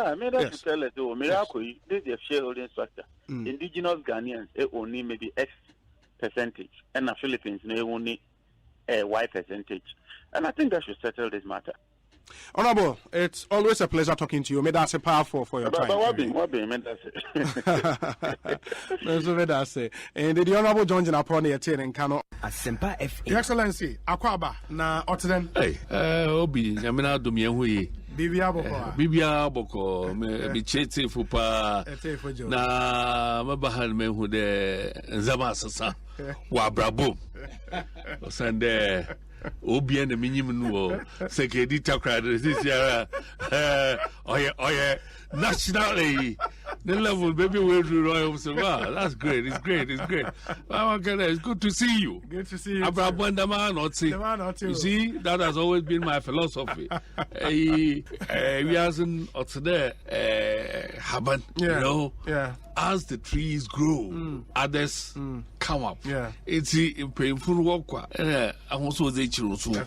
Yeah, maybe I should tell it though. Miracle, this is a shareholding structure. Indigenous Ghanaians only maybe X percentage, and the Philippines they only Y percentage. And I think that should settle this matter. Honorable, it's always a pleasure talking to you. May that's a powerful for your time. But what be, may that's it. And the Honorable John Jinaponi attending Kano. Asempa FM. Your Excellency, Akwaba, na Otden. Hey, Obi, Yamina Dumiahui. Bibia Boko, me chete fupa. Na mabahan me who de Zamasasa. Wabrabo. Sande. Obi and the minimum security credit this year. Oh yeah, nationally. The level, baby, will do royal. Wow, that's great. It's great. It's good to see you. Good to see you. You see, that has always been my philosophy. We hasn't happen. You know, as the trees grow, others come up. Yeah, it's painful work. I'm also the children.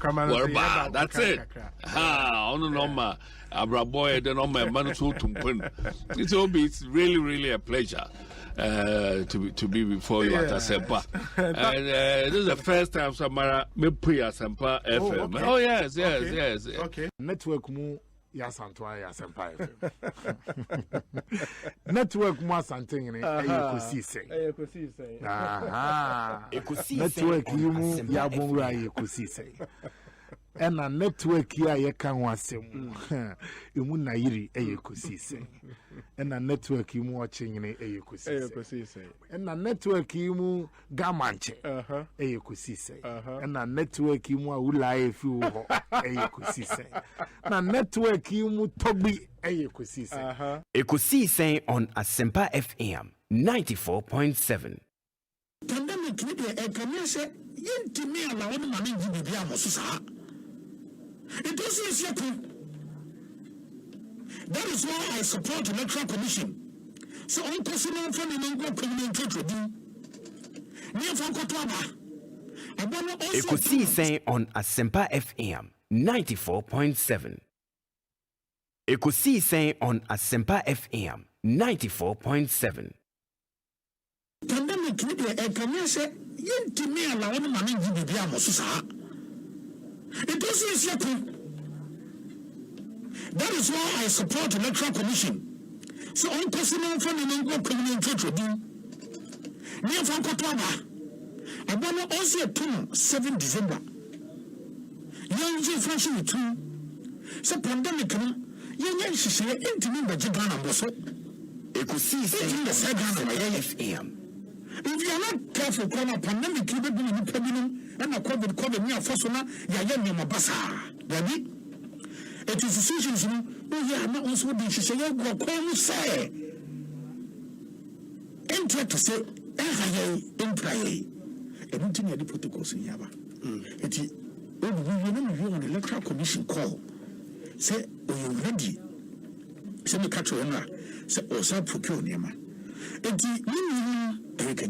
That's it. On normal. Abraboy, the normal man so to it's really a pleasure to be before you at Asempa. And this is the first time Samara me pre Asempa FM. Okay. Oh yes. Okay. Network mu ya Santwa ya Asempa FM. Network mu Santing ni Ekosiise. Ekosiise. Network mu ya Bonra Ekosiise. And a network ya yekan wasem emu na yiri Ekosiise. And a network you watching in Ekosiise. And a network you gamanche Ekosiise. And a network you ulai fu Ekosiise. Na network you tobi Ekosiise. Ekosiise on Asempa FM 94.7. Pandemic ni de ekamese yintimi ala wonu mame ngi bibia mosusa. It doesn't happen. That is why I support the Electoral Commission. So on personal from the Mango Community Tribune. Ekosiise on Asempa FM 94.7. Ekosiise on Asempa FM 94.7. Pandemic ni de ekamese yintimi ala wonu mame ngi bibia mosusa. It doesn't happen. That is why I support the Electoral Commission. So on personal from the Mango Community Tribune. Near Fankotaba. I want to also 7 December. Young French with 2. So pandemic, young she intimate by Japan and Bosso. Ekosiise in the second FM. If you are not careful, a pandemic, you will be in the problem and a COVID near Fosona, Yayan Mabasa. Daddy, it is decisions, we are not also being say, go say. Enter to say, Empire. Everything at the protocols in Yaba. It is, we on the Electoral Commission call. Say, are you ready? Say, the catch on say, or some procure Nema. It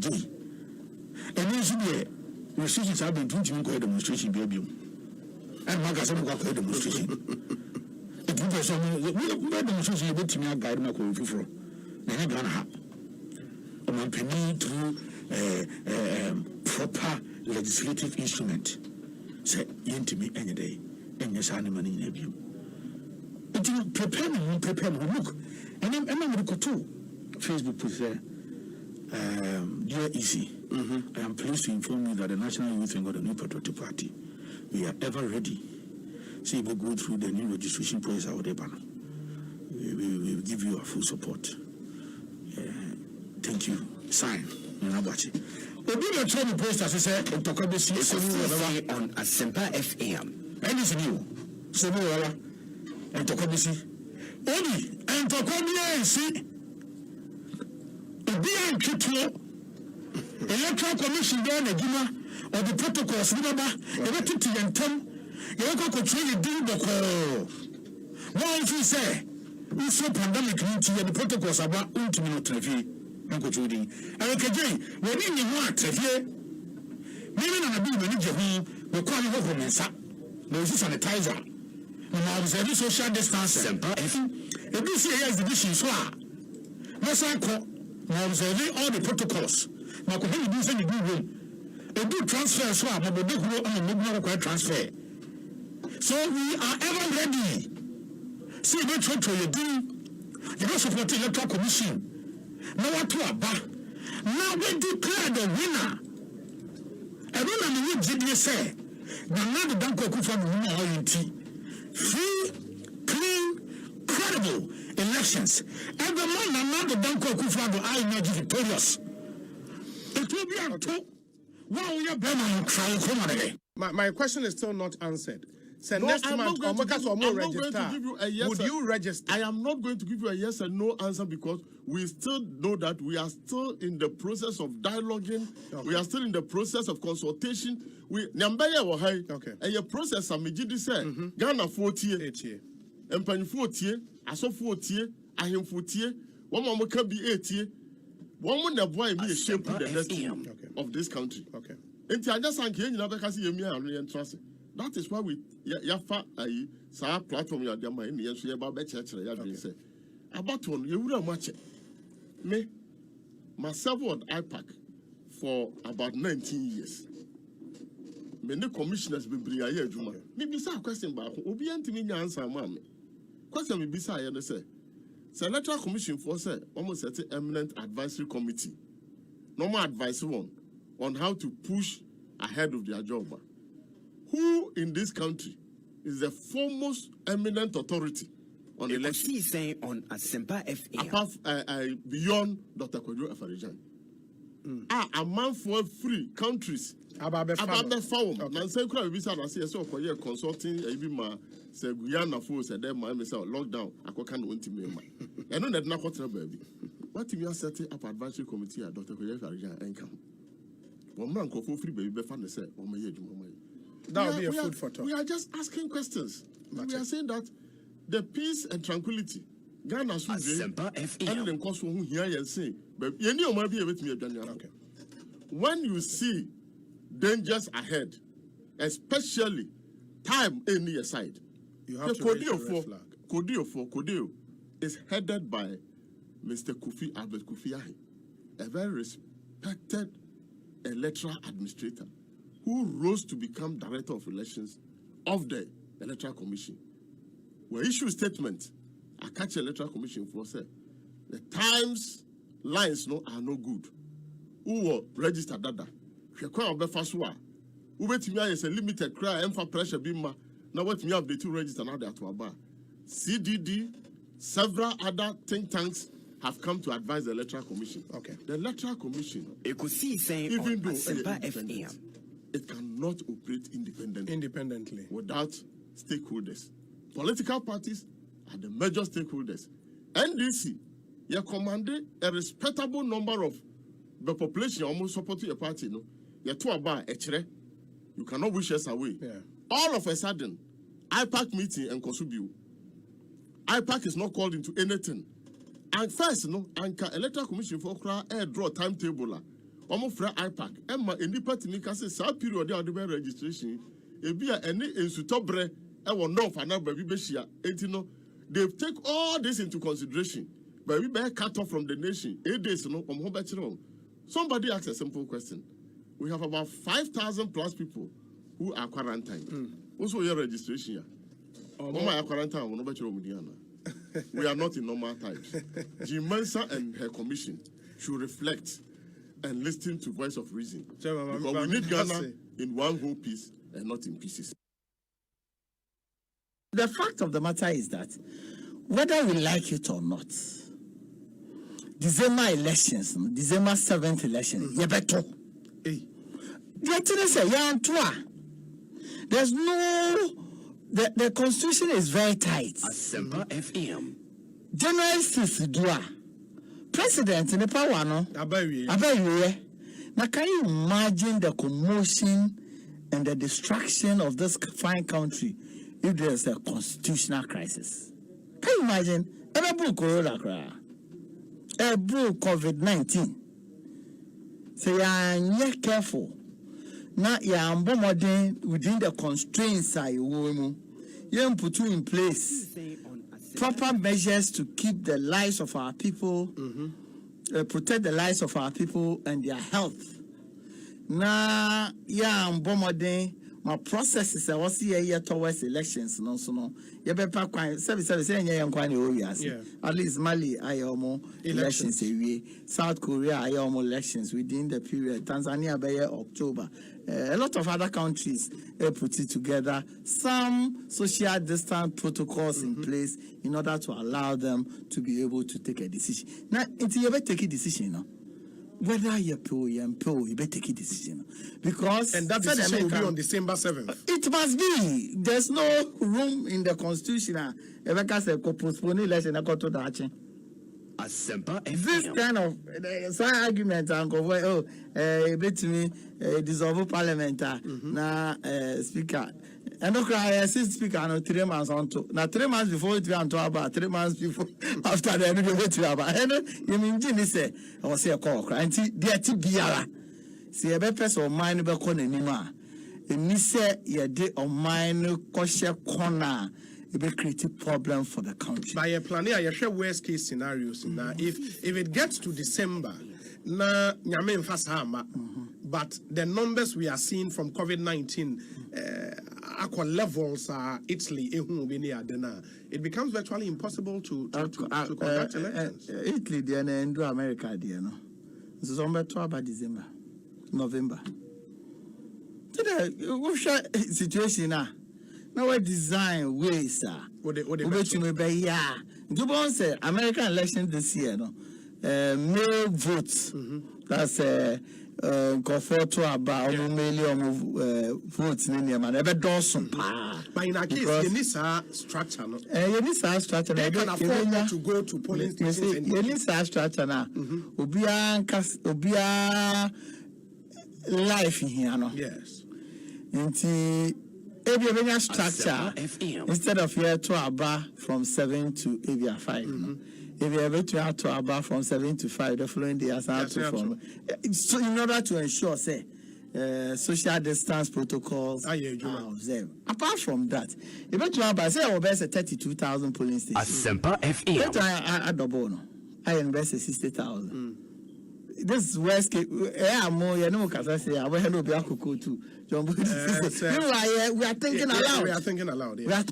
is, and then she restrictions have been doing go demonstration, baby. And Magazine got a demonstration. It was some demonstration about to me, I guide my call for. Then I'm gonna have a penny through proper legislative instrument. Say, into me any day, and yes, I'm in you. But you prepare me, look. And I'm going to go to Facebook, put there. Dear Easy, I am pleased to inform you that the National Youth and the New Patriotic Party, we are ever ready. See, we go through the new registration process. We will give you our full support. Thank you. Sign. Nabachi. Obi the training post as I said, Ekosiise on Asempa FM. And it's new. So no, and Ekosiise. Only and Ekosiise. Being Kitty, Electoral Commission there, Negima, or the protocols, remember, elected to Yantum, you go control the deal. Why, if you say, we saw pandemic the protocols about ultimate review and controlling. And again, when you want to hear, maybe not a big manager who will call you home and sap, no sanitizer. Now, there is social distance. If you see a exhibition, so let's observe all the protocols. Now, can you do something? A good transfer, so I'm a transfer. So we are ever ready. See, that's what you're doing. You don't support the electoral commission. Now what to about? Now we declare the winner. And when I'm in GDA say, now the bank will from the free, clean, credible elections. And the man now the bank will from the I imagine victorious. It will be a talk. My question is still not answered. So no, next I'm month, not going register. to give you a yes. Would you register? I am not going to give you a yes and no answer because we still know that we are still in the process of dialoguing. Okay. We are still in the process of consultation. We okay. A process of Mijidi say Ghana 40 and Penny 40, Aso 40, Ahim 40, one more can be 80. One would have why be a shape the destiny of this country. Okay. And I just thank you, because you trust. That is why we yafa a platform ya dema in the answer about better say. About one, you would watch it. Me, myself on IPAC for about 19 years. Many commissioners will bring a year. Maybe some question about Obi and Timmy answer, mammy. Question will be say, and say. The Electoral Commission for say almost at the eminent advisory committee. Normal advice on how to push ahead of their job. Who in this country is the foremost eminent authority on election? Ekosiisen On Asempa FM. Apart beyond Dr. Kodjo Afarijan. A man for free countries. About the phone. Nancy Kura will say, so for your consulting, say Guyana force and then my lockdown. I can't want to me. I know that not what baby. What if you are setting up advisory committee at Dr. Kodjo Afarijan and come? One man go for free baby, before say, oh my that will be a food for thought. We are just asking questions. We are saying that the peace and tranquility, Ghana should be and then cause who hear and say, but you know, might be with me. Okay. When you see dangers ahead, especially time in the side, you have to Kodio is headed by Mr. Kofi Albert Kofi Ahi, a very respected electoral administrator who rose to become director of elections of the Electoral Commission. We issue statement. I catch the Electoral Commission for say the times lines are no good. Who will register dada? We can't be fast one. Who wait me is a limited cry and for pressure bima. Now what me have the two register now they are to about CDD. Several other think tanks have come to advise the Electoral Commission. Okay. The Electoral Commission, even though it cannot operate independently without stakeholders. Political parties are the major stakeholders. NDC, you commanded a respectable number of the population almost supporting your party. No, you're too about you cannot wish us away. Yeah. All of a sudden, IPAC meeting and Kosubiu. IPAC is not called into anything. And first, Electoral Commission for air draw timetable. Almost for IPAC. Emma, any party me can say, some period of the registration. If you are any insutobre, I will know for now, baby, they take all this into consideration. But we better cut off from the nation. 8 days, somebody asked a simple question. We have about 5,000 plus people who are quarantined. Also, your registration. We are not in normal times. Jim Mensah and her commission should reflect and listen to voice of reason. Because we need Ghana in one whole piece and not in pieces. The fact of the matter is that whether we like it or not, December elections, December 7th election, there's no, the constitution is very tight. Asempa FM. January 6th, President in the power, no? Now, can you imagine the commotion and the destruction of this fine country if there's a constitutional crisis? Can you imagine? Every COVID-19. So you're careful. Now you're within the constraints you put you in place. proper measures to keep the lives of our people, protect the lives of our people and their health. Na ya mbomode my processes I was here towards elections no so no you be pa kwan service say kwan at least Mali ayomo elections South Korea ayomo elections within the period, Tanzania by October. A lot of other countries put it together, some social distance protocols in place in order to allow them to be able to take a decision. Now, until you ever take a decision, no? Whether you better take a decision. Because and that decision will be on December 7th. It must be. There's no room in the constitution. Postpone election Asempa FM. This kind of argument bet me dissolve parliament na speaker. And no cry speaker no 3 months on to. Now 3 months before it went to about 3 months before after the end of it about. You mean Jimmy say I was say a call cry. There ti biara. See a person of mine be kon anima. And say ye de on mine koshe corner. It will create a problem for the country. By a plan, you share worst case scenarios. Now, if it gets to December, na nyame mfasama, but the numbers we are seeing from COVID-19, aqua levels are Italy, it becomes virtually impossible to conduct elections. Italy, they do America, no. So somewhere to about December, November. Today, we share situation now. Now we design ways, sir. What they say American election this year, no. Mail votes. That's confer to about million votes in India, man. Ever done. But in our case, you need a structure, no. You need a structure. They can afford to go to polling stations. You need a structure now. Obia life in here, no. Yes. Avia structure instead of here to Aba from 7 to Avia 5. If you ever to Aba from 7 to 5, the following day as from. So in order to ensure, say, social distance protocols are observed. Apart from that, if you to Aba, say our best 32,000 polling stations. Asempa FM. I double no. I invest 60,000. This is worst case. More, you know, because I say I will help you too. We are thinking aloud. We are thinking aloud. Yeah.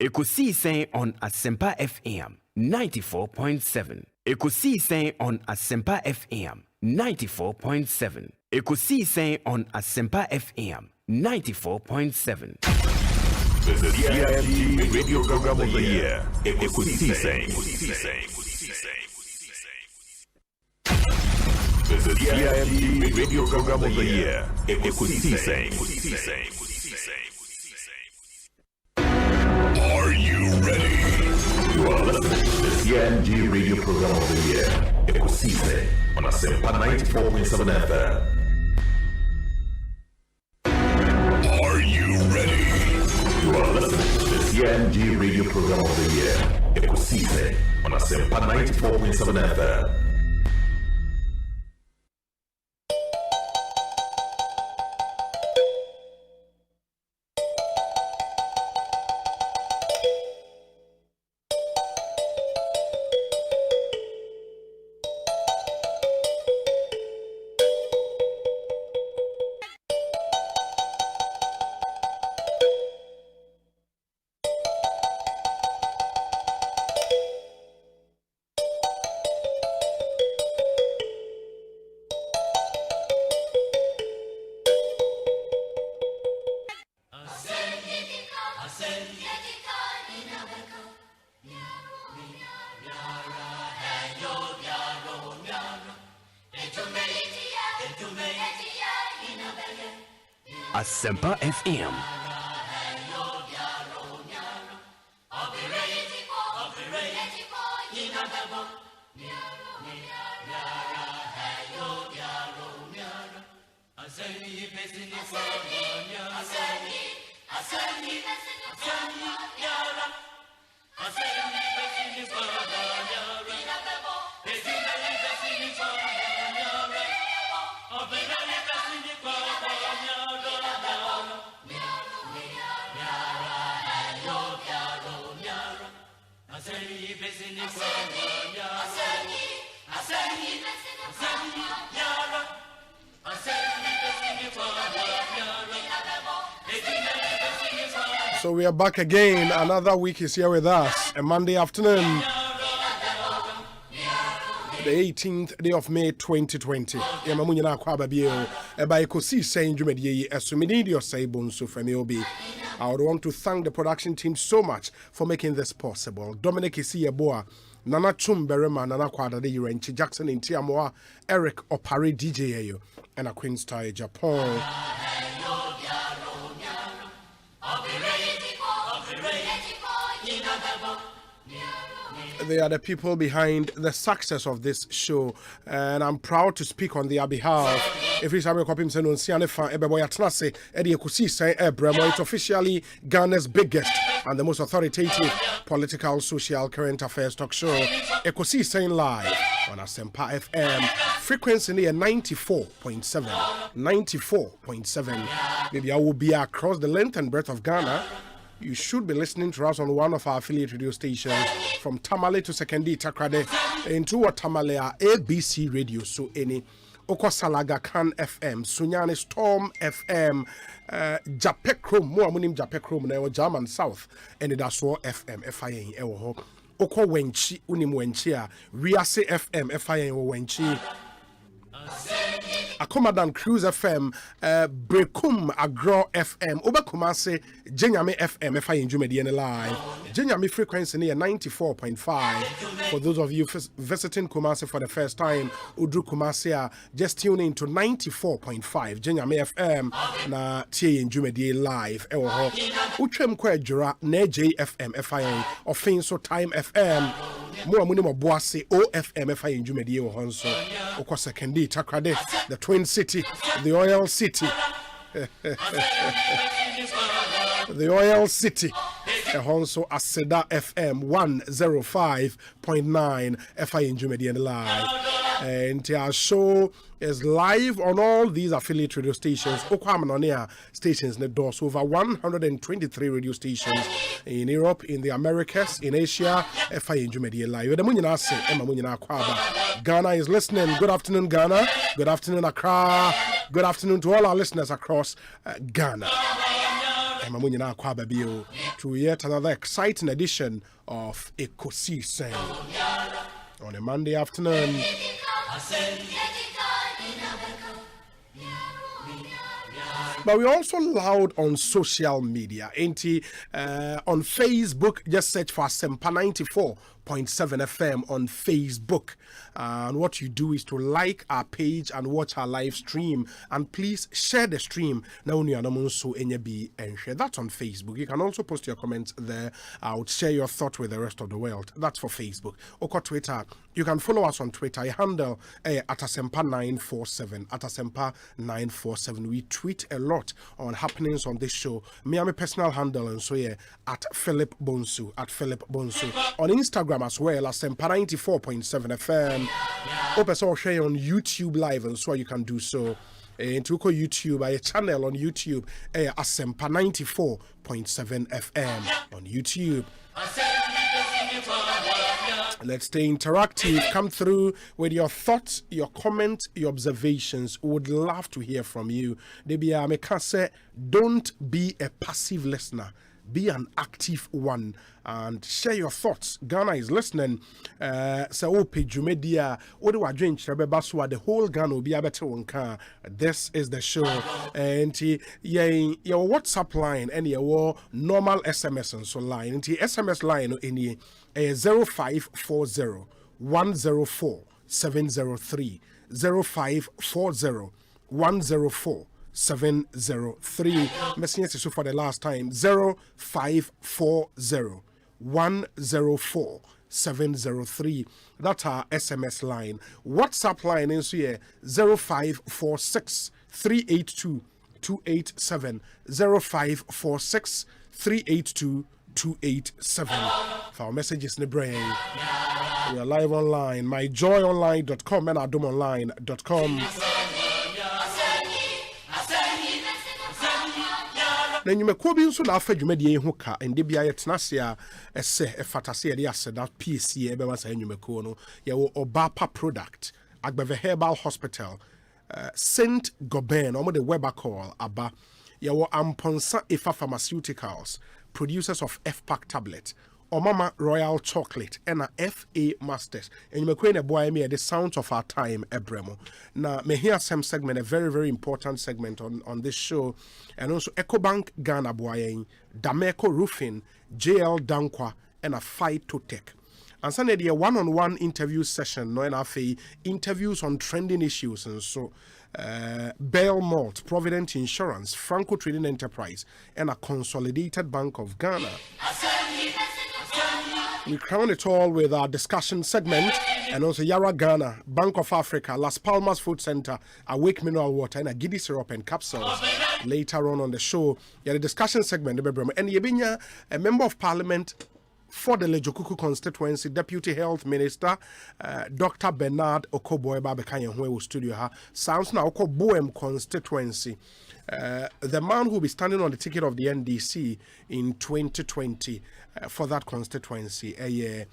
Ekosiisen On Asempa FM 94.7. Ekosiisen On Asempa FM 94.7. Ekosiisen On Asempa FM 94.7. The CIMG Radio Program of the Year. Ekosiisen. The CIMG Radio Program of the Year. Ekosiisen. Are you ready? You are listening to the CIMG Radio Program of the Year. Ekosiisen on Asempa 94.7 FM. Are you ready? You are listening to the CIMG Radio Program of the Year. Ekosiisen on Asempa 94.7 FM. Asempa FM. So we are back again. Another week is here with us. A Monday afternoon, the 18th day of May 2020. I would want to thank the production team so much for making this possible. Dominic Isieboa, Nana Chumberema, Nana Kwada de Yurenchi, Jackson in Tiamoa, Eric Opare DJ, and a Queen Star Japan. They are the people behind the success of this show, and I'm proud to speak on their behalf. If it's officially Ghana's biggest and the most authoritative political, social, current affairs talk show, Ekosiisen Live on Asempa FM. Frequency near 94.7. 94.7. Maybe I will be across the length and breadth of Ghana. You should be listening to us on one of our affiliate radio stations from Tamale to Sekendi Takrade into what Tamale are ABC radio. So any Okosalaga Kan FM, Sunyane Storm FM, Japekrom, more amunim Japekrom na German South, and that's all FM, FIA ewo Oko Wenchi, Unim Wenchia, Riase FM, FIA Wenchi. Akomadan Cruise FM, Brekum Agro FM, Obakumase, Jenyame FM, FI in Jumedian Live, Jenyame frequency near 94.5. For those of you visiting Kumasi for the first time, Udru Kumasi, just tune in to 94.5, Jenyame FM, na T in Jumedian Live, Uchem Kwejura, Ne JFM, FI, Offenso Time FM, Muamunimo Boase, OFM, FI in Jumedian Honso, Okosekendi, Takrade, the Twin City, the Oil City, the Oil City, also Aseda FM 105.9 FI in Jumedian Live. And our show is live on all these affiliate radio stations. Okwamanonia stations in the over 123 radio stations in Europe, in the Americas, in Asia. FI in Jumedian Live. Ghana is listening. Good afternoon, Ghana. Good afternoon, Accra. Good afternoon to all our listeners across Ghana. To yet another exciting edition of Ekosiisen on a Monday afternoon. But we're also loud on social media. On Facebook, just search for Asempa 94.7 FM on Facebook. And what you do is to like our page and watch our live stream. And please share the stream. That's on Facebook. You can also post your comments there. I would share your thoughts with the rest of the world. That's for Facebook. Or Twitter. You can follow us on Twitter. I handle at Asempa 947. At Asempa 947. We tweet a lot on happenings on this show. Me, I'm a personal handle, and so yeah, at Philip Bonsu. At Philip Bonsu. On Instagram as well, Asempa 94.7 FM. Open so share on YouTube Live, and so you can do so. And to YouTube, a channel on YouTube, Asempa 94.7 FM on YouTube. Let's stay interactive. Come through with your thoughts, your comments, your observations. We would love to hear from you. Debia Mekase, don't be a passive listener. Be an active one and share your thoughts. Ghana is listening. So page media. The whole Ghana will be able to. This is the show. And your WhatsApp line and your normal SMS and so line. And the SMS line in 0540 104 703 0540 104 703. Message for the last time 0540 104 703. That's our SMS line. WhatsApp line is here 0546 382 287 0546 382 287. For our messages in the brain. We are live online. myjoyonline.com and adomonline.com. na nnwumako bi nso na afa dwumadie ho ka ende bia yɛtena se a ɛsɛ ɛfatase yɛde asɛ that PSC ɛbɛma saa nnwumako no yɛwɔ Obapa product Agbeve Herbal Hospital Saint Gobain or the Weber call Abba Yawo Amponsa Ifa Pharmaceuticals, producers of F-Pack tablet, or Mama Royal Chocolate, and a FA Masters. And you may queen a boy me the sounds of our time, Ebremo. Now, me hear some segment, a very, very important segment on this show, and also EcoBank Ghana boy, Dameco Roofing, JL Dankwa, and a Fight to Tech. And Sunday, a one-on-one interview session, no enough interviews on trending issues, and so Bell Malt, Provident Insurance, Franco Trading Enterprise, and a Consolidated Bank of Ghana. We crown it all with our discussion segment, and also Yara Ghana, Bank of Africa, Las Palmas Food Center, Awake Mineral Water, and a Giddy Syrup and Capsules. Later on the show, the discussion segment, and Yebinya, a member of Parliament for the Lejokuku constituency, Deputy Health Minister, Dr. Bernard Okoboeba Bekanya, who was studio, sounds now Okoboem constituency. The man who will be standing on the ticket of the NDC in 2020 for that constituency, a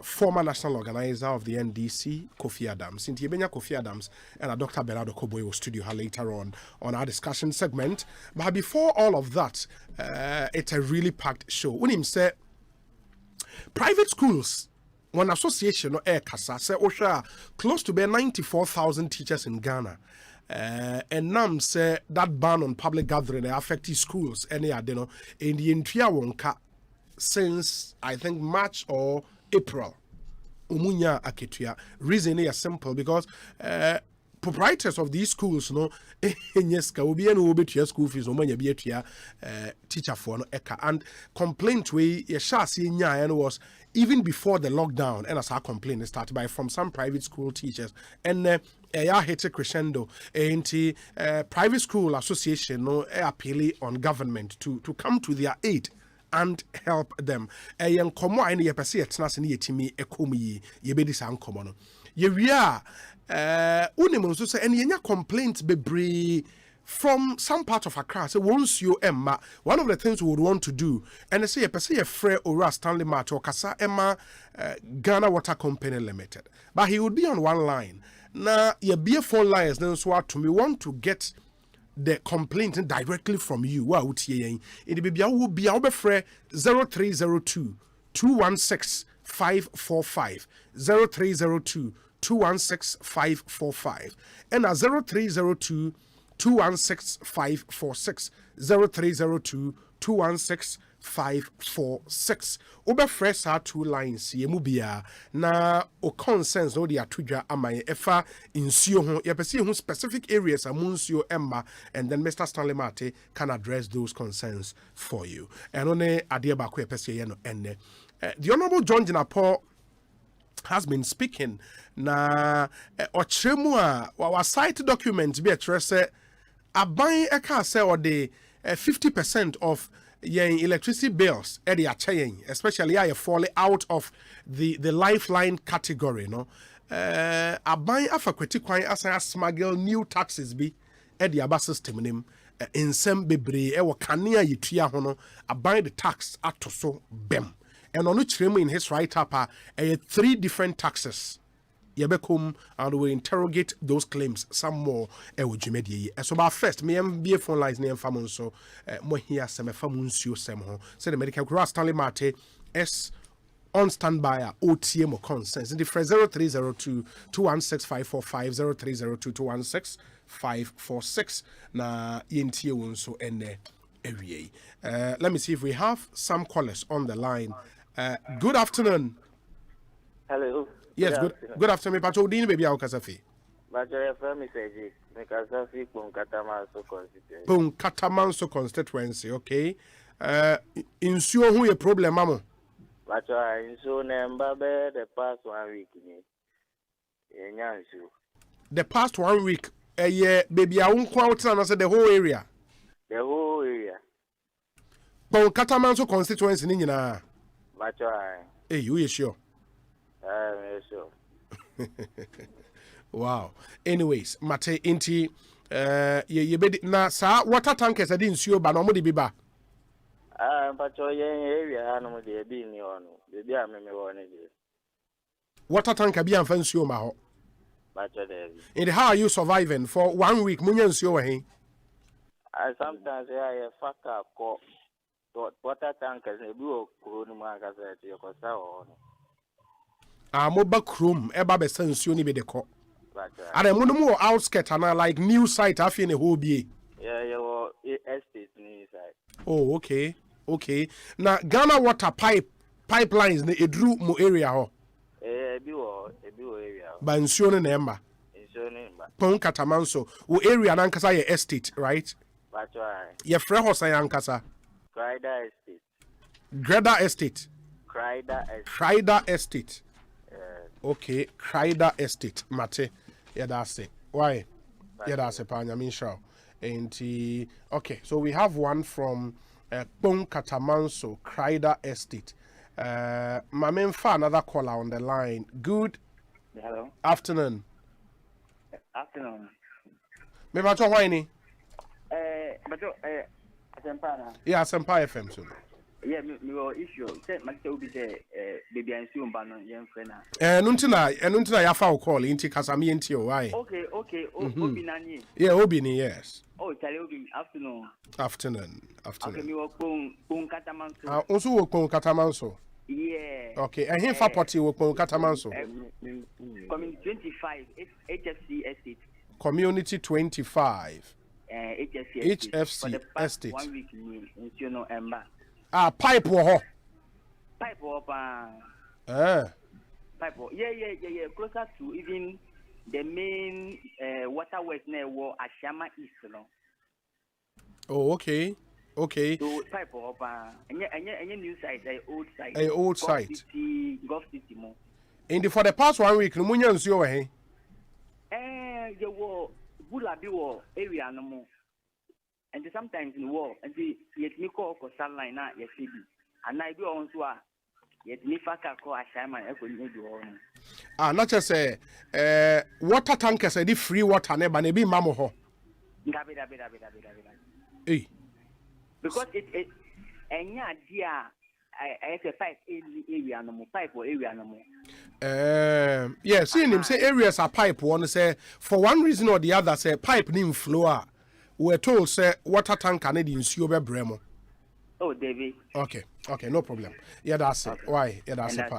former national organizer of the NDC, Kofi Adams. Sinti Yebenya Kofi Adams and Dr. Bernard Okoboe will studio later on our discussion segment. But before all of that, it's a really packed show. When him say, private schools, one association or air kasa say Osha close to be 94,000 teachers in Ghana. And NAM say that ban on public gathering affected schools any adeno in the entire wonka since I think March or April. Umunya aketua. Reason is simple because proprietors of these schools no yes ka obi eno obetua school fees omanya bi atua teacher for no eka and complaint we ye sha se nya and was even before the lockdown and as our complaint started by from some private school teachers and ya hit crescendo anti private school association no appeal on government to come to their aid and help them yen komo ai ne ye pese yetena se ne yetimi ekomi ye bedi san komo no ye wia unimu so say any complaints bebree from some part of Accra. So once you Emma, one of the things we would want to do, and they say a person a Frey or Stanley Mart or Kasa Emma Ghana Water Company Limited. But he would be on one line. Now you be a phone lines then so to me want to get the complaint directly from you. Wow, it will be our Frey 0302 216 545 0302 216 545 and a 0302 216 546 0302 216 546. Oba fresh are two lines ye mubia na o consensus no dia tudwa amay efa insuo ho ye pese ho specific areas amunsuo emma and then Mr. Stanley Mate can address those concerns for you. And one ade ba ko ye pese ye no enne the Honorable John Jinapo has been speaking na ochiremu a our site document be atrese aban eka say or the 50% of yen electricity bills e dey achayen especially I fall out of the lifeline category no aban afakweti kwan asan smuggle new taxes bi e dey aba system nim ensem bebre e wo kanea yetua ho no aban the tax atoso bem. And on which in his write-up, 3 different taxes. Yebekum and we interrogate those claims some more. So, but first, me be a phone lines near Famon so more here some Famuncio Semho. Say the medical grass Stanley Mate S on standby OTM or consents. In the 0302 216 545 0302 216 546. Na yintie wonso ene area. Let me see if we have some callers on the line. Good afternoon. Hello. Yes, good afternoon. Pacho Dini baby au kasafi. Pacho ya family seji. Kasafi Punkatamanso constituency. Punkatamanso constituency, okay. Insuo hu ye problem mamo. Pacho insuo ne mbabe the past 1 week ni. Yenyansu. The past 1 week baby a unkwa utina na say the whole area. The whole area. Punkatamanso constituency ni nyina. Pacho hey, you sure? Sure. Wow. Anyways, Mate Inti ye be na sa water tankers ade nsuo ba no mo de bi ba but area no de bi ni ono de bi a me woni de water tanker bi amfa nsuo ma ho but and how are you surviving for 1 week munya nsuo wa he sometimes I fuck up ko water tankers e bi o kuro ni ma ka se ti ko sa o no mo ba krom e ba be san nsuo ni be de ko ada mo no mo outskirt ana like new site afi ne ho bie yeah estate ni side oh okay na Ghana water pipelines ne edru mo area ho bi wo area ba nsuo no na emba pon katamanso wo area na nkasa ye estate right but ye frɛ ho san ankasa Greda estate okay Crider estate mate yadase why yadase pa nyamin show and okay so we have one from Pon Katamanso Crider estate Mamen fa another caller on the line. Good hello afternoon me ba cho hwan but Asempa na yeah Asempa FM so yeah me issue say ma say obi say baby ansi umba no yen frɛ na enuntina ya fa call inti kasame enti o why okay obi nani yeah obi ni yes oh tell obi afternoon okay me wo pon katamanso also wo pon katamanso yeah okay and him fa party wo pon katamanso community 25 HFC estate community 25 HFC estate 1 week ni you know emba pipe wo ho pa pipe yeah closer to even the main waterways near wo Ashama East no oh okay so pipe pa any new site old site Gulf City mo and for the past 1 week no munya nsuo wa he you wo bula bi wo area no mo and sometimes in war and yet me call for sunline na yes bi and I be on so yet me faka ko Ashama e ko ni do on not just say water tankers e di free water ne ba na bi mamo ho dabi because it enya dia I say pipe area no mo pipe area no mo yeah seeing him say areas are pipe one say for one reason or the other say pipe nim flow we're told say water tanker need nsuo be bremo oh David okay no problem yeah that's it why yeah that's it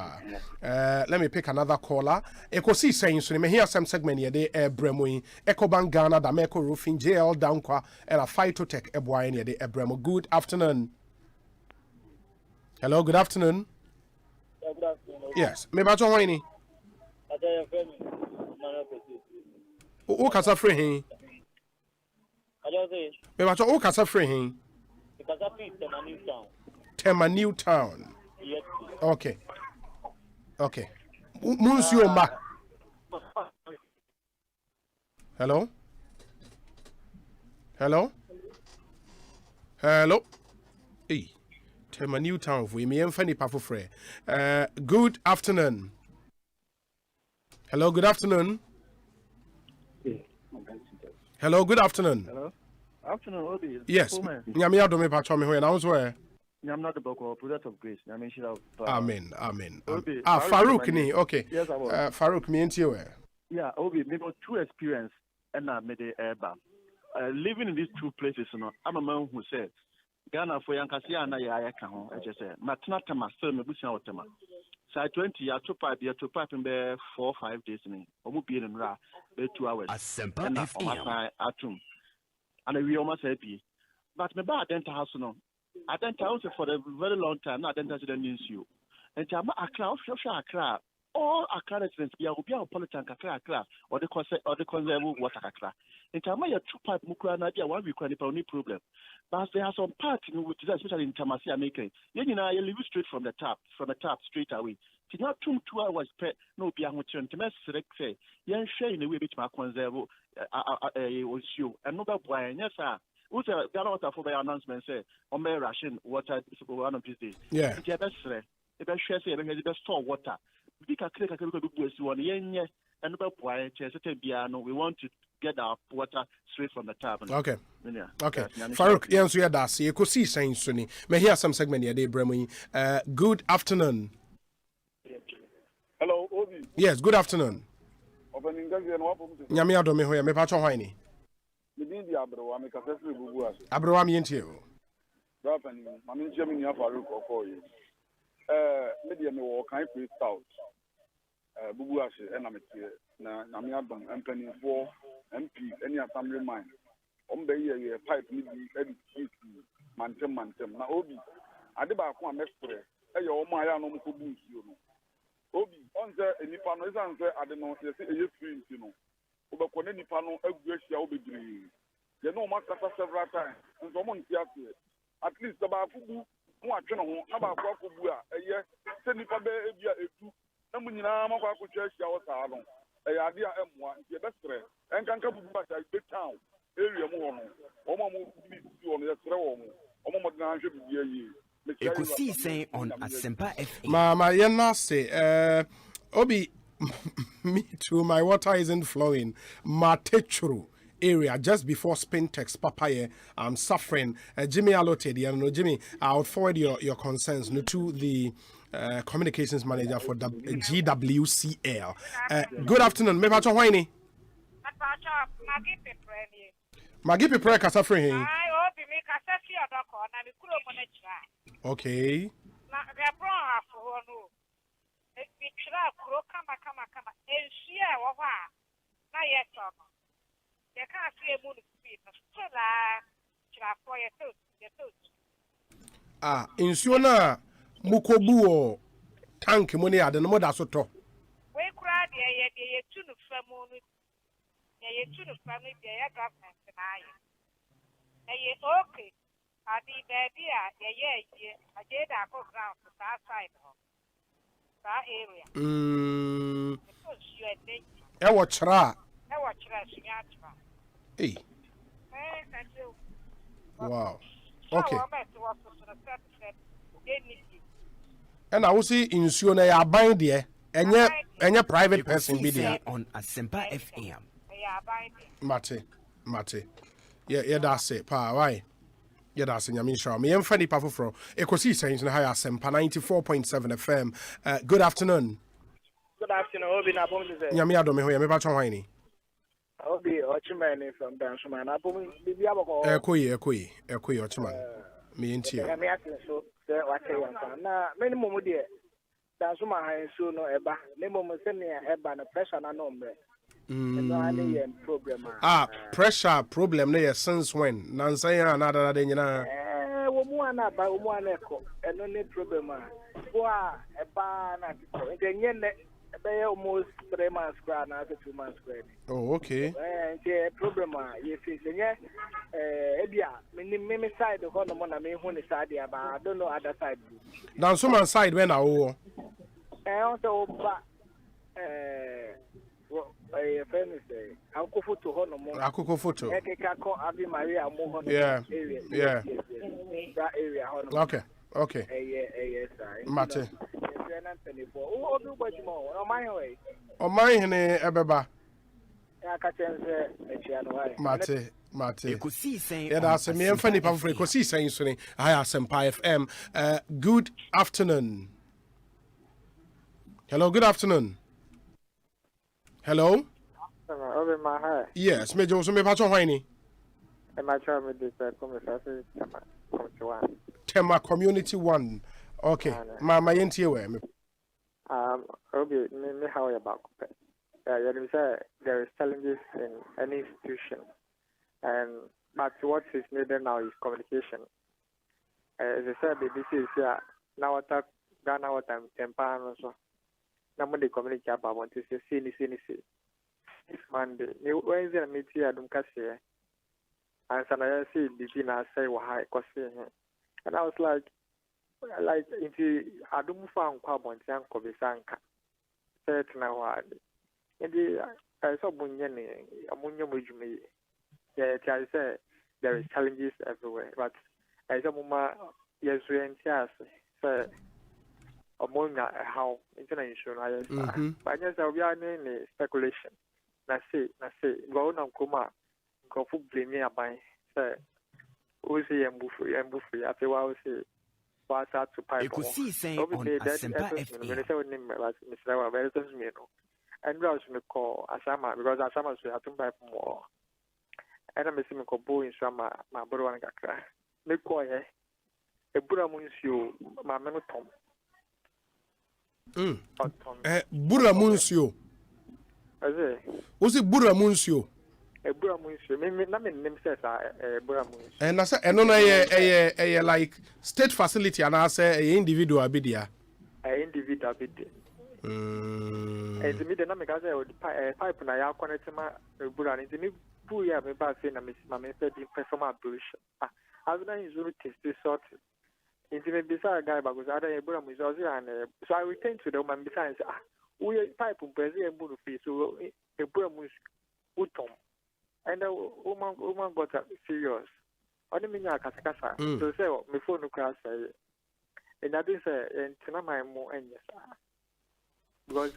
let me pick another caller Ekosiisen so me hear some segment here dey bremo in Ecobank Ghana da Meko Roofing JL Dankwa and a Phytotech eboy here dey bremo good afternoon hello good afternoon yes me ba jo hwan ni o kasa free hin me ba jo o kasa free hin Tema New Town. Yes. Okay. Monsieur Ma. Hello. Hey. Tema New Town. We me enfani pa for free. Good afternoon. Hello. Good afternoon. Hello. Afternoon, Obi. Yes. Nyame adome pa chome ho na wo so e. I'm not the book product of grace. I mean, Amen. Obi, Farouk ni. Okay. Yes, I was. Farouk me enti we. Yeah, Obi, maybe two experience and I made a living in these two places, you know. I'm a man who said Ghana for Yankasia and I can home, I just said, Matnatama, sir, Mabusia Otama. Side 20 year to pipe in there 4 or 5 days in Omubi and Ra, 2 hours. Asempa FM. Atum. And we almost happy. But my bad dental house, no. I didn't tell you for a very long time. I didn't tell you. And I'm a crowd, Accra. All Accra residents, we are politician Accra, or the conservative water Accra. And I'm a 2 pipe Mukra Nadia, 1 week, only problem. But there are some parts, especially in Tamasia making. You know, you live straight from the tap straight away. It's not 2 hours per no be a mutual intimacy. Say, you're sharing away with my conservative issue. And no boy, yes, sir. Who's a Ghana water for the announcement say on my ration water one of these days. Yeah. It's your best friend. The best share say the best store water. We can click a little bit one yen and no boy, we want to get our water straight from the tap. Okay. Yeah. Okay. Yes, Farouk, yansu ya dasi. Ekosiise suni. Me hear some segment ya de bremu. Good afternoon. Hello, Obi. Yes, good afternoon. Opening gazi and wapo mtu. Nyame adome ho ya me pacho hwan Midindi abro me kasese bubu ase. Abro am yentie o. Rafa ni mami nchemi ni Farouk okoye. Media me wo kan free stout. Bubu ase na metie na nyame adom empanifo MP any assembly man. Ombe ye pipe ni bi edit mantem na Obi ade ba ko amestre eye o ma ya no mko bu nsuo no. Obi onze enipa no isanse ade no ye se eye free no. Obekọ ne nipa no agu ahia obediri ye no makasa several times nso mo ntiate at least ba afubu mo atwe no ho na ba akọ akobu a eye se nipa be ebia etu na mo nyina makọ akọtwa ahia wo saa no eye ade a emmoa nti e bestre enkanka bubu ba ta be town area mo ho no omo mo bi si ono ye sere wo mo omo mo dina hwe bibia yi Ekosiise on Asempa FM. Mama yenna say Obi me too, my water isn't flowing. Matechuru area just before Spintex Papaye, I'm suffering. Jimmy allotted, Jimmy, I'll forward your concerns to the communications manager for GWCL. Good afternoon, me pacho hwaini. Magi Pepre kasa free him. Okay. Insuo na mukobu o tank mo ne ade no mo da so to. We kura de ye tunu famu no ye tunu famu de ya government na aye. Ye okay. Adi baby ye aje da ko ground to that side ho. That area. E wo chra. Hey. Wow. Okay. And I will see insuo na ya ban de enye private person be there on Asempa FM. Mate. Yeah, that's it. Pa, why? Yeah, that's nyame show. Me emfa nipa foforo. Ekosiise na high Asempa 94.7 FM. Good afternoon. Good afternoon. Obi na bom ze. Nyame adome ho ya me ba chon hwan ni. Obi Ochimani from Dansuma na bom bibia boko. Ekoyi Ochimani. Me ntie. Me asen so se wake yan na minimum de Dansuma han so no eba. Minimum se ne eba na pressure na no mbre. Pressure problem there since when? Nansa ya na da nyina. Omu ana ko. Eno ne problem a. Boa eba na ko. Enye ne be almost 3 months kra na 2 months kra. Oh, okay. Enye problem a ye face enye ebia me side ho no mo na me hu ni side aba. I don't know other side. Dansuma side when na wo. On so ba friend say akoko photo ho no mo akoko photo ekeka ko abi Maria mo ho no yeah that area ho no okay sir mate obi gbajimo o man hene ebeba ya ka chense echia no why mate Ekosiise yeah that's me emfa nipa for Ekosiise so ni high Asempa FM. Good afternoon. Hello, good afternoon. Hello? Over my heart. Yes, me Joe, so me patch on whiny. And my child with this Tema Community 1. Okay. My auntie where me. Okay, me how about you say there is challenges in any institution, and but what is needed now is communication. As I said, this is now what Ghana what I'm empowering also. Namudi communicate about want to say see this Monday. You Wednesday meet here Adum Kase. And so I see begin I say why Kose. And I was like into Adum found Kwabon Sanko Bisanka. Say now what. And I saw Bunyani Amunya Mujumi. Yeah, I say there is challenges everywhere. But as a mama yes we say among how international but yes we are in speculation na say go na nkoma nkofo blame aban say o say embufu ate wa o say pass out to pipe. Ekosiisen On Asempa FM. And we also call Asama because Asama so have to buy more. And I'm missing a boy in some my brother and Gakra. Make call a Buddha Munsio, my man Tom. Buddha Munsio. Was it Buddha Munsio? A Buddha Munsio. Maybe name says a Buddha Munsio. And I said, and on a like state facility, and I say a individual bidia. A individual bidia. And the middle of the pipe and I are connected to Buddha and the Puya, my bad saying, my method in perform bush. I've done his own test this sort. Intimate beside a guy, but was other Buddha Musozi, and so I returned to them and besides, we pipe and Brazil and Buddha, so a Buddha Mus Utom. And the woman got serious. I didn't mean Casacasa. So say, before no class, and that is and Tanama more and yes. Because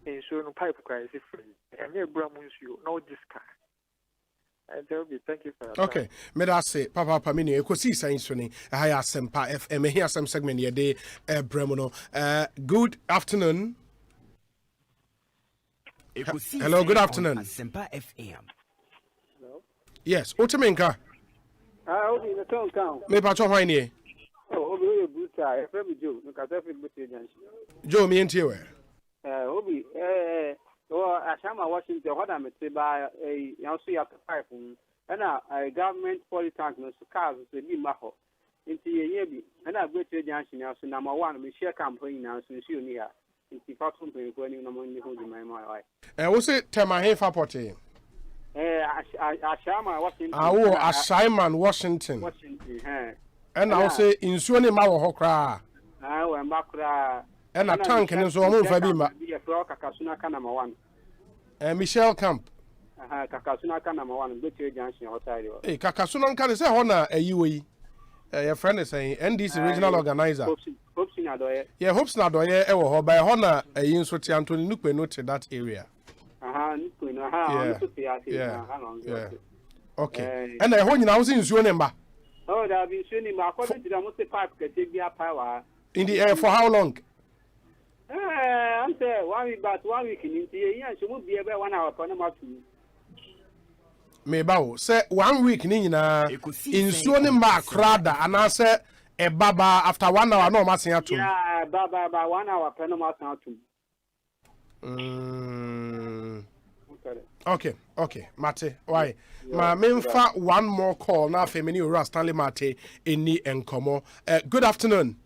insurance pipe is free. And your brother you no discount. And tell me, thank you for that. Okay, me da say, Papa Pamini, Ekosiisen Swini, Asempa FM, here some segment your day, Bremono. Good afternoon. Hello, good afternoon. Asempa FM. Hello? Yes, Otemenka. I'll be in the town. Me patron wine. Oh, Obi Buta, FM Joe, no Casafi Buta. Joe, me and you. Obi, Ashama Washington, what I'm say by a Yancy after 5 and a government polytank no cars to be maho into a year. And I go to the junction now, so number one, we share campaign now, so you near into Fatum going no money holding my wife. And what's it? Tell my half party. Ashama Washington. Oh, Simon Washington. And I'll say in Swani Mawa Hokra. I'm back. And a tank and so on for Bima. Michelle Camp. Kakasuna number one, good junction outside. Hey, Kakasuna can say honor a UE. Your friend is saying, ND's regional organizer. Hopes in Adoye. Yeah, hopes not doye ever by honor a yin soti Anthony Nupe note that area. Yeah. Okay. And I hold you now since your number. Oh, there have been shooting my according to the most pipe can take their power. In the air for how long? I'm saying 1 week, but 1 week in the year, she won't be about 1 hour for number 2. Maybe say 1 week Nina in Sony Mark Rada, and I say a baba after 1 hour no massing at yeah, baba by 1 hour per number 2. Okay, Mate, why? My main fa one more call now, Femini Ura Stanley Mate in Ni Encomo. Good afternoon.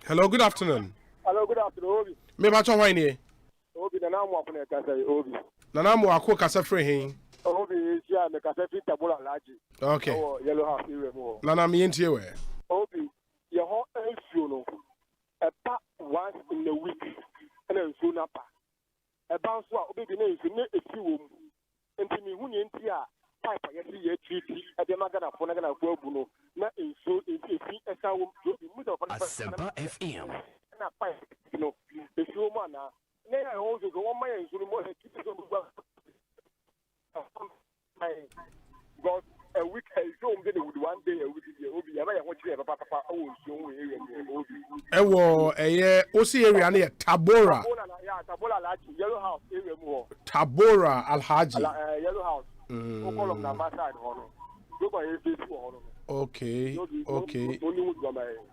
Hello, good afternoon. Hello, good afternoon, Obi. Me bacho wine. Obi na namu apone kasa Obi. Na namu akwo kasa free hin. Obi isia me kasa fi tabula laji. Okay. Oh, yellow house here mo. Na na me entie we. Obi, your whole ensure no. A pa once in a week. And ensure na pa. A bounce wa obi bi na ensure na esi wo mu. Enti mi hu ni enti a pipe yesi ye treat e de magana fo na gana fo abu no. Na ensure esi esa wo Asempa FM. Na pipe no. Esi wo ma na na ya ho so one man ensure mo he keep so go. God a week I show them with 1 day a week Obi ya ya ho chire papa o so we area Obi. Ewo osi area na Tabora. Tabora Alhaji Yellow House area mo. Tabora Alhaji. Yellow House. O call of number side ho no. Go by face ho no. Okay.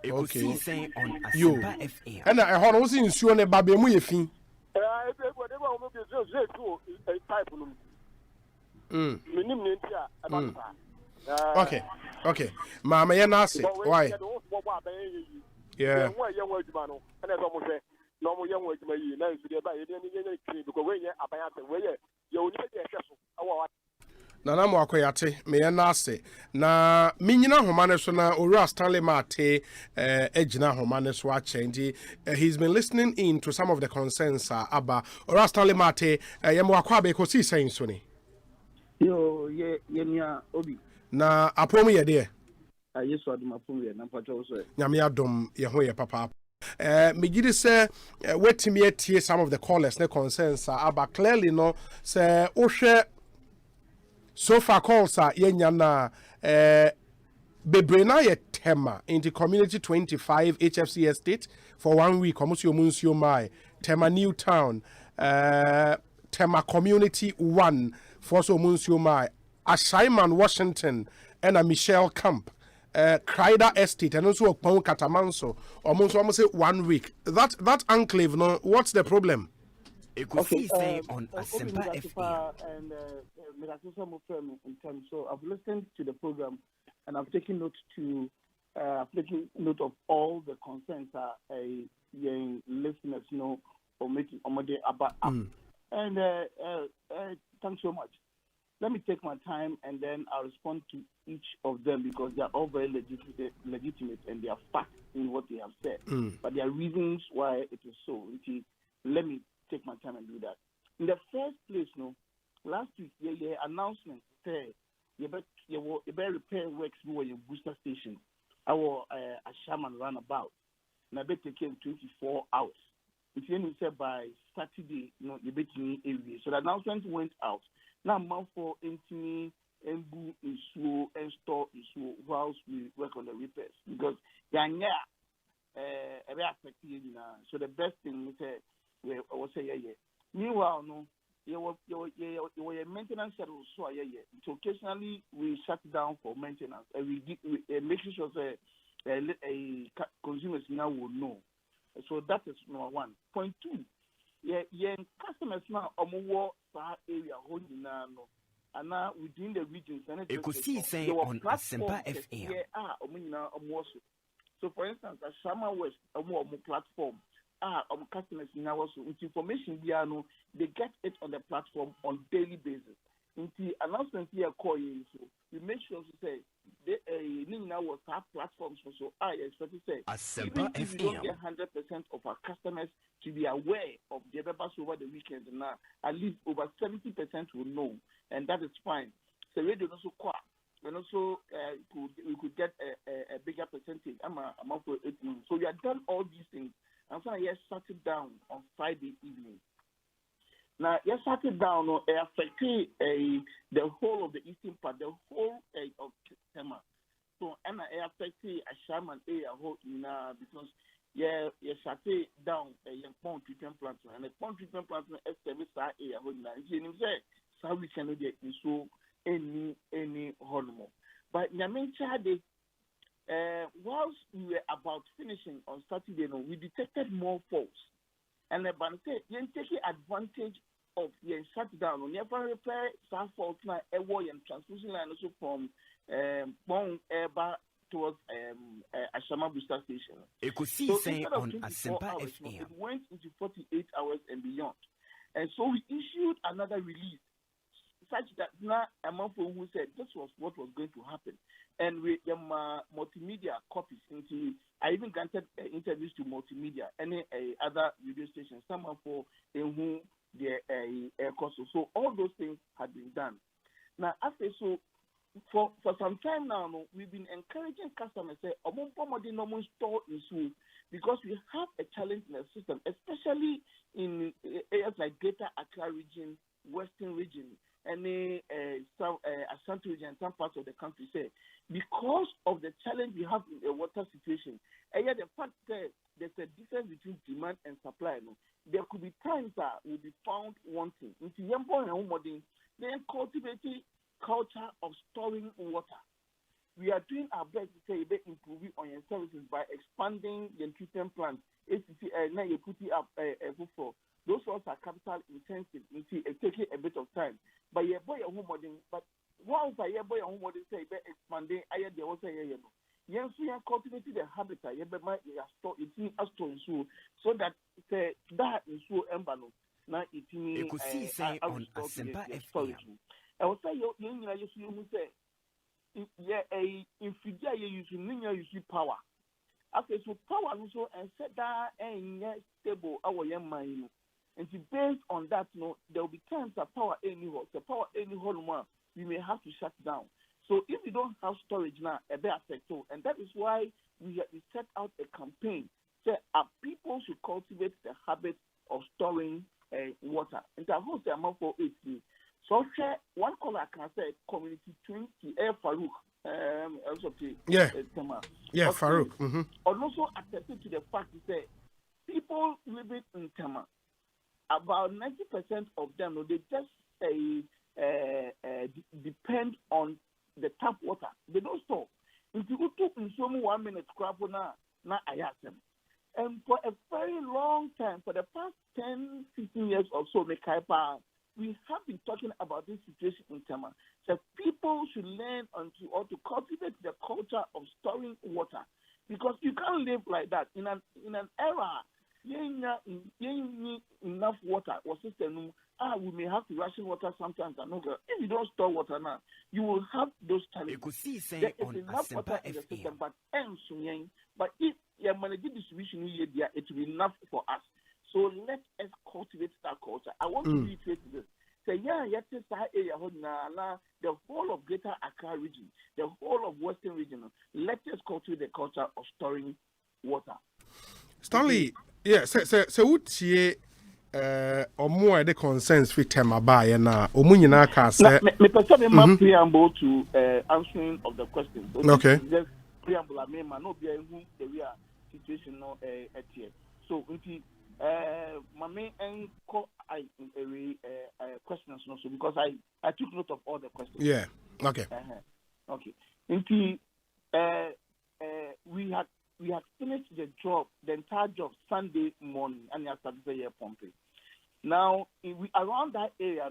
Ekosiisen On Asempa FM. And I heard also insuo ne babe mu ye fin. Okay. Mama ya na say why? Yeah. Nana mo akoyate me na ase na minyina homa ne so na Owura Stanley Mate ejina homa ne so a change. He's been listening in to some of the concerns aba Owura Stanley Mate yemo akwa be Ekosiisen so ni yo ye nia Obi na apom ye de Yesu adom apom ye na pacho so nyame adom ye ho ye papa Megidi say wait me tie some of the callers ne concerns but clearly no say ohwe so far calls yenya na Bebrena ye Tema in the community 25 HFC estate for 1 week. Omusio Munsio Mai, Tema Newtown, Tema Community 1 for so Munsio Mai, Ashaiman Washington, and a Michelle Camp, Kryder Estate, and also Pon Catamanso, almost 1 week. That enclave, no, what's the problem? Ekosiisen on Asempa FM. And in terms, so I've listened to the program and I've taken note of all the concerns young listeners know or making about. And thanks so much. Let me take my time and then I'll respond to each of them because they are all very legitimate and they are facts in what they have said. But there are reasons why it is so. Let me take my time and do that. In the first place, last week, announcement said you better repair works for your booster station. Our Ashaman runabout. Now better take 24 hours. If you say by Saturday, you better area. So the announcement went out. Now month for Anthony and Boo issue and store issue whilst we work on the repairs because so the best thing we say I will say Meanwhile, your maintenance schedule so so occasionally we shut down for maintenance and we making sure that consumers now will know. So that is number 1. Point 2, customers now area and now within the regions and Ekosiisen on Asempa FM. So for instance, at Shama West, a more platform. Customers now also with information they get it on the platform on daily basis. In the announcement here call you we make sure to say they now was our platforms so I expect to say Asempa even if we don't get 100% of our customers to be aware of the members over the weekend now, at least over 70% will know, and that is fine. So radio also quite. And also, we could get a bigger percentage. So we have done all these things. And so I shut it down on Friday evening. Now, you shut it down, it affected the whole of the eastern part, the whole of Tema. So, and it affected Ashaman area because you shut it down a pond treatment plant, and the pond treatment plant is service area. You say, so we cannot get so any hormone. But Nyamencha whilst we were about finishing on Saturday, we detected more faults. And the bank said, you're taking advantage of the shutdown. On never repair some faults now, a way and transmission line also from Bon Airba towards Ashama Booster Station. Ekosiisen on Asempa FM. It went into 48 hours and beyond. And so we issued another release such that now a month who said this was what was going to happen. And we multimedia copies into I even granted interviews to multimedia, any other radio stations, someone for who the air cost. So all those things had been done. Now after so for some time now, we've been encouraging customers say normal store issue because we have a challenge in the system, especially in areas like Greater Accra region, Western region, and some Ashanti region, and some parts of the country. Say because of the challenge we have in the water situation, and yet the fact that there's a difference between demand and supply. There could be times that will be found wanting. Then cultivating culture of storing water. We are doing our best to say improving on your services by expanding the treatment plant. Now you put it up for those ones are capital intensive. It takes a bit of time. But yeah, boy, but once I hear boy, say expanding, I hear the also hear yes, we are cultivating the habitat. Store it in a store so that that is so embalo. Now it means Ekosiisen on Asempa FM. I will say you say if you use power. After so power also and set that and stable our young mind. And based on that, there will be times that power anywhere, we may have to shut down. So if you don't have storage now, a bit affect. And that is why we set out a campaign say people should cultivate the habit of storing water. And I hope the amount for 18. So one caller can say community 20 Farouk. Farouk. And also attested to the fact that people living in Tema, about 90% of them, they just depend on the tap water. They don't store. If you go to in some 1 minute crap now I ask them. And for a very long time, for the past 10, 15 years or so, we have been talking about this situation in Tema. So people should learn or to cultivate the culture of storing water, because you can't live like that in an era. You need enough water or system. We may have to ration water sometimes. If you don't store water now, you will have those challenges. There is enough water in the system, but if you manage distribution here, it will be enough for us. So let us cultivate that culture. I want to reiterate this. Say, the whole of Greater Accra region, the whole of Western region, let us cultivate the culture of storing water. Stanley, so what ye or more the concerns with Tema by na Omunina Casa. Me perceive my preamble to answering of the question. Okay. Just preamble, I mean, no be who the real situation no at here. So, my main questions also, because I took note of all the questions. Yeah. Okay. Okay. We had finished the job, the entire job, Sunday morning, and after the year pumping. Now, around that area,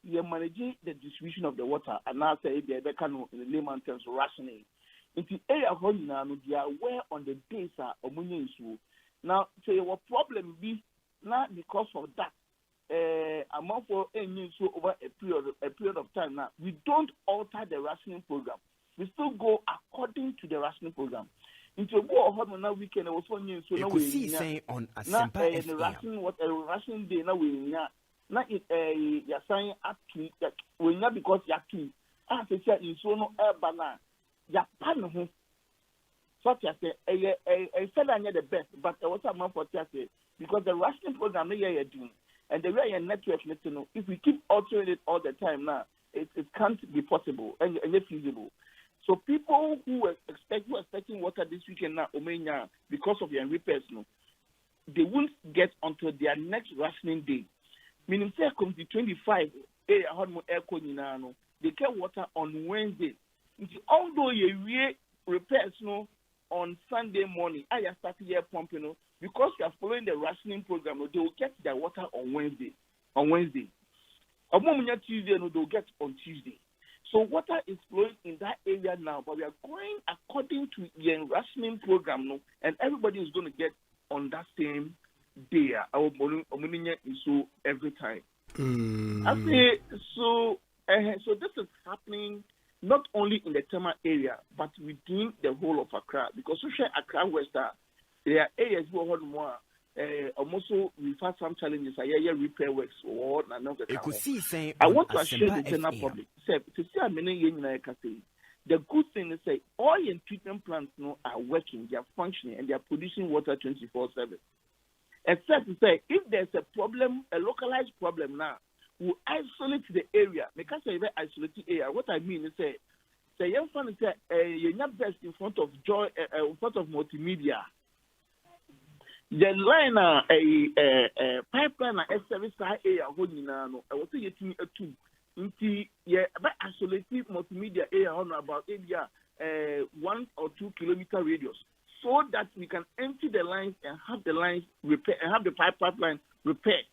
we are managing the distribution of the water, and now say in the layman terms, rationing. In the area of they are aware on the days of issue. Now, say what problem be not because of that. Amount for any so over a period of time now, we don't alter the rationing program. We still go according to the rationing program. Into a war of now weekend, I was on you, so now Ekosiisen On Asempa FM. What a ration day now we not you're saying up to that we not because you're too. I say in so no banana. Japan, such as I said I the best, but there was a month for Chelsea because the rationing program you're doing and the way your network needs to know if we keep altering it all the time now, it can't be possible and feasible. So people who were expecting water this weekend now, because of your repairs, they won't get until their next rationing day. Meaning, say, comes the 25, they get water on Wednesday. Although you repairs on Sunday morning, I started here pumping, because you are following the rationing program, they will get their water on Wednesday. A moment Tuesday, they will get on Tuesday. So water is flowing in that area now, but we are going according to the rationing program, and everybody is going to get on that same day. Our is so every time. So this is happening not only in the Tema area, but within the whole of Accra, because social Accra West, there are areas who are more. Also, we've had some challenges. Repair works or another. I want to assure the general public. To see many the good thing is that oil and treatment plants are working, they are functioning, and they are producing water 24/7. Except to say, if there's a problem, a localized problem now, we'll isolate the area. Because I isolate the area. What I mean is say young fan say you're not best in front of joy, in front of multimedia. The line a pipeline a service area holding I was saying a two. But isolated multimedia area on about area 1 or 2 kilometer radius, so that we can empty the lines and have the lines repair and have the pipeline repaired.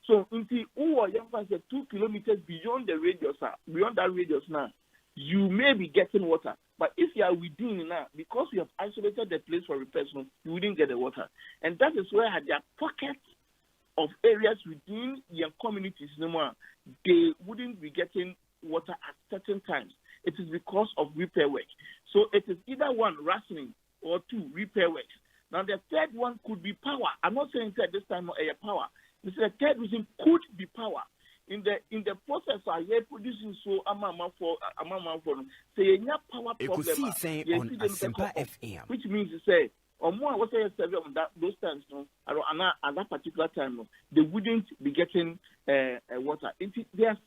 So until 2 kilometers beyond the radius, beyond that radius now, you may be getting water. But if you are within now, because you have isolated the place for repairs, you wouldn't get the water. And that is where there are pockets of areas within your communities they wouldn't be getting water at certain times. It is because of repair work. So it is either one, rationing, or two, repair work. Now the third one could be power. I'm not saying that this time air power. The third reason could be power. In the process of producing so amount for say power problem, On Asempa FM. which means to say or more was a survey on that those times, no, at that particular time, no, they wouldn't be getting water. There's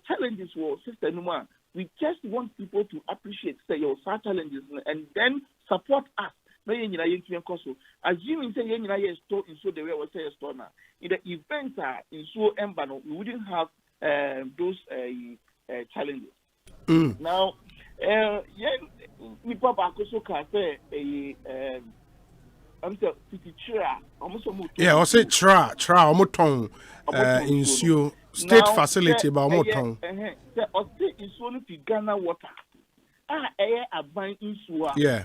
challenges for Sister Numa. We just want people to appreciate, say, your challenges and then support us. Assuming say store in so the way we say store now. In the events in so Embano, we wouldn't have those challenges. Now, we pop also can say yeah, I say tra omoton in so state facility ba omoton. Or say in so no Ghana water. A buying in so yeah.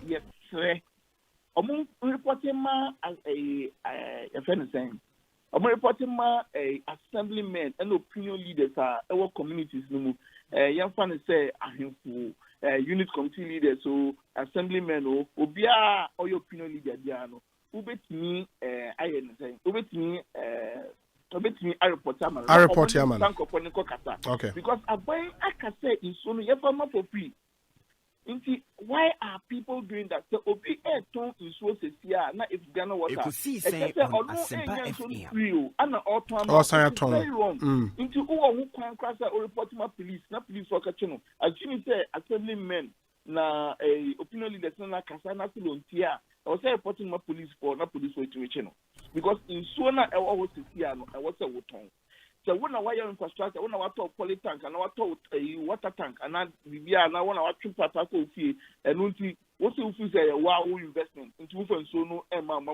Reporting ma as a friend saying, reporting ma a assemblymen and opinion leaders are our communities no young fan say unit committee leaders so assemblymen or obia or your opinion leader diano who bet me I report okay, because I buy I can say in so no for free. Why are people doing that? So, Obi Eton is so here. Now, if Ghana water, Ekosiisen On Asempa FM. Very wrong. Into who can cross or report my police, not police worker channel. As you say, assemblymen na a opinion leaders na kasana silontia. I was reporting my police for not police for channel because in Sona I was here. I was a water. So when I wire infrastructure, when I want to poly tank and I want to water tank and I want to trip attack fee and what if you say wow investment into so no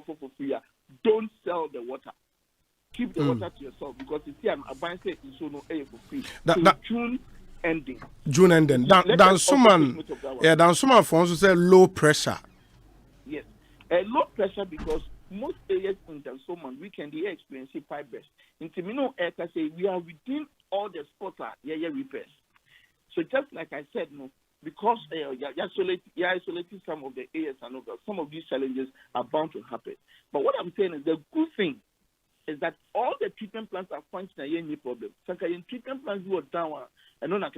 for free. Don't sell the water. Keep the water to yourself because it's here I'm buying say so no air for free. June ending. Dan someone for us to say low pressure. Yes. Low pressure because most areas in Dansoman we can experience fibers. In Timino Eka say we are within all the spots repairs. So just like I said, no, because you isolated some of the areas and some of these challenges are bound to happen. But what I'm saying is the good thing is that all the treatment plants are functioning any problem. So treatment plants were down and not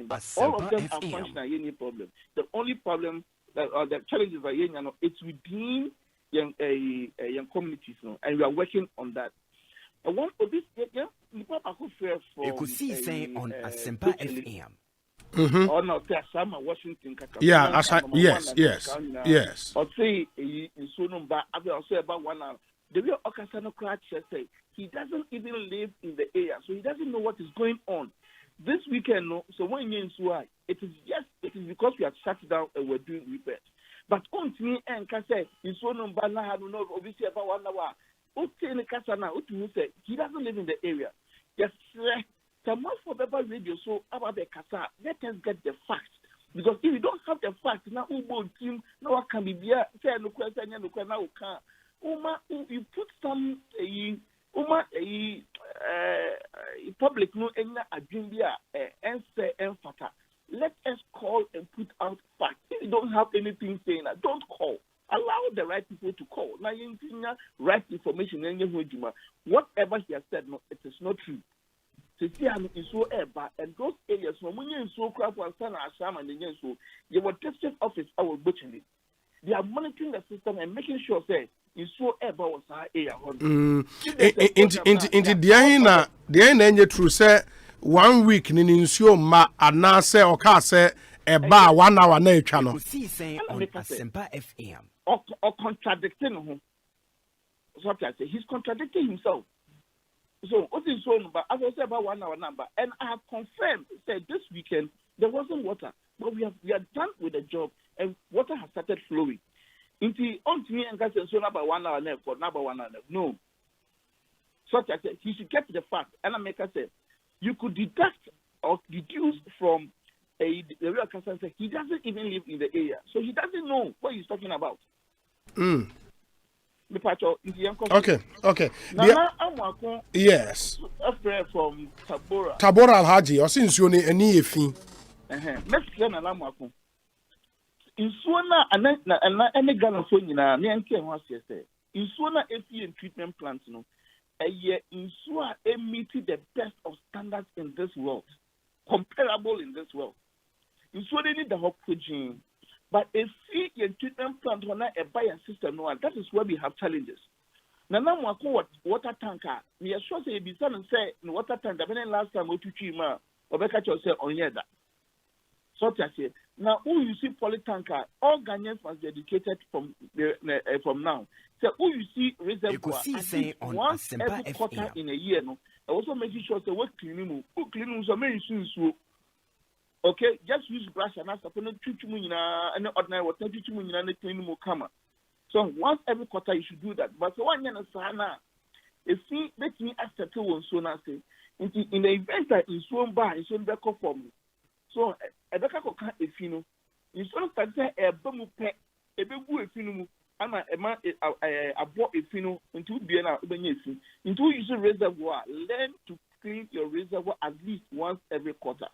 but all of them are functioning any problem. The only problem the challenges are it's within young communities, no, and we are working on that. And one of this, Ekosiisen On Asempa FM. Or not, Washington. Yeah, yes. Or say in Sonumba, I will say about 1 hour. The real Okasano Cratch say he doesn't even live in the area, so he doesn't know what is going on. This weekend, no, so when you're in Suai, it is because we have shut down and we're doing repairs. But on me and can say in Sonumba, I don't know, obviously about 1 hour. He doesn't live in the area. Yes, the most for Beba radio so about the Kasa. Let us get the facts. Because if you don't have the facts, now who team no one can be there. Say no question, no question now can. You put some public no agenda and say enfata. Let us call and put out facts. If you don't have anything saying that, don't call. Allow the right people to call. Now, you right information. Whatever he has said, no, it is not true. And those areas, when you're so crap and son Assam and so, your district office, our butchery. They are monitoring the system and making sure that in so ever was our area. Into the true say 1 week in so ma and say or can say about 1 hour na channel. On Asempa FM. Or contradicting him. What I say, he's contradicting himself. So what is so number? As I said about 1 hour number, and I have confirmed said this weekend there wasn't water, but we are done with the job, and water has started flowing. Into on me and guys so about 1 hour left for number 1 hour left. No. So I said he should get the fact, and I make her say you could deduct or deduce from the real concern say he doesn't even live in the area, so he doesn't know what he's talking about. Okay. Yes. From Tabora. Tabora Alhaji, or since you any efi. Mexican and Amako. In Suana and any Ghana phone in a near was yesterday. In Suana FE and treatment plants, no. A year in Sua meeting the best of standards in this world, comparable in this world. In Suana need the hope But if your treatment plant on a buyer system, that is where we have challenges. Now, water tanker. We are sure say be and say in water tanker. When last time we took him, or catch yourself on that. So I say now, who you see poly tanker? All Ghanaians must be educated from now. So who you see reservoir once every quarter in a year. No, also making sure say what cleaning, so many soon. Okay, just use brush and ask upon and ordinary water and cleaning will come. So once every quarter you should do that. But so one year sana, if see let me accept one so now say in the event that in so bar in so back for me. So a back of a fino. In so start say a bomu pet a big a fino ama a bought a fino into Biana Benyesi. Into use a reservoir. Learn to clean your reservoir at least once every quarter.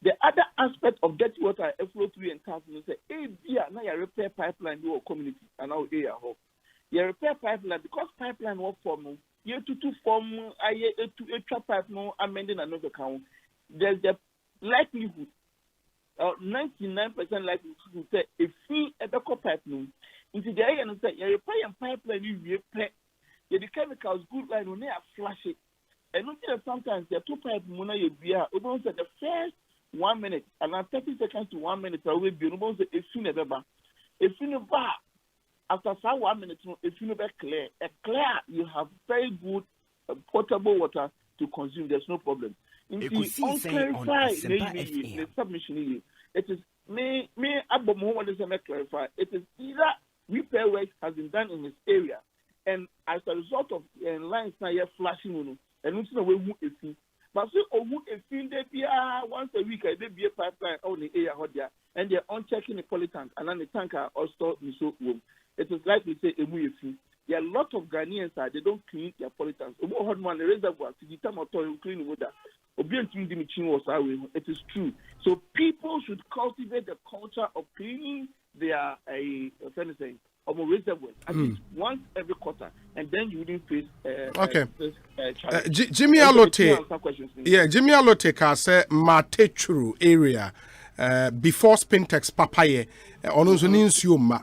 The other aspect of dirty water effluent through and tap is say, hey, dear, now you repair pipeline your community and now area home. You repair pipeline because pipeline work form. You to form a trap pipe no amending another count. There's the likelihood, 99% likelihood to say if we a pipe no into the area and say you repair pipeline you repair the chemicals good line on there flash it. And sometimes the two pipe mona you be the first 1 minute and now 30 seconds to 1 minute away be almost a fine beba. If you bar after 1 minute, if you clear, you have very good potable water to consume. There's no problem. Ekosiise On Asempa FM. The submission it is me what does I clarify? It is either repair work has been done in this area, and as a result of lines now you're flashing and we know we see. But so if they be once a week, they be a pipeline on the area and they're on checking the poly tank and then the tanker also in so room. It is like we say there are a lot of Ghanaians they don't clean their poly tanks. The reservoir to the time of clean water. It is true. So people should cultivate the culture of cleaning their reservoir at least once every quarter, and then you wouldn't face Jimmy Alote. Yeah, Jimmy Alote ka say Matechuru area before Spintex Papaye ono so ni nsuo ma.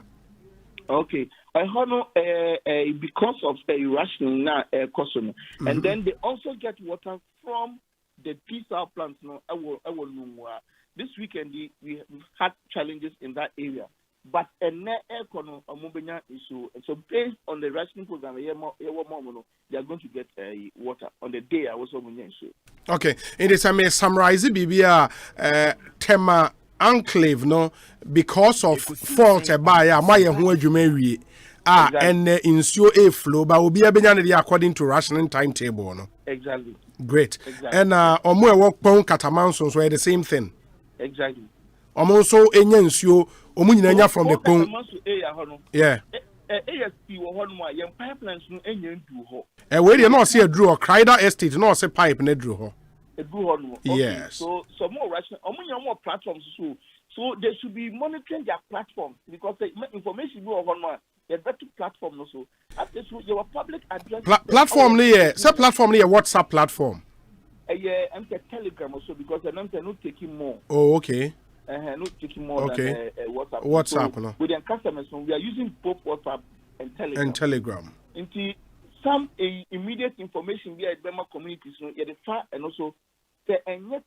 Okay. I know because of the irrational custom, and then they also get water from the P-South plants. This weekend we had challenges in that area. But so based on the rationing program, they are going to get water on the day I was on. Okay, it is a summarize Bibia Tema Enclave, no, because of fault by Maya Huajumery. And insure a flow, but will be a benyan according to rationing timetable. No? Exactly. Great. Exactly. And Omo work pon catamansons were the same thing. Exactly. Also, Enyansio, Omunanya from the pon. Yeah. ASP or pipelines no enyan do ho. Where you not see a drew or Crider Estate, no say pipe ne drew ho. Yes. So more rational. More platforms so they should be monitoring their platforms because the information go on one. There's better platform also. At this your public address. Platform here. Say platform here. WhatsApp platform. Yeah, I'm Telegram also because I'm not taking more. Oh, okay. Not taking more than WhatsApp. WhatsApp, so no. With their customers, we are using both WhatsApp and Telegram. Into some immediate information via the communities, the far and also the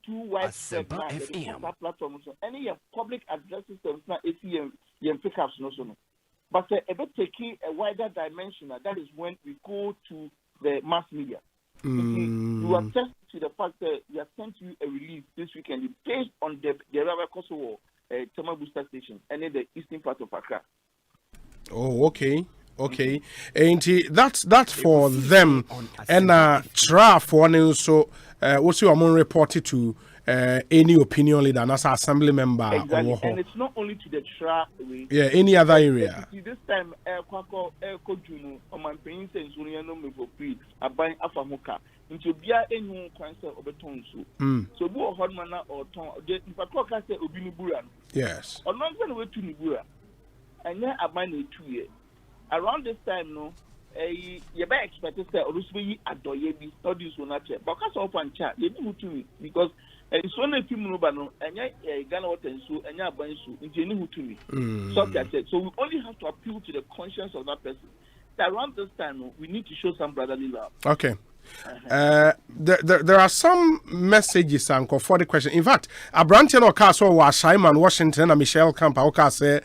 two widespread platforms. Any public address systems now ATM pickups also. But a bit taking a wider dimension, that is when we go to the mass media. You attest to the fact that we have sent you a release this weekend based on the Rava Kosovo thermal booster station and in the eastern part of Accra. Oh, okay. Okay. And that's for them. And try for one so what's your own reported to any opinion leader and as an assembly member. Exactly. And it's not only to the TRA. Yeah, any other area. This time, Juno, on my pain sense, we are no for free. I buy Afamuka into Bia any cancer of a tongue. So, more Hodmana or Tom, if I call Castle Obiniburan. Yes. Or not going away to Nibura. And then I buy 2 years. Around this time, no, you better expect to say Rusby Adoyebi, not this one at but because of one chat, you do to me because it's only people no and Ghana water and so and ya buying so into any to me. So we only have to appeal to the conscience of that person. That around this time we need to show some brotherly love. Okay. There are some messages for the question. In fact, a branch in Okaso was Simon Washington and Michelle Campa say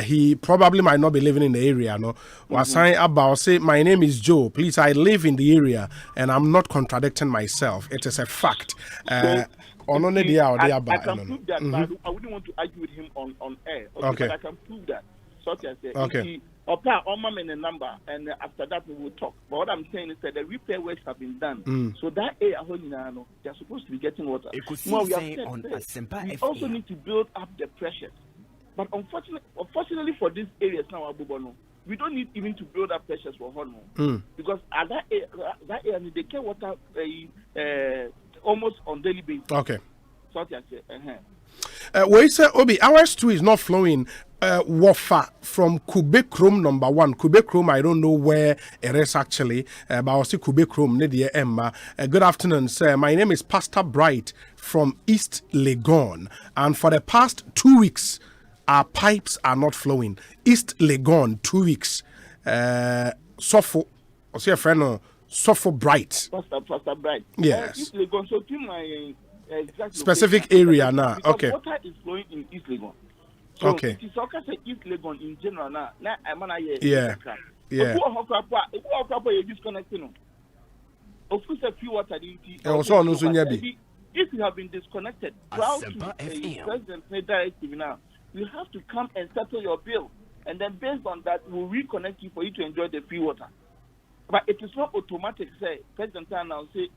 he probably might not be living in the area. No, was saying about say my name is Joe. Please, I live in the area and I'm not contradicting myself. It is a fact. I can prove that, but I wouldn't want to argue with him on air. Okay. But I can prove that. Such as okay. In a number, and after that we will talk. But what I'm saying is that the repair works have been done. So that area, they're supposed to be getting water. We also need to build up the pressure. But unfortunately for these areas now, we don't need even to build up pressures for Hormone. Because at that area, they get water almost on daily basis. Okay. Such as we say, Obi, ours too is not flowing. Wafa from Kube Chrome number 1. Kube Chrome, I don't know where it is actually, but I'll see Kube Chrome, Nadia Emma. Good afternoon, sir. My name is Pastor Bright from East Legon. And for the past 2 weeks, our pipes are not flowing. East Legon, 2 weeks. Sofo, I'll see a friend, Sofo Bright. Pastor Bright. Yes. East Legon, so to my exact specific area now. Okay. Water is flowing in East Legon. So okay. It is okay to East Legon in general now. Now I'm gonna yeah. Yeah. If you have been disconnected, Asempa FM. President directive now, you have to come and settle your bill, and then based on that, we'll reconnect you for you to enjoy the free water. But it is not automatic. Say President now say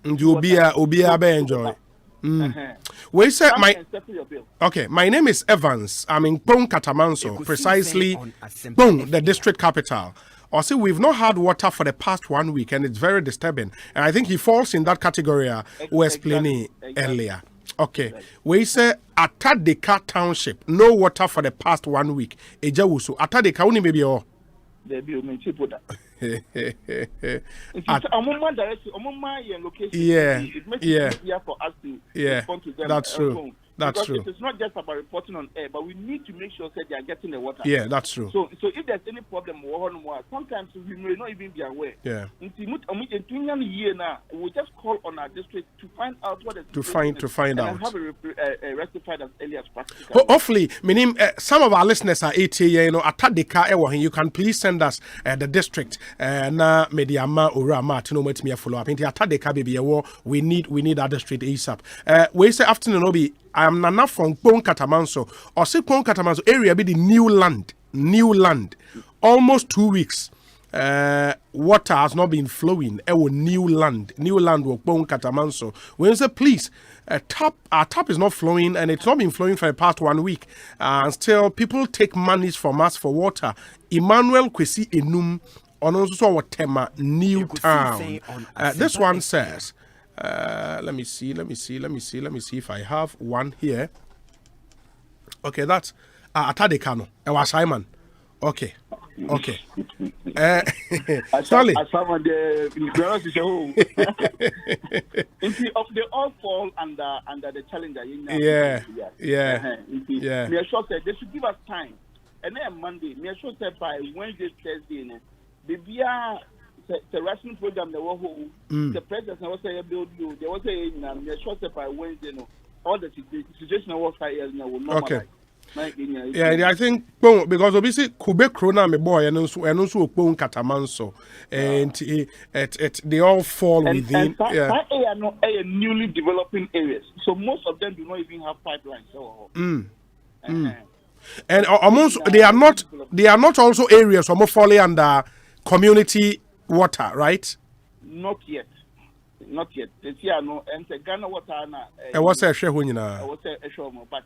Obia be enjoy. We said my name is Evans. I'm in Pong Katamanso, precisely Pong, the district capital. Or say we've not had water for the past 1 week, and it's very disturbing. And I think he falls in that category we're explaining earlier. Okay, we say Atadeka Township, no water for the past 1 week. Ejawusu Atadeka uni maybe all. Yeah. For us to respond to them. That's true. That's true. It is not just about reporting on air, but we need to make sure that they are getting the water. Yeah, that's true. So if there's any problem, sometimes we may not even be aware. Yeah. We just call on our district to find out what is to find out. And have a rectified as early as possible. Hopefully, meaning some of our listeners are 80 you know, Atadeka you can please send us the district na mediama urama to know what me follow up. Into Atadeka baby, we need our district ASAP. We say afternoon Obi. I am Nana from Pong Katamanso. Or say Pong Katamanso area be the new land. Almost 2 weeks. Water has not been flowing. New land will Pong Katamanso. When you say please, our tap is not flowing, and it's not been flowing for the past 1 week. And still people take monies from us for water. Emmanuel Kwesi Enum on also Tema New Town. This one says. Let me see if I have one here. Okay, that's Atadekano. Was Simon. Okay. Sorry. They all fall under the challenger. Yeah. Me sure that they should give us time. And then Monday, me sure that by Wednesday, Thursday, the ration program the president was saying build you. There was a short by Wednesday. All the situation was will normalize. Okay. Yeah, I think because obviously Kube Krona me boy and also Pong Katamanso and they all fall within. That area no a newly developing areas, so most of them do not even have pipelines. And almost they are not also areas almost falling under community water, right? Not yet. This year, no, and the Ghana water now. What's a share when you know? I was a show, but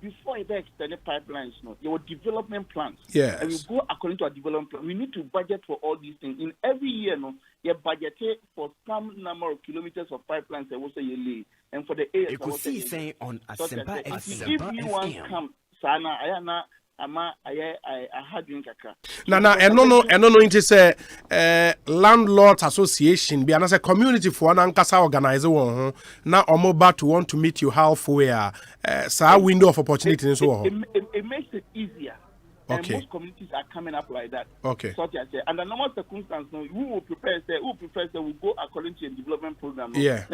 before you extend the pipelines, no, there were development plans. Yes. And we go according to our development plan. We need to budget for all these things. In every year, no, you budget for some number of kilometers of pipelines that was a year, and for the areas. Ekosiise On Asempa FM. If you want come, Sana, Ayana. ama I had drink kakra. No, into say landlords association be another community for an ankasa organizer one now about to want to meet you halfway window of opportunity it makes it easier. Okay. And most communities are coming up like that. Okay. So I say, under normal circumstances, who will prepare will go according to a development program. Yeah.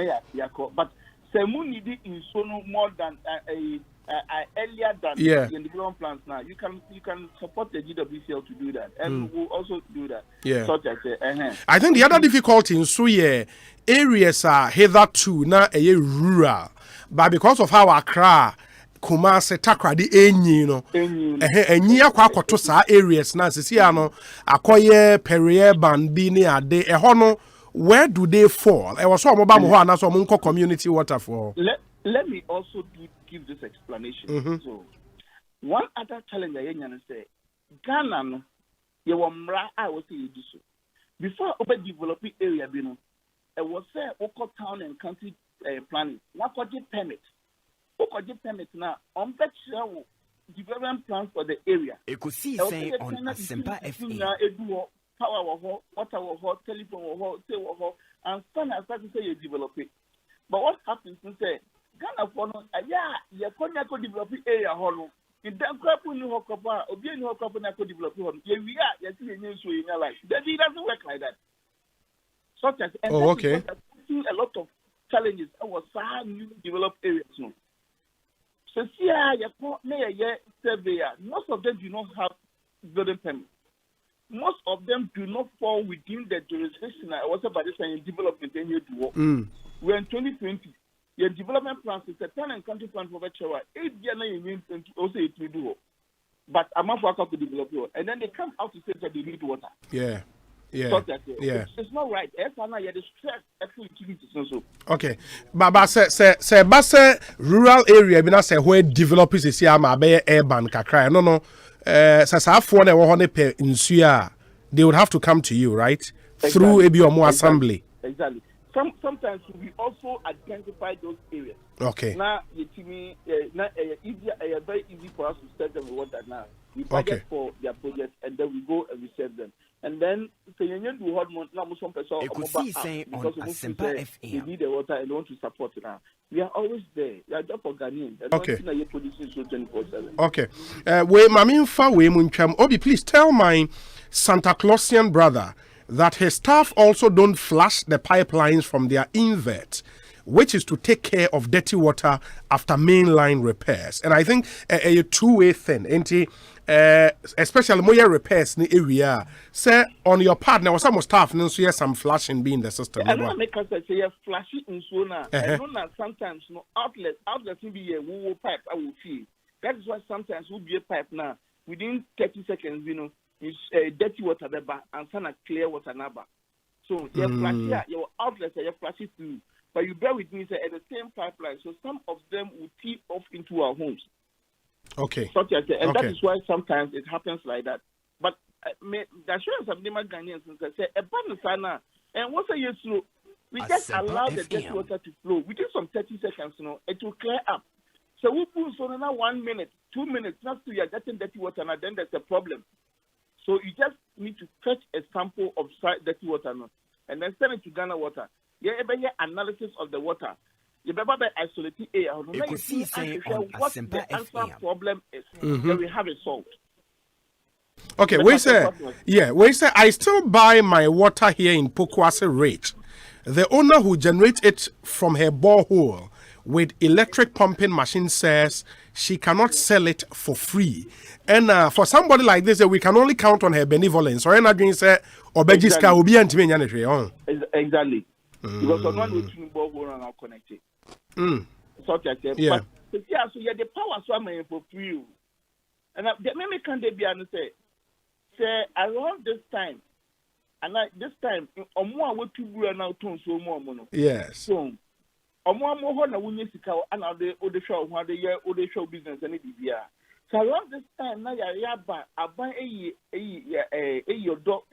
But Semu need it in sono more than earlier than the development plans now. You can support the GWCL to do that, and we'll also do that. Yeah. So I say, I think the other difficulty in Suye areas are hitherto now a rural, but because of how Accra Kumase takradi enyi no enyi akwa akoto saa areas na sisi ano akoye perier bandi ne ade eho no where do they fall e was so mo ba mo ho ana so mo nko community water for let me also give this explanation. So one other challenge I yan say Ghana no ye wo mra a wo say you so before over developing area bi no e was say oko town and country planning what could you permit permit now on development plans for the area. Ekosiisen On Asempa FM. Power water, telephone and start to say you develop it. But what happens is say Ghana for no you can develop area hollow. In that crap when you hook up or be in hook up and I could develop it. We are you see in your life. That it doesn't work like that. Such as okay. A lot of challenges our new developed areas no. So surveyor, most of them do not have building permit. Most of them do not fall within the jurisdiction. I was about to say development in here to work. We're in 2020. Your development plans is a town and country plan for Vechewa. 8 years also it will do. But I'm not working to develop it. And then they come out to say that they need water. Yeah. It's not right. Okay. Baba say rural area be na say where developers is here ma be urban kakra. No. Say for na wo ho ne pe nsu they would have to come to you, right? Exactly. Through a Biomo assembly. Exactly. Sometimes we also identify those areas. Okay. Now very easy for us to set them with water now. We budget for their projects and then we go and we serve them. And then so you need to hold now some person Ekosiisen On Asempa FM. They need the water and they want to support it now. We are always there. We are just for Ghanaians. Okay. Okay. We maminfa we muncham. Obi, please tell my Santa Clausian brother that his staff also don't flush the pipelines from their invert, which is to take care of dirty water after mainline repairs. And I think a two-way thing, especially more repairs in the area. Say on your part, now some staff, so you have some flashing being in the system. I don't make us say flashing in Sona. I know that sometimes outlets will be a woo pipe. I will feel that is why sometimes will be a pipe now within 30 seconds. Is dirty water and some clear water number. So your flash your outlets are flashing through. But you bear with me, say, at the same pipeline, so some of them will tee off into our homes. Okay. That is why sometimes it happens like that. But the assurance of the Ghanaians say, and what's a year slow? We just allow the dirty water to flow. Within some 30 seconds, it will clear up. So we put so now 1 minute, 2 minutes, not to you're getting dirty water, and then there's a problem. So you just need to fetch a sample of dirty water and then send it to Ghana Water. You ever hear analysis of the water? You better isolate air. What the answer problem is, then we have it solved. Okay, we say I still buy my water here in Pokwase rate. The owner who generates it from her borehole with electric pumping machine says she cannot sell it for free. And for somebody like this, we can only count on her benevolence. Or exactly. Exactly. Because on one way to borehole are now connected. So yeah. But so you have the power so I'm for free. And the maybe can they be and say around this time, and this time more way to go now to so more mono. Yes. So more na wunye sika and the show what the year the show business and it be. So around this time now ya aba your dog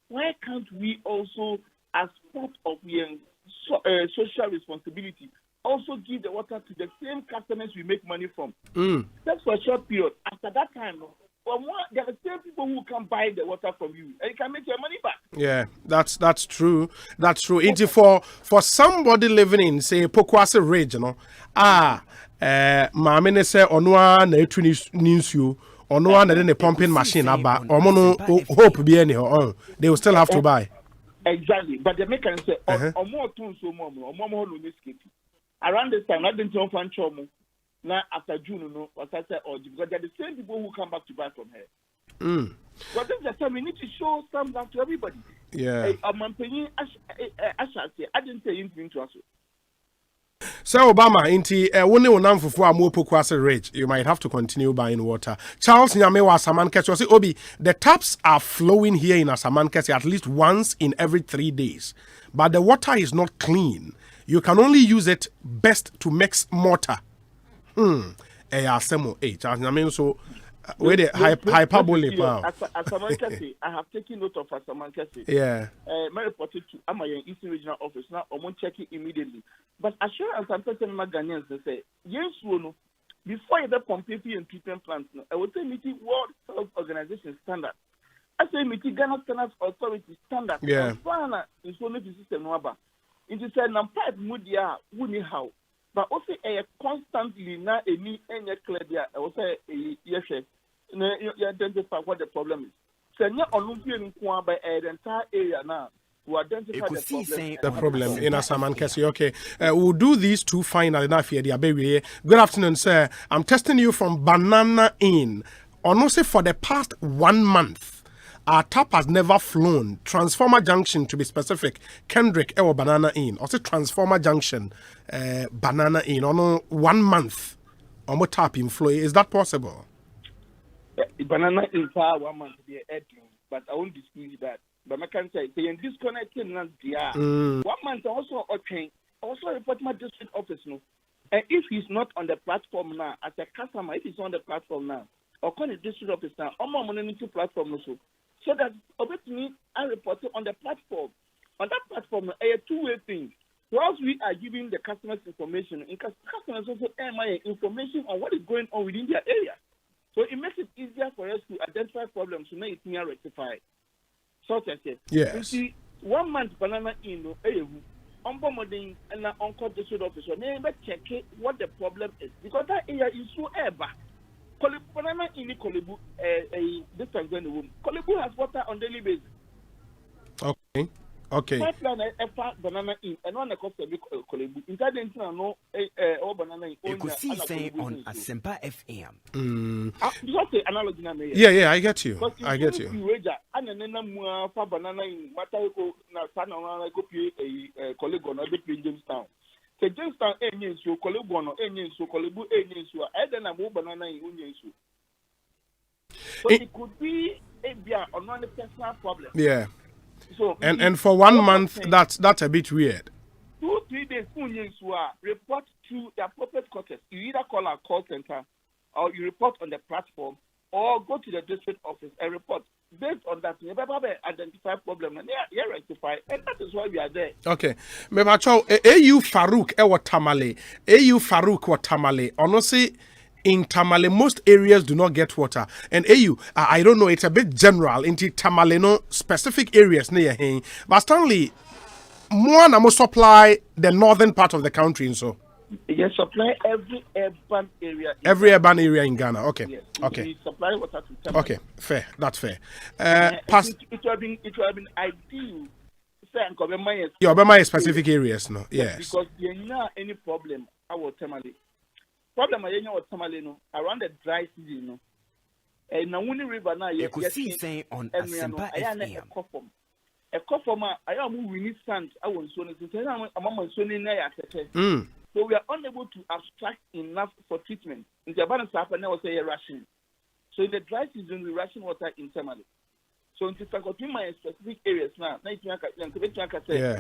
why can't we also as part of social responsibility also give the water to the same customers we make money from. Just for a short period. After that time, there are the same people who can buy the water from you and you can make your money back. Yeah, that's true. That's true. Into for somebody living in say Pokwase Ridge, you know, maame say onwa na etu ni nsuo, onwa na the pumping machine aba, omo no hope be any they will still have to buy. Exactly, but the mechanic say omo tun so mo no ni skate. Around this time, I didn't know fan chomo. Now after June, no, what I said, because they're the same people who come back to buy from her. But this is the time we need to show some love to everybody. Yeah. I didn't say anything to us. So Obama, inti wone wonam fufu amu Pokwase Ridge, you might have to continue buying water. Charles Nyamewa Asamankese say Obi, the taps are flowing here in Asamankese at least once in every 3 days, but the water is not clean. You can only use it best to mix mortar. Asemo Charles Nyamewa so where the hyperbole power. Asamankese, I have taken note of Asamankese. Yeah. My reported to Amayan Eastern Regional Office now. I'm going to check it immediately. But assurance I'm telling my Ghanaians they say yes, no. Before you pump and treatment plants, I would say meeting World Health Organization standard. I say meeting Ghana Standards Authority standard. Yeah. In so many system no aba. It is a pipe mudia wuni how. But also a constantly na any clear there. I would say yes. You identify what the problem is. So now Olympian by the entire area now. We identify the problem in Asamankese. Okay, we'll do these two final enough here. Good afternoon, sir. I'm testing you from Banana Inn. Honestly, for the past 1 month, our tap has never flown. Transformer Junction, to be specific. Kendrick, Banana Inn. Also, Transformer Junction, Banana Inn. On 1 month, on what tap in flow. Is that possible? Banana Inn for 1 month, but I won't dispute that. But I can say they are disconnected now. 1 month also report my district office no. And if he's not on the platform now, as a customer, if he's on the platform now, or call the district office now, I'm on the platform also. So that obviously I report it on the platform. On that platform, a two-way thing. Whilst we are giving the customers information, and customers also my information on what is going on within their area. So it makes it easier for us to identify problems to make it rectified. So yes. You see, 1 month Banana Inn, and on district officer, never check what the problem is because that area is so ever. Banana Inn, Kolebu, this time going to room. Kolebu has water on daily basis. Okay. Pipeline Banana Inn, and one cost of Kolebu. Incident no Banana Inn. Ekosiisen On Asempa FM. You got the analogy now. Yeah, I get you. I get you. And then for Banana Inn, Matako, Nasana, go pay a colleague on other Jamestown. So Jamestown, Indians, so Kolebu, Indians, so Kolebu, Indians, so I then I move Banana Inn. So it could be a beer or non personal problem. Yeah. So and for 1 month, that's a bit weird. 2-3 days, report to the appropriate quarters. You either call our call center, or you report on the platform, or go to the district office and report. Based on that, you have identify problem and yeah, rectify, and that is why we are there. Okay, Mebacho, AU Farouk Tamale, AU Farouk Tamale, honestly. In Tamale, most areas do not get water. And AU, I don't know, it's a bit general. Into Tamale, no specific areas near here. But Stanley, more than supply the northern part of the country. And so, yes, supply every urban area. Every urban area in Ghana. Okay. Yes. Okay. We supply water to Tamale. Okay, fair. That's fair. It would have been ideal. Your Obama specific areas, no? Yes. Because there is not any problem. Our Tamale. Problem I know what Tamale no around the dry season no. And na Wuni River na Ekosiisen On Asempa FM. A kofoma I am winning sand I want so so we are unable to abstract enough for treatment. In the abundance happen now say ration. So in the dry season we ration water in Tamale. So in my specific areas now, yeah.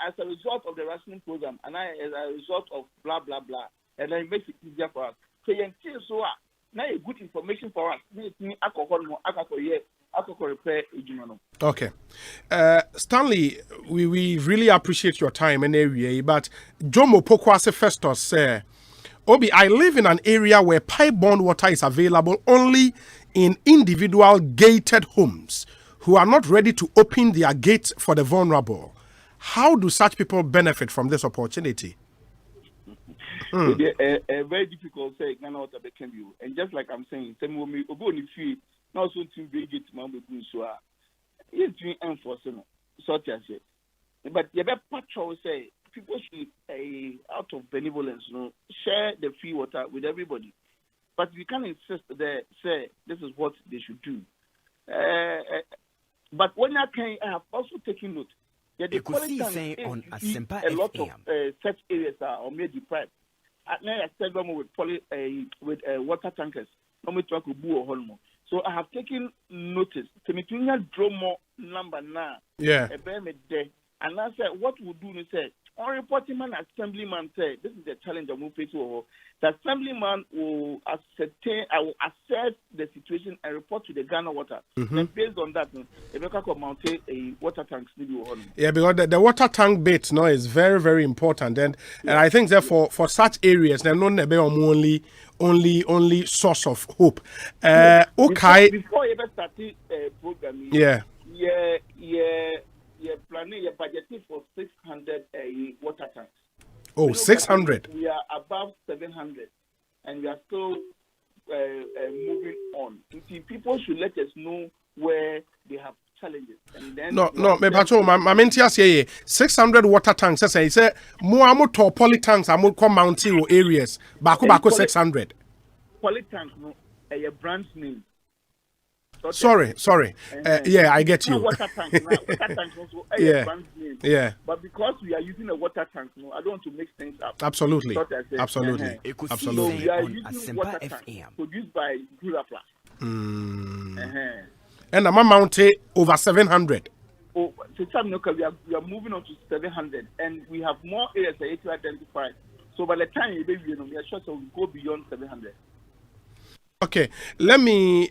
As a result of the rationing program and as a result of blah blah blah. And then it makes it easier for us. So now a good information for us. Alcohol, repair ejumano. Okay. Stanley, we really appreciate your time and area, but Jomo Pokwase Festus say, Obi, I live in an area where pipe-borne water is available only in individual gated homes who are not ready to open their gates for the vulnerable. How do such people benefit from this opportunity? It's very difficult to say, and just like I'm saying, now so to be get mambo so it's doing enforcement such as it. But you better patrol say people should out of benevolence, share the free water with everybody. But we can't insist that say this is what they should do. But when I have also taken note that the Ekosiisen On Asempa a lot FM. of such areas are made deprived. At night I said them with water tankers. So I have taken notice. Temitunya draw more number now. Yeah. And I said, what we do is say, on reporting man, assemblyman said, this is the challenge I'm facing. The assemblyman will ascertain, I will assess the situation and report to the Ghana Water. And based on that, Rebecca could mount a water tank. Yeah, because the water tank bit is very, very important. And I think that for such areas, they're not only source of hope. Okay. Before you ever started programming, you're planning, you're budgeting for 600 water tanks. Oh, 600. We are above 700, and we are still moving on. People should let us know where they have challenges. And then me patrol, my mentia say 600 water tanks. Say, more to poly tanks, I'm come mountain areas. Baku 600. Poly tank, a brand name. Sorry. Yeah, I get you. Water tank also brand name. Yeah. But because we are using a water tank, I don't want to mix things up. Absolutely. Absolutely. So we are using water tank produced by Gurapla. And I'm mounted over 700. Oh, so we are moving on to 700, and we have more areas to identify. So by the time we are sure we'll go beyond 700. Okay, let me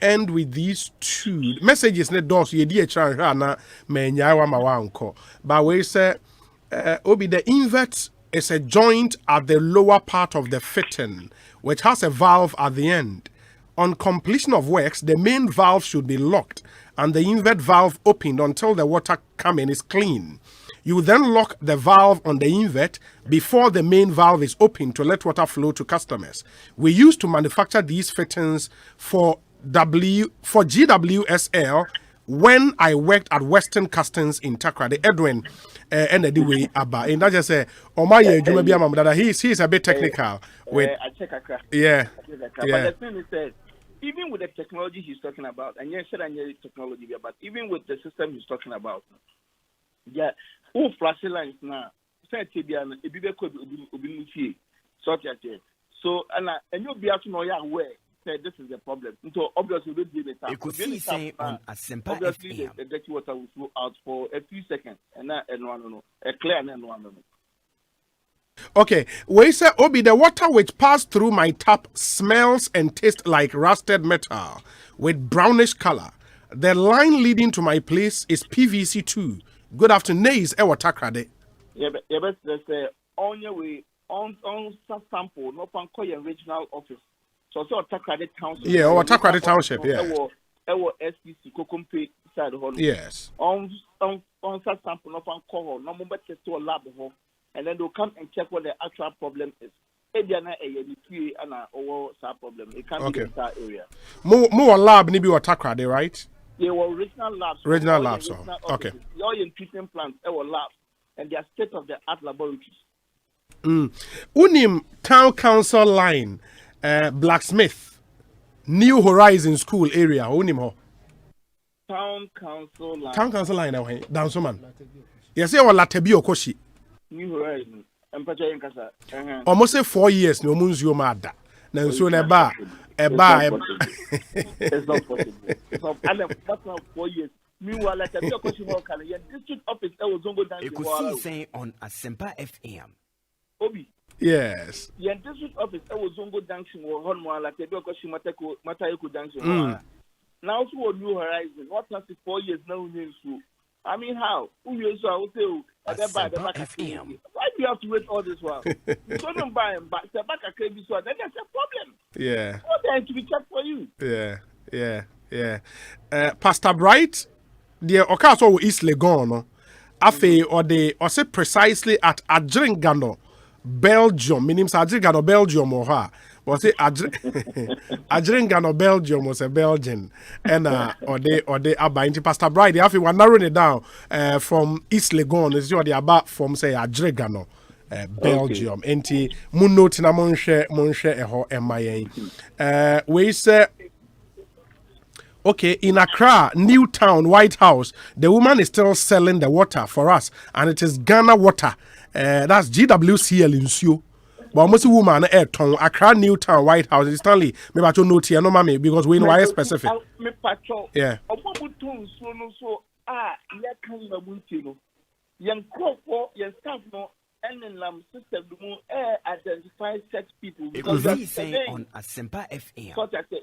end with these two messages. Ne dos ye di echra na menyawa mawanko. But we say Obi, the invert is a joint at the lower part of the fitting, which has a valve at the end. On completion of works, the main valve should be locked and the invert valve opened until the water coming is clean. You then lock the valve on the invert before the main valve is open to let water flow to customers. We used to manufacture these fittings for GWSL when I worked at Western Customs in Takrade. Edwin and the way Abba. And that just say, he's a bit technical. Yeah. But the thing is, even with the technology he's talking about, and yes, technology, but even with the system he's talking about, yeah. Who flash lines now? So and you'll be able to know where this is the problem. So obviously we'll be the Ekosiisen On Asempa obviously FM. the dirty water will flow out for a few seconds and no, a clear and no. Okay, we say Obi, the water which passed through my tap smells and tastes like rusted metal with brownish color. The line leading to my place is PVC 2. Good afternoon, is water credit. Yeah, but let's say on your way on sample, no pan call your regional office. So water credit township. Yeah, water credit township. Yeah. Our SPC Kokompe side hall. Yes. On sample, no pan call, no more test to a lab hall, and then they'll come and check what the actual problem is. Ediana a problem. It can't be the entire area. More lab, maybe water credit, right? They were regional labs. Regional labs, okay. All in treatment plants, they were labs, and they are state-of-the-art laboratories. Unim Town Council line, Blacksmith, New Horizon School area. Unim ho. Town Council line. Down so man. Yes, you are Latebi Okoshi. New Horizon. Almost 4 years. No moons you mad. Now so a bar. It's not possible. It's not 4 years. Meanwhile, like a district office, I was going down. Ekosiisen On Asempa FM. Obi. Yes. The district office, I was going down. Like a district now to a new horizon. What has 4 years now? I mean, how? Who you so I would say, why do you have to wait all this while? You don't buy them back. The back a KB, so then that's a problem. Yeah. What then to be checked for you? Yeah. Pastor Bright, the Okaso East Legon, Afe or say precisely at Adringano, Belgium, meaning Adringano, Belgium or her. Was it Adringano, Belgium was a Belgian, and or they are buying Pastor Bright. They have to narrowing it down from East Legon. Is what they are about from say Adringano. Belgium. Enti muno tina monshe eho MIA. We say okay, in Accra, Newtown, White House, the woman is still selling the water for us, and it is Ghana water. That's GWCL in Sio. But almost a woman Accra, Newtown, White House. It's Stanley. Maybe I don't know here, no mommy, because we know why specific. Yeah. NLM system identify sex people Ekosiisen On Asempa FM.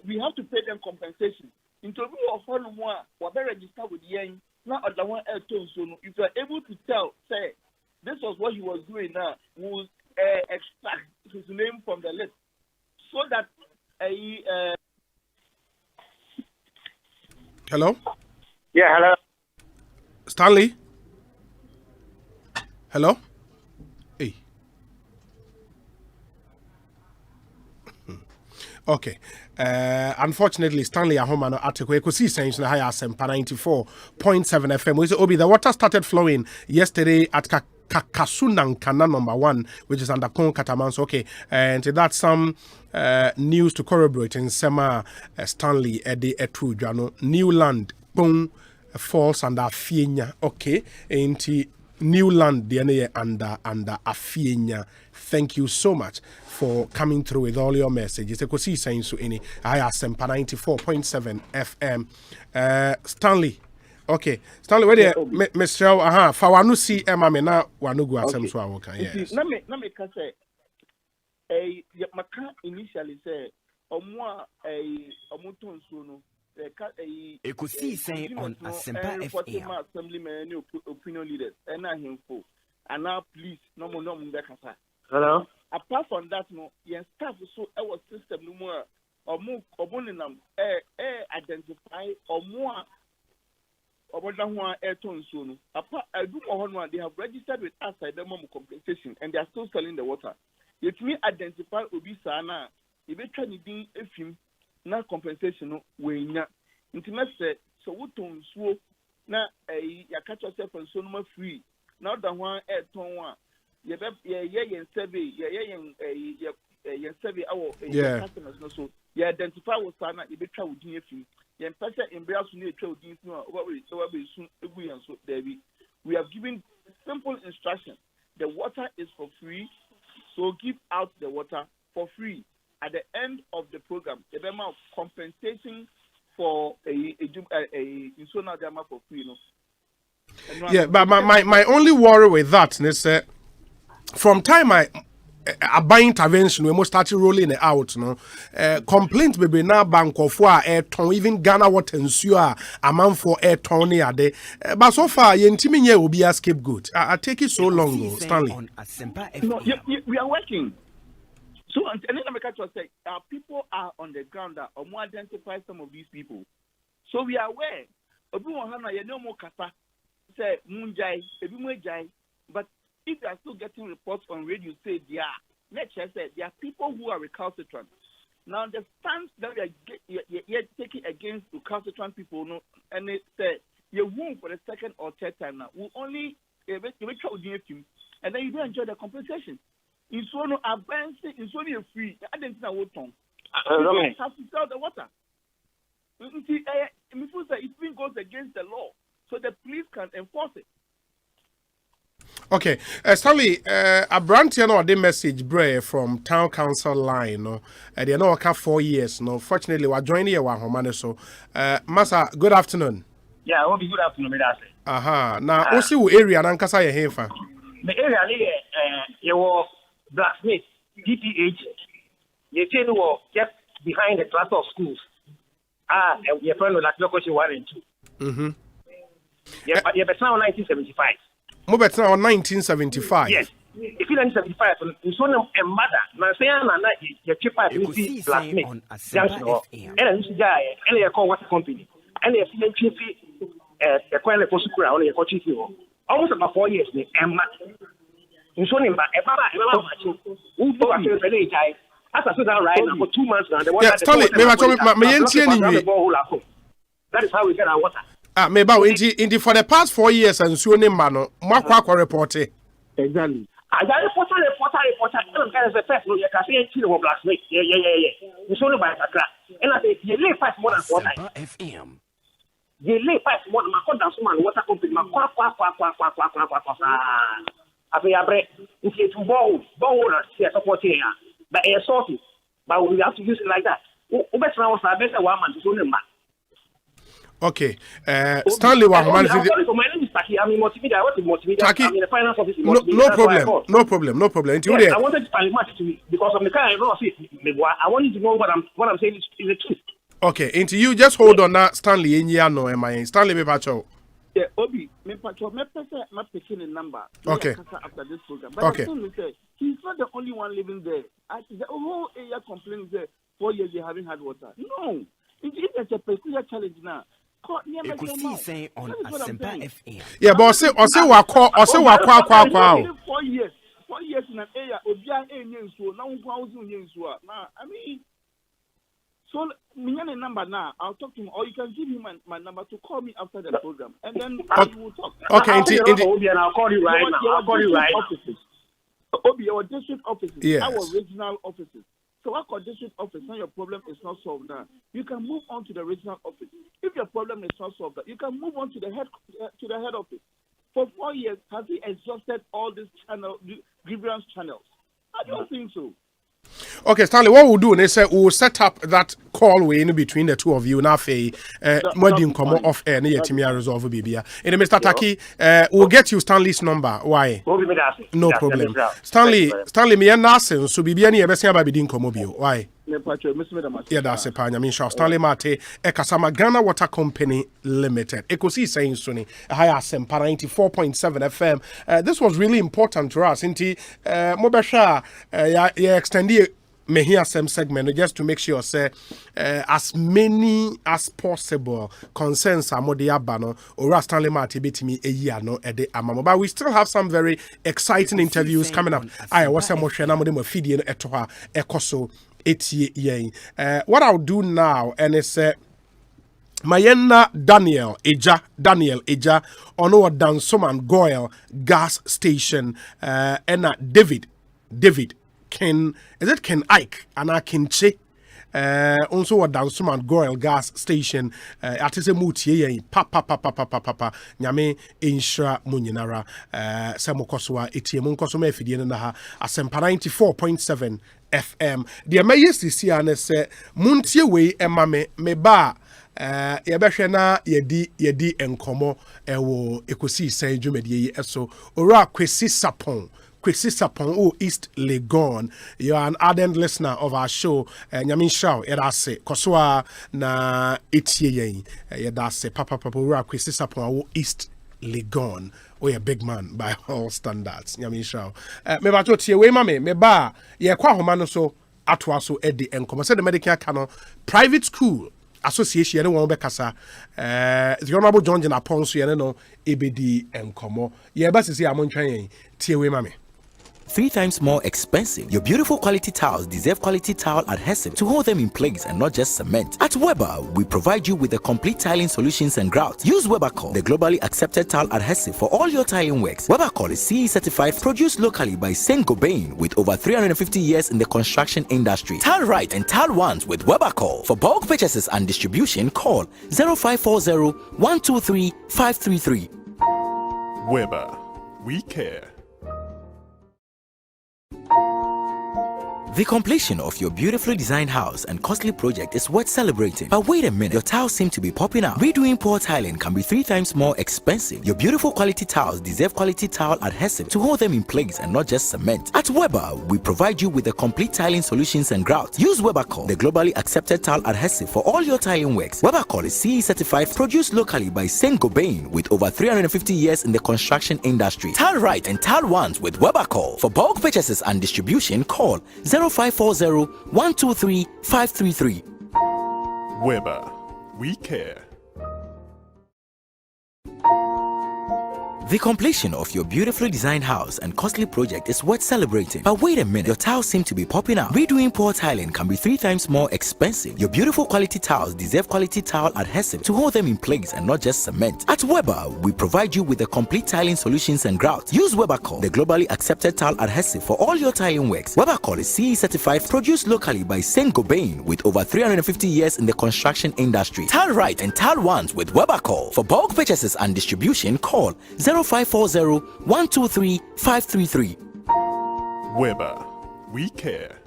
We have to pay them compensation. Interview of one more, what register with the end, not other one else. So if you are able to tell, say, this was what he was doing now, we'll extract his name from the list so that Hello? Yeah, hello. Stanley? Hello? Hey. Okay. Unfortunately, Stanley Ahomano article Ekosiisen On Asempa 94.7 FM. We say, Obi, the water started flowing yesterday at Kakasunan Kana #1, which is under Kon Katamans. Okay, and that's some news to corroborate in Sema Stanley Eddie Etu Jano. New land, Bong falls under Fienya. Okay, and New land DNA under Afienya. Thank you so much for coming through with all your messages. Ekosiisen On Asempa 94.7 FM. Stanley. Okay, Stanley, where the Mr. For one see Emma Mena, one go at some swallow. Yes. Let me say, Maka initially say, Omuton Suno, Ekosiisen On Asempa FM. Assemblyman, opinion leaders, and I him for. And now, please, no more, Hello? Apart from that, no, your staff so our system no more, or more, or bonum, identify, or more. They have registered with us at the moment compensation and they are still selling the water. Yet me identify Obisana, if they try to do a film, now compensation, we not. Intimate said, so what on swoop now a catch yourself and so much free. Now the one at Tonwa, ye survey, ye survey our customers. So you identify with Sana, if they try to do a film. We have given simple instructions. The water is for free, so give out the water for free. At the end of the program, the amount of compensation for a insona dama for free. No? Yeah, but my only worry with that is from time a buying intervention, we must start rolling it out. No, complaint maybe now bank of even Ghana water and sewer amount for air tony a day. But so far, Yentiminye will be a scapegoat. I take it so long, Stanley. No, we are working. So, and then I make sure say people are on the ground that or more identify some of these people. So we are aware. No more kasa say munjai, but if you are still getting reports on radio, say let's just say there are people who are recalcitrant. Now the stance that we are taking against recalcitrant people, no, and they say you won't for the second or third time now. We only and then you don't enjoy the compensation. In so no advance, in so no free. I didn't know what tongue. You have to sell the water. It even goes against the law, so the police can enforce it. Okay, Stanley, a branch you know the message bray from town council line, no, they know 4 years, no. Fortunately, we're joining here with Homane, so, Massa, good afternoon. Yeah, it will be good afternoon, Medase. Aha, now, what's your area? Nankasa, here, fa. The area, you were blacksmith, DPH, you say you were just behind the class of schools. your friend like local 1 and 2. Yeah, but you're better on 1975. Mo better on 1975. Yes. If you 1975, you saw them a mother. Now say na your cheaper you blacksmith. And this guy, and you call water company. And you see chief the quality for super on your chief. Almost about 4 years, Emma. You saw him, who do I feel very high? As I sit down right now for 2 months now, yeah, Stanley, that is how we get our water. Maybe in for the past 4 years, and soon in Mano, Makwa report. Exactly. I reporter. I'm kind of the first one. You can see a chill of blacksmith. Yeah. You saw by a crack. And I say, you lay 5 more than 4 times. FM. You lay 5 more than my contact woman, water company, my quack. I say, I break. If you borrow, support here. But air salty. But we have to use it like that. Best now was our best one man to do. Okay, Stanley, my name is Taki. I'm in multimedia. I work in multimedia. I'm in the finance office. No problem. Yes, I wanted to tell you because of the kind I know. I want you to know what I'm saying is the truth. Okay, into you just hold on that Stanley in here no am I Stanley me pacho. Yeah, Obi, me pacho me picking the number. Okay. After this program. But okay. He's not the only one living there. The whole area complains there 4 years they haven't had water. No. It's a peculiar challenge now. Ekosiise On Asempa FM. Yeah, but say wakwa 4 years. 4 years in an area obia enyenso na unko unyenso. Now, I mean, so me number now. I'll talk to him, or you can give him my number to call me after the program, and then we will talk. Okay, I'll call you right now. Obi, our district offices, yes. Our regional offices. So what district office, when your problem is not solved now, you can move on to the regional office. If your problem is not solved, you can move on to the head office. For 4 years, has he exhausted all these grievance channels? I don't think so. Okay, Stanley, what we'll do is we'll set up that call way in between the two of you. Now, Modin come off air, near Timia resolve Bibia. And Mr. Taki, we'll get you Stanley's number. Why? No problem. Stanley, me and Nasen, so Bibia near Bessia Babidin Comobio. Why? Yeah, that's a pan. I mean, Stanley Mate, Ekasama Ghana Water Company Limited. Ekosiise Nsuni, Asempa 94.7 FM. This was really important to us. Inti Mobasha, extended me hear some segment just to make sure say as many as possible concerns are more the abano or Stanley Mate betimi a year no ede amamo. But we still have some very exciting interviews coming up. I was some more shena mo dem feed etoha ekoso eti what I'll do now and it's Mayena Daniel Eja ono Dansoman Goyle gas station and David Ken Ike and Akinche also a Dansoman Goyle gas station at a mutie papa nyame insha munyinara samokoswa etiemu nkosoma efidie na ha Asempa 94.7 FM the mayesi si anese muntie we emame meba yɛbɛhwɛ na yɛdi enkomo ɛwɔ Ekosiise dwumadie eso ora Kwesi Sapon East Legon. You are an ardent listener of our show. Nyamin Shao Erase Koswa na etie yedase papa ora Kwesi Sapon East Legon. A big man by all standards. Nyamin Shao. Me ba to tie we ma me ba ye kwa homa no so atwa so edi enkomo. Say the medical canon private school association one bekasa the honorable John Aponso ye no ebedi enkomo. Ye ba sisi amontwan tie we ma me. 3 times more expensive. Your beautiful quality tiles deserve quality tile adhesive to hold them in place and not just cement. At Weber, we provide you with the complete tiling solutions and grouts. Use Webercol, the globally accepted tile adhesive for all your tiling works. Webercol is CE certified, produced locally by Saint Gobain with over 350 years in the construction industry. Tile right and tile ones with Webercol. For bulk purchases and distribution, call 0540 123 533. Weber, we care. The completion of your beautifully designed house and costly project is worth celebrating. But wait a minute, your tiles seem to be popping out. Redoing poor tiling can be 3 times more expensive. Your beautiful quality tiles deserve quality tile adhesive to hold them in place and not just cement. At Weber, we provide you with the complete tiling solutions and grouts. Use Webercol, the globally accepted tile adhesive for all your tiling works. Webercol is CE certified, produced locally by Saint Gobain with over 350 years in the construction industry. Tile right and tile ones with Webercol. For bulk purchases and distribution, call 0540 123 533. Weber, we care. The completion of your beautifully designed house and costly project is worth celebrating. But wait a minute, your tiles seem to be popping out. Redoing poor tiling can be 3 times more expensive. Your beautiful quality tiles deserve quality tile adhesive to hold them in place and not just cement. At Weber, we provide you with the complete tiling solutions and grouts. Use Webercol, the globally accepted tile adhesive for all your tiling works. Webercol is CE certified, produced locally by Saint Gobain with over 350 years in the construction industry. Tile right and tile ones with Webercol. For bulk purchases and distribution, call 0540 123 533. Weber, we care.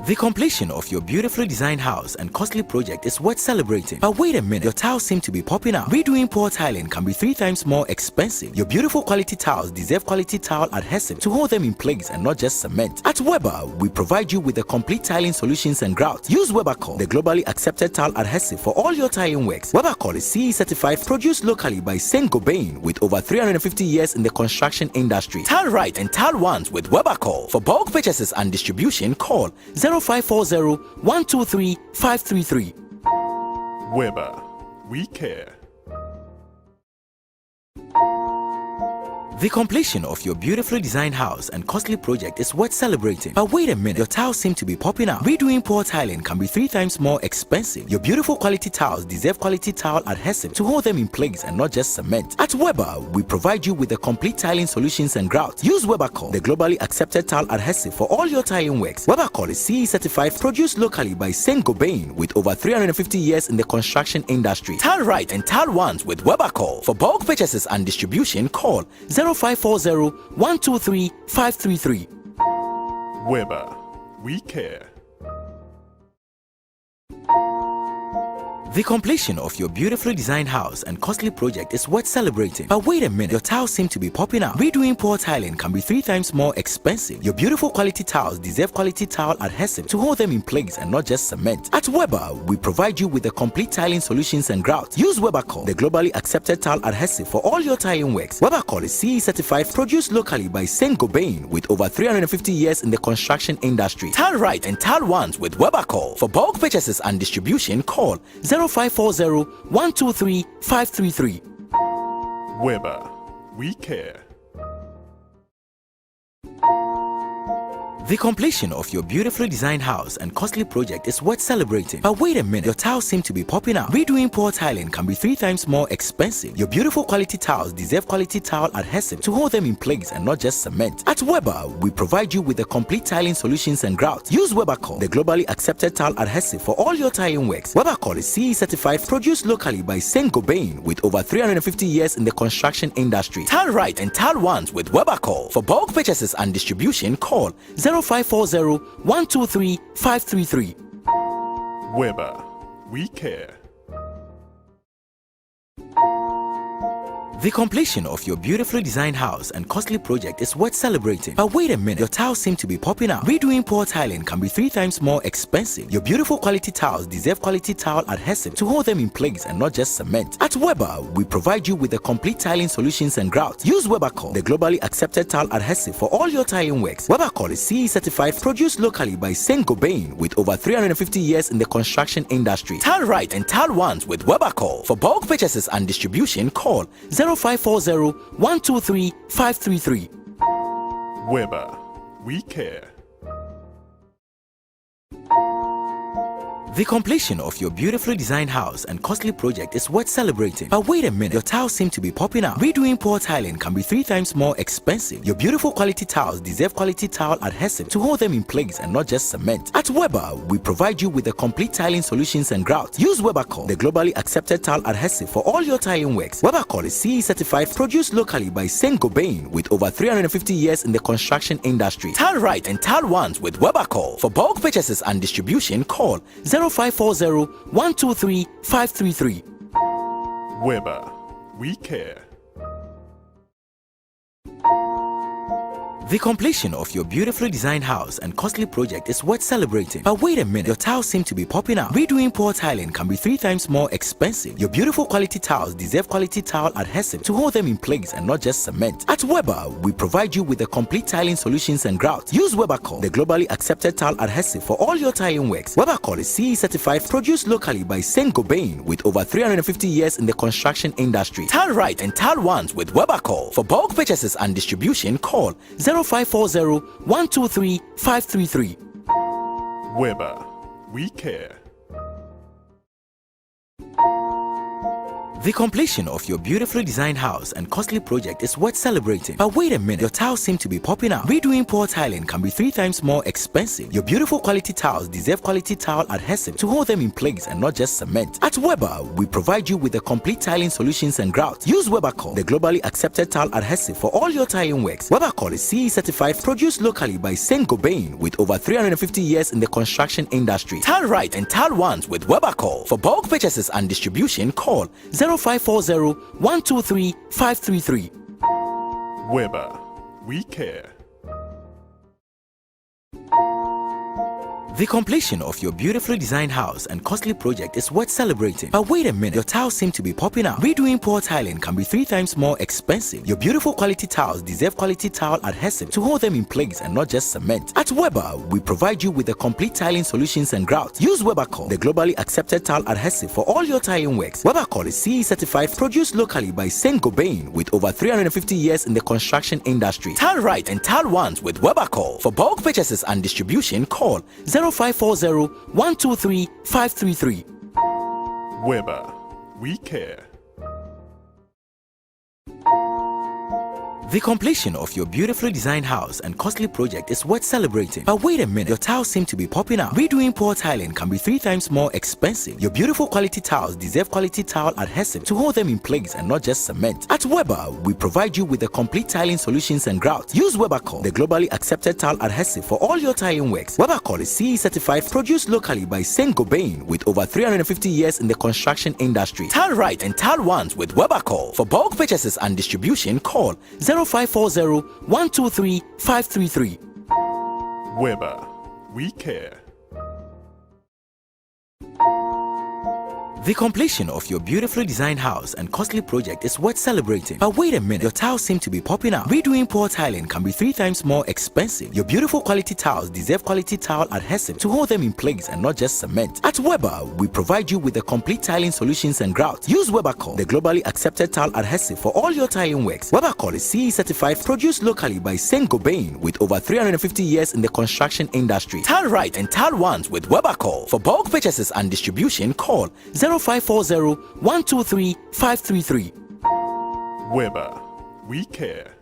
The completion of your beautifully designed house and costly project is worth celebrating. But wait a minute, your tiles seem to be popping out. Redoing poor tiling can be 3 times more expensive. Your beautiful quality tiles deserve quality tile adhesive to hold them in place and not just cement. At Weber, we provide you with the complete tiling solutions and grouts. Use Webercol, the globally accepted tile adhesive for all your tiling works. Webercol is CE certified, produced locally by Saint Gobain with over 350 years in the construction industry. Tile right and tile ones with Webercol. For bulk purchases and distribution, call 0540 123 533. Weber, we care. The completion of your beautifully designed house and costly project is worth celebrating. But wait a minute, your tiles seem to be popping out. Redoing poor tiling can be 3 times more expensive. Your beautiful quality tiles deserve quality tile adhesive to hold them in place and not just cement. At Weber, we provide you with the complete tiling solutions and grouts. Use Webercol, the globally accepted tile adhesive for all your tiling works. Webercol is CE certified, produced locally by Saint Gobain with over 350 years in the construction industry. Tile right and tile ones with Webercol. For bulk purchases and distribution, call 0540 123 533. Weber, we care. The completion of your beautifully designed house and costly project is worth celebrating. But wait a minute, your tiles seem to be popping out. Redoing poor tiling can be 3 times more expensive. Your beautiful quality tiles deserve quality tile adhesive to hold them in place and not just cement. At Weber, we provide you with the complete tiling solutions and grouts. Use Webercol, the globally accepted tile adhesive for all your tiling works. Webercol is CE certified, produced locally by Saint Gobain with over 350 years in the construction industry. Tile right and tile ones with Webercol. For bulk purchases and distribution, call 0540 123 533. Weber, we care. The completion of your beautifully designed house and costly project is worth celebrating. But wait a minute, your tiles seem to be popping out. Redoing poor tiling can be 3 times more expensive. Your beautiful quality tiles deserve quality tile adhesive to hold them in place and not just cement. At Weber, we provide you with the complete tiling solutions and grouts. Use Webercol, the globally accepted tile adhesive for all your tiling works. Webercol is CE certified, produced locally by Saint Gobain with over 350 years in the construction industry. Tile right and tile ones with Webercol. For bulk purchases and distribution, call 0540 123 533. Weber, we care. The completion of your beautifully designed house and costly project is worth celebrating. But wait a minute, your tiles seem to be popping out. Redoing poor tiling can be 3 times more expensive. Your beautiful quality tiles deserve quality tile adhesive to hold them in place and not just cement. At Weber, we provide you with the complete tiling solutions and grouts. Use Webercol, the globally accepted tile adhesive for all your tiling works. Webercol is CE certified, produced locally by Saint Gobain with over 350 years in the construction industry. Tile right and tile ones with Webercol. For bulk purchases and distribution, call 0540 123 533. Weber, we care. The completion of your beautifully designed house and costly project is worth celebrating. But wait a minute, your tiles seem to be popping out. Redoing poor tiling can be 3 times more expensive. Your beautiful quality tiles deserve quality tile adhesive to hold them in place and not just cement. At Weber, we provide you with the complete tiling solutions and grouts. Use Webercol, the globally accepted tile adhesive for all your tiling works. Webercol is CE certified, produced locally by Saint-Gobain with over 350 years in the construction industry. Tile right and tile ones with Webercol. For bulk purchases and distribution, call 0540-123-533. Weber, we care. The completion of your beautifully designed house and costly project is worth celebrating. But wait a minute, your tiles seem to be popping out. Redoing poor tiling can be 3 times more expensive. Your beautiful quality tiles deserve quality tile adhesive to hold them in place and not just cement. At Weber, we provide you with the complete tiling solutions and grouts. Use Webercol, the globally accepted tile adhesive for all your tiling works. Webercol is CE certified, produced locally by Saint-Gobain with over 350 years in the construction industry. Tile right and tile ones with Webercol. For bulk purchases and distribution, call 0540-123-533. Weber, we care. The completion of your beautifully designed house and costly project is worth celebrating. But wait a minute, your tiles seem to be popping out. Redoing poor tiling can be 3 times more expensive. Your beautiful quality tiles deserve quality tile adhesive to hold them in place and not just cement. At Weber, we provide you with the complete tiling solutions and grouts. Use Webercol, the globally accepted tile adhesive for all your tiling works. Webercol is CE certified, produced locally by Saint-Gobain with over 350 years in the construction industry. Tile right and tile ones with Webercol. For bulk purchases and distribution, call 0540-123-533. Weber, we care. The completion of your beautifully designed house and costly project is worth celebrating. But wait a minute, your tiles seem to be popping out. Redoing poor tiling can be 3 times more expensive. Your beautiful quality tiles deserve quality tile adhesive to hold them in place and not just cement. At Weber, we provide you with the complete tiling solutions and grouts. Use Webercol, the globally accepted tile adhesive for all your tiling works. Webercol is CE certified, produced locally by Saint-Gobain with over 350 years in the construction industry. Tile right and tile ones with Webercol. For bulk purchases and distribution, call 0540-123-533. Weber, we care. The completion of your beautifully designed house and costly project is worth celebrating. But wait a minute, your tiles seem to be popping out. Redoing poor tiling can be 3 times more expensive. Your beautiful quality tiles deserve quality tile adhesive to hold them in place and not just cement. At Weber, we provide you with the complete tiling solutions and grouts. Use Webercol, the globally accepted tile adhesive for all your tiling works. Webercol is CE certified, produced locally by Saint-Gobain with over 350 years in the construction industry. Tile right and tile ones with Webercol. For bulk purchases and distribution, call 0540-123-533. Weber, we care. The completion of your beautifully designed house and costly project is worth celebrating. But wait a minute, your tiles seem to be popping out. Redoing poor tiling can be 3 times more expensive. Your beautiful quality tiles deserve quality tile adhesive to hold them in place and not just cement. At Weber, we provide you with the complete tiling solutions and grouts. Use Webercol, the globally accepted tile adhesive for all your tiling works. Webercol is CE certified, produced locally by Saint-Gobain with over 350 years in the construction industry. Tile right and tile ones with Webercol. For bulk purchases and distribution, call 0540-123-533. Weber, we care.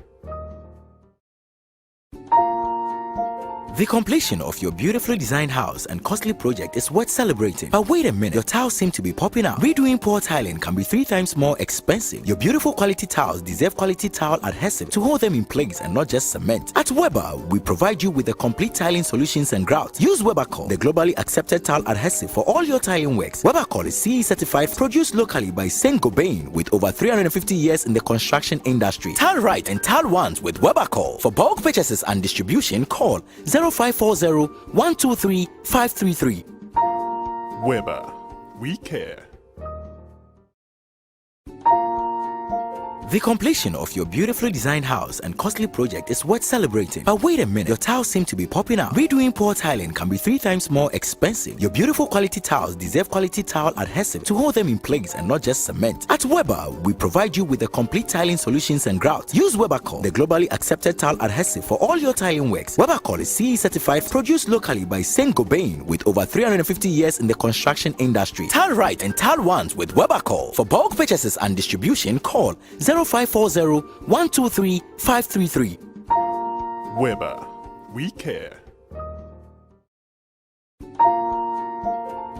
The completion of your beautifully designed house and costly project is worth celebrating. But wait a minute, your tiles seem to be popping out. Redoing poor tiling can be 3 times more expensive. Your beautiful quality tiles deserve quality tile adhesive to hold them in place and not just cement. At Weber, we provide you with the complete tiling solutions and grouts. Use Webercol, the globally accepted tile adhesive for all your tiling works. Webercol is CE certified, produced locally by Saint-Gobain with over 350 years in the construction industry. Tile right and tile ones with Webercol. For bulk purchases and distribution, call 0540-123-533. Weber, we care. The completion of your beautifully designed house and costly project is worth celebrating. But wait a minute, your tiles seem to be popping out. Redoing poor tiling can be 3 times more expensive. Your beautiful quality tiles deserve quality tile adhesive to hold them in place and not just cement. At Weber, we provide you with the complete tiling solutions and grouts. Use Webercol, the globally accepted tile adhesive for all your tiling works. Webercol is CE certified, produced locally by Saint-Gobain with over 350 years in the construction industry. Tile right and tile ones with Webercol. For bulk purchases and distribution, call 0540-123-533. Weber, we care.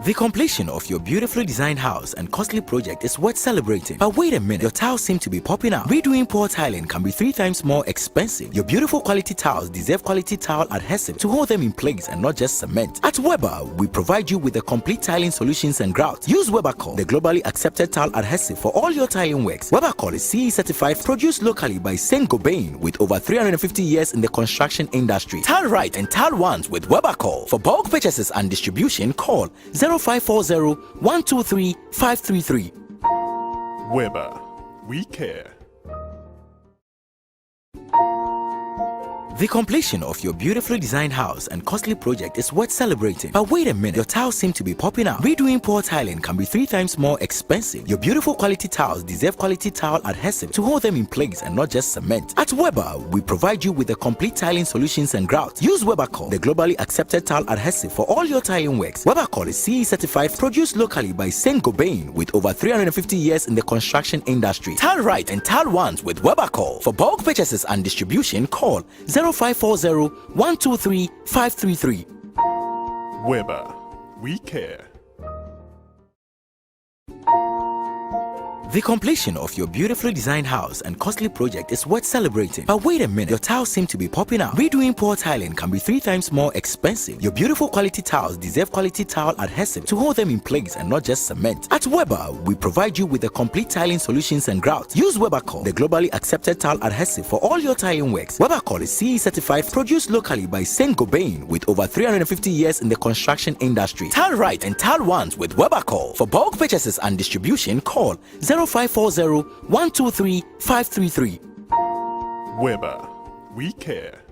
The completion of your beautifully designed house and costly project is worth celebrating. But wait a minute, your tiles seem to be popping out. Redoing poor tiling can be 3 times more expensive. Your beautiful quality tiles deserve quality tile adhesive to hold them in place and not just cement. At Weber, we provide you with the complete tiling solutions and grouts. Use Webercol, the globally accepted tile adhesive for all your tiling works. Webercol is CE certified, produced locally by Saint-Gobain with over 350 years in the construction industry. Tile right and tile ones with Webercol. For bulk purchases and distribution, call 0540-123-533. Weber, we care. The completion of your beautifully designed house and costly project is worth celebrating. But wait a minute, your tiles seem to be popping out. Redoing poor tiling can be 3 times more expensive. Your beautiful quality tiles deserve quality tile adhesive to hold them in place and not just cement. At Weber, we provide you with the complete tiling solutions and grouts. Use Webercol, the globally accepted tile adhesive for all your tiling works. Webercol is CE certified, produced locally by Saint-Gobain with over 350 years in the construction industry. Tile right and tile ones with Webercol. For bulk purchases and distribution, call 0540-123-533. Weber, we care. The completion of your beautifully designed house and costly project is worth celebrating. But wait a minute, your tiles seem to be popping out. Redoing poor tiling can be 3 times more expensive. Your beautiful quality tiles deserve quality tile adhesive to hold them in place and not just cement. At Weber, we provide you with the complete tiling solutions and grouts. Use Webercol, the globally accepted tile adhesive for all your tiling works. Webercol is CE certified, produced locally by Saint-Gobain with over 350 years in the construction industry. Tile right and tile ones with Webercol. For bulk purchases and distribution, call 0540-123-533. Weber, we care.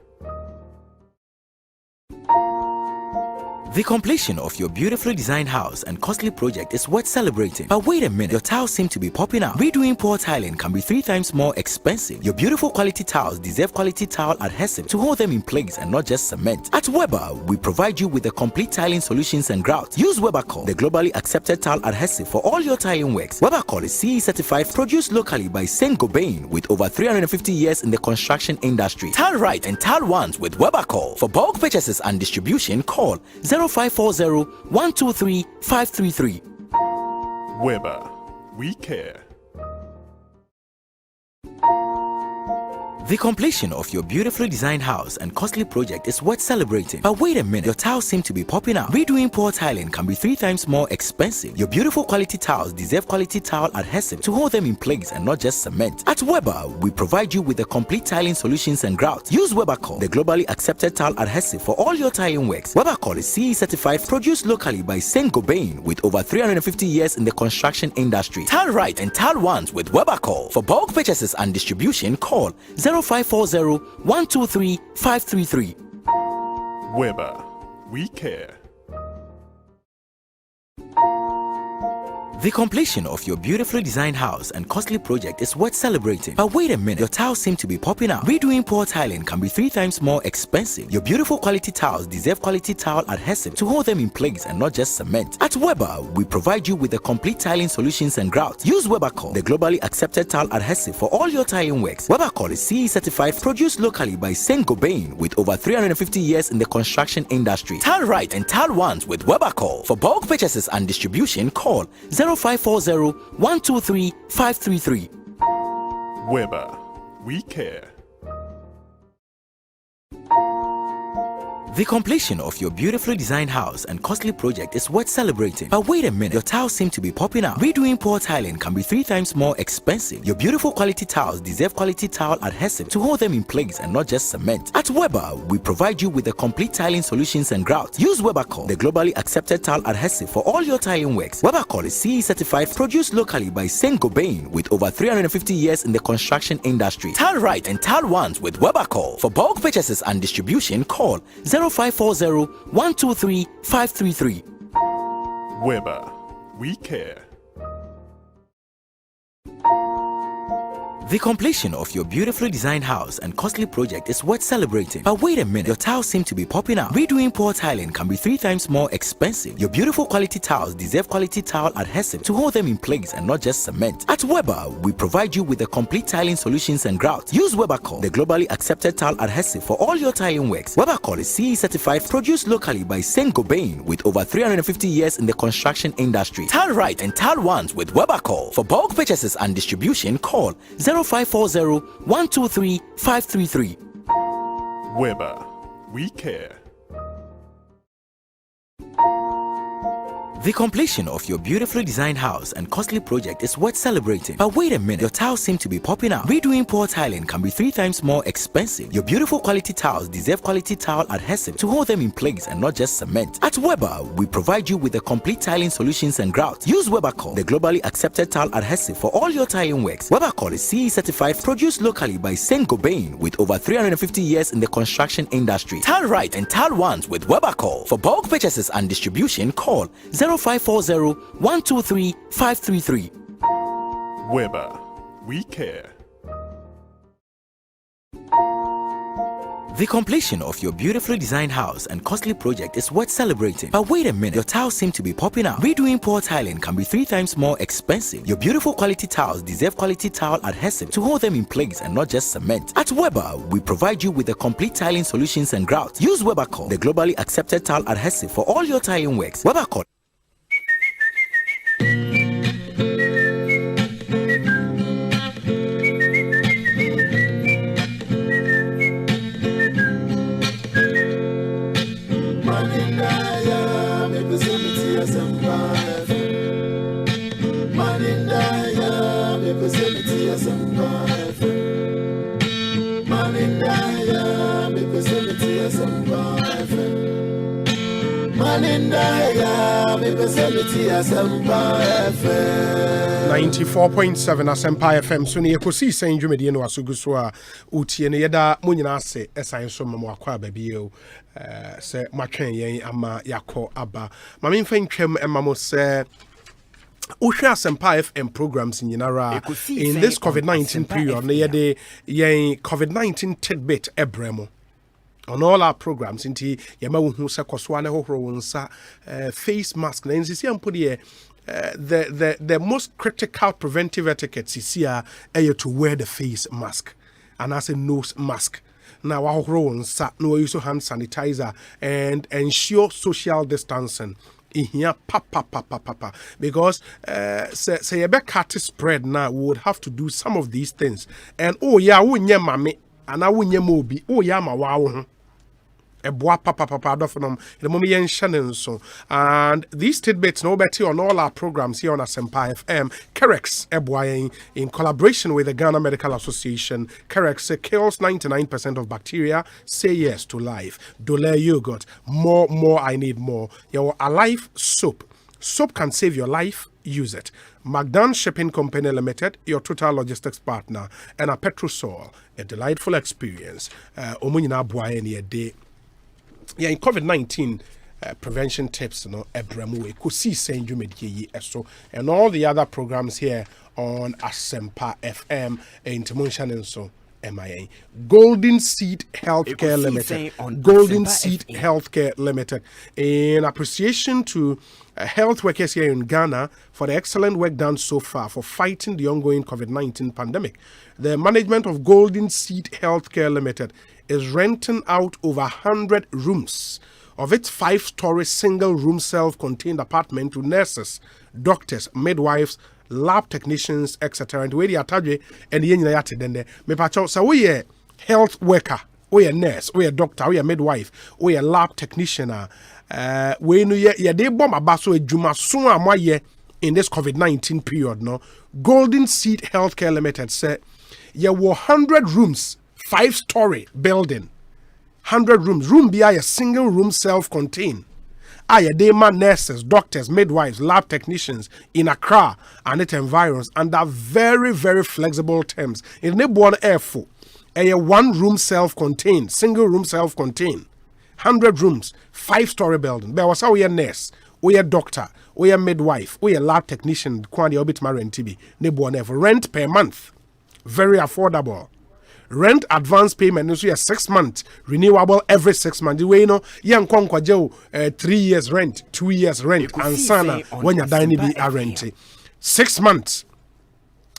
The completion of your beautifully designed house and costly project is worth celebrating. But wait a minute, your tiles seem to be popping out. Redoing poor tiling can be 3 times more expensive. Your beautiful quality tiles deserve quality tile adhesive to hold them in place and not just cement. At Weber, we provide you with the complete tiling solutions and grouts. Use Webercol, the globally accepted tile adhesive for all your tiling works. Webercol is CE certified, produced locally by Saint-Gobain with over 350 years in the construction industry. Tile right and tile ones with Webercol. For bulk purchases and distribution, call 0540-123-533. Weber, we care. The completion of your beautifully designed house and costly project is worth celebrating. But wait a minute, your tiles seem to be popping out. Redoing poor tiling can be 3 times more expensive. Your beautiful quality tiles deserve quality tile adhesive to hold them in place and not just cement. At Weber, we provide you with the complete tiling solutions and grouts. Use Webercol, the globally accepted tile adhesive for all your tiling works. Webercol is CE certified, produced locally by Saint-Gobain with over 350 years in the construction industry. Tile right and tile ones with Webercol. For bulk purchases and distribution, call 0540-123-533. Weber, we care. The completion of your beautifully designed house and costly project is worth celebrating. But wait a minute, your tiles seem to be popping out. Redoing poor tiling can be 3 times more expensive. Your beautiful quality tiles deserve quality tile adhesive to hold them in place and not just cement. At Weber, we provide you with the complete tiling solutions and grouts. Use Webercol, the globally accepted tile adhesive for all your tiling works. Webercol is CE certified, produced locally by Saint-Gobain with over 350 years in the construction industry. Tile right and tile ones with Webercol. For bulk purchases and distribution, call 0540-123-533. Weber, we care. The completion of your beautifully designed house and costly project is worth celebrating. But wait a minute, your tiles seem to be popping out. Redoing poor tiling can be 3 times more expensive. Your beautiful quality tiles deserve quality tile adhesive to hold them in place and not just cement. At Weber, we provide you with the complete tiling solutions and grouts. Use Webercol, the globally accepted tile adhesive for all your tiling works. Webercol is CE certified, produced locally by Saint-Gobain with over 350 years in the construction industry. Tile right and tile once with Webercol. For bulk purchases and distribution, call 0540-123-533. Weber, we care. The completion of your beautifully designed house and costly project is worth celebrating. But wait a minute, your tiles seem to be popping out. Redoing poor tiling can be 3 times more expensive. Your beautiful quality tiles deserve quality tile adhesive to hold them in place and not just cement. At Weber, we provide you with the complete tiling solutions and grouts. Use Webercol, the globally accepted tile adhesive for all your tiling works. Webercol is CE certified, produced locally by Saint-Gobain with over 350 years in the construction industry. Tile right and tile once with Webercol. For bulk purchases and distribution, call 0540-123-533. Weber, we care. The completion of your beautifully designed house and costly project is worth celebrating. But wait a minute, your tiles seem to be popping out. Redoing poor tiling can be 3 times more expensive. Your beautiful quality tiles deserve quality tile adhesive to hold them in place and not just cement. At Weber, we provide you with the complete tiling solutions and grouts. Use Webercol, the globally accepted tile adhesive for all your tiling works. Webercol is CE certified, produced locally by Saint-Gobain with over 350 years in the construction industry. Tile right and tile once with Webercol. For bulk purchases and distribution, call 0540-123-533. Weber, we care. The completion of your beautifully designed house and costly project is worth celebrating. But wait a minute, your tiles seem to be popping out. Redoing poor tiling can be 3 times more expensive. Your beautiful quality tiles deserve quality tile adhesive to hold them in place and not just cement. At Weber, we provide you with the complete tiling solutions and grouts. Use Webercol, the globally accepted tile adhesive for all your tiling works. Webercol. Asempa 94.7 Asempa FM. So ni Ekosiisen On Asempa no asugu so a utie ne yeda mo nyina ase esan so mamo akwa baby o se matwen yen ama yakọ aba mame mfa ntwam emamo se Usha Asempa FM programs in Yanara in this COVID-19 period ne yede yen COVID-19 tidbit ebremo on all our programs inti yama hu se koswane hohoro wonsa face mask na nsisi ampodi the most critical preventive etiquette is here to wear the face mask and as a nose mask. Now hohoro wonsa no use hand sanitizer and ensure social distancing. In here, papa, because say a back spread now, we would have to do some of these things. And oh yeah, wunye mame, and I wunye mobi, oh yeah, ma wow. Eboa papa dofnom the moment yen shannon so and these tidbits no better on all our programs here on Asempa FM. Kerex eboa in collaboration with the Ghana Medical Association. Kerex kills 99% of bacteria. Say yes to life. Dole yogurt. More I need more. Your Alive soap. Soap can save your life. Use it. Magdan Shipping Company Limited, your total logistics partner, and a Petrosol, a delightful experience. Omunina boa any day. Yeah, in COVID-19 prevention tips, Ebremu, Ekosiisen On Asempa, and all the other programs here on Asempa FM, Intermotion and so MIA. Golden Seed Healthcare Limited. Golden Seed Healthcare Limited. In appreciation to health workers here in Ghana for the excellent work done so far for fighting the ongoing COVID-19 pandemic, the management of Golden Seed Healthcare Limited is renting out over 100 rooms of its 5-story single-room self-contained apartment to nurses, doctors, midwives, lab technicians, etc. And where the attach and the me pacho so we health worker we a nurse, we a doctor, we a midwife, we a lab technician, we no ye de bomb abaso adwuma so amoye in this COVID-19 period, no. Golden Seed Healthcare Limited said, ye were 100 rooms, 5-story building, 100 rooms, room be a single room self-contained. Ayadema nurses, doctors, midwives, lab technicians in Accra and its environs under very, very flexible terms. In Nebuan Airfo, a 1-room self-contained, single room self-contained, 100 rooms, 5-story building. There was how we a nurse, we a doctor, we a midwife, we a lab technician, Kwani Obit Maren TB, Nebuan Airfo. Rent per month, very affordable. Rent advance payment is 6 months, renewable every 6 months. The way you know, young Kwankwajo 3 years rent, 2 years rent, and sana when you're dining be a rent. 6 months.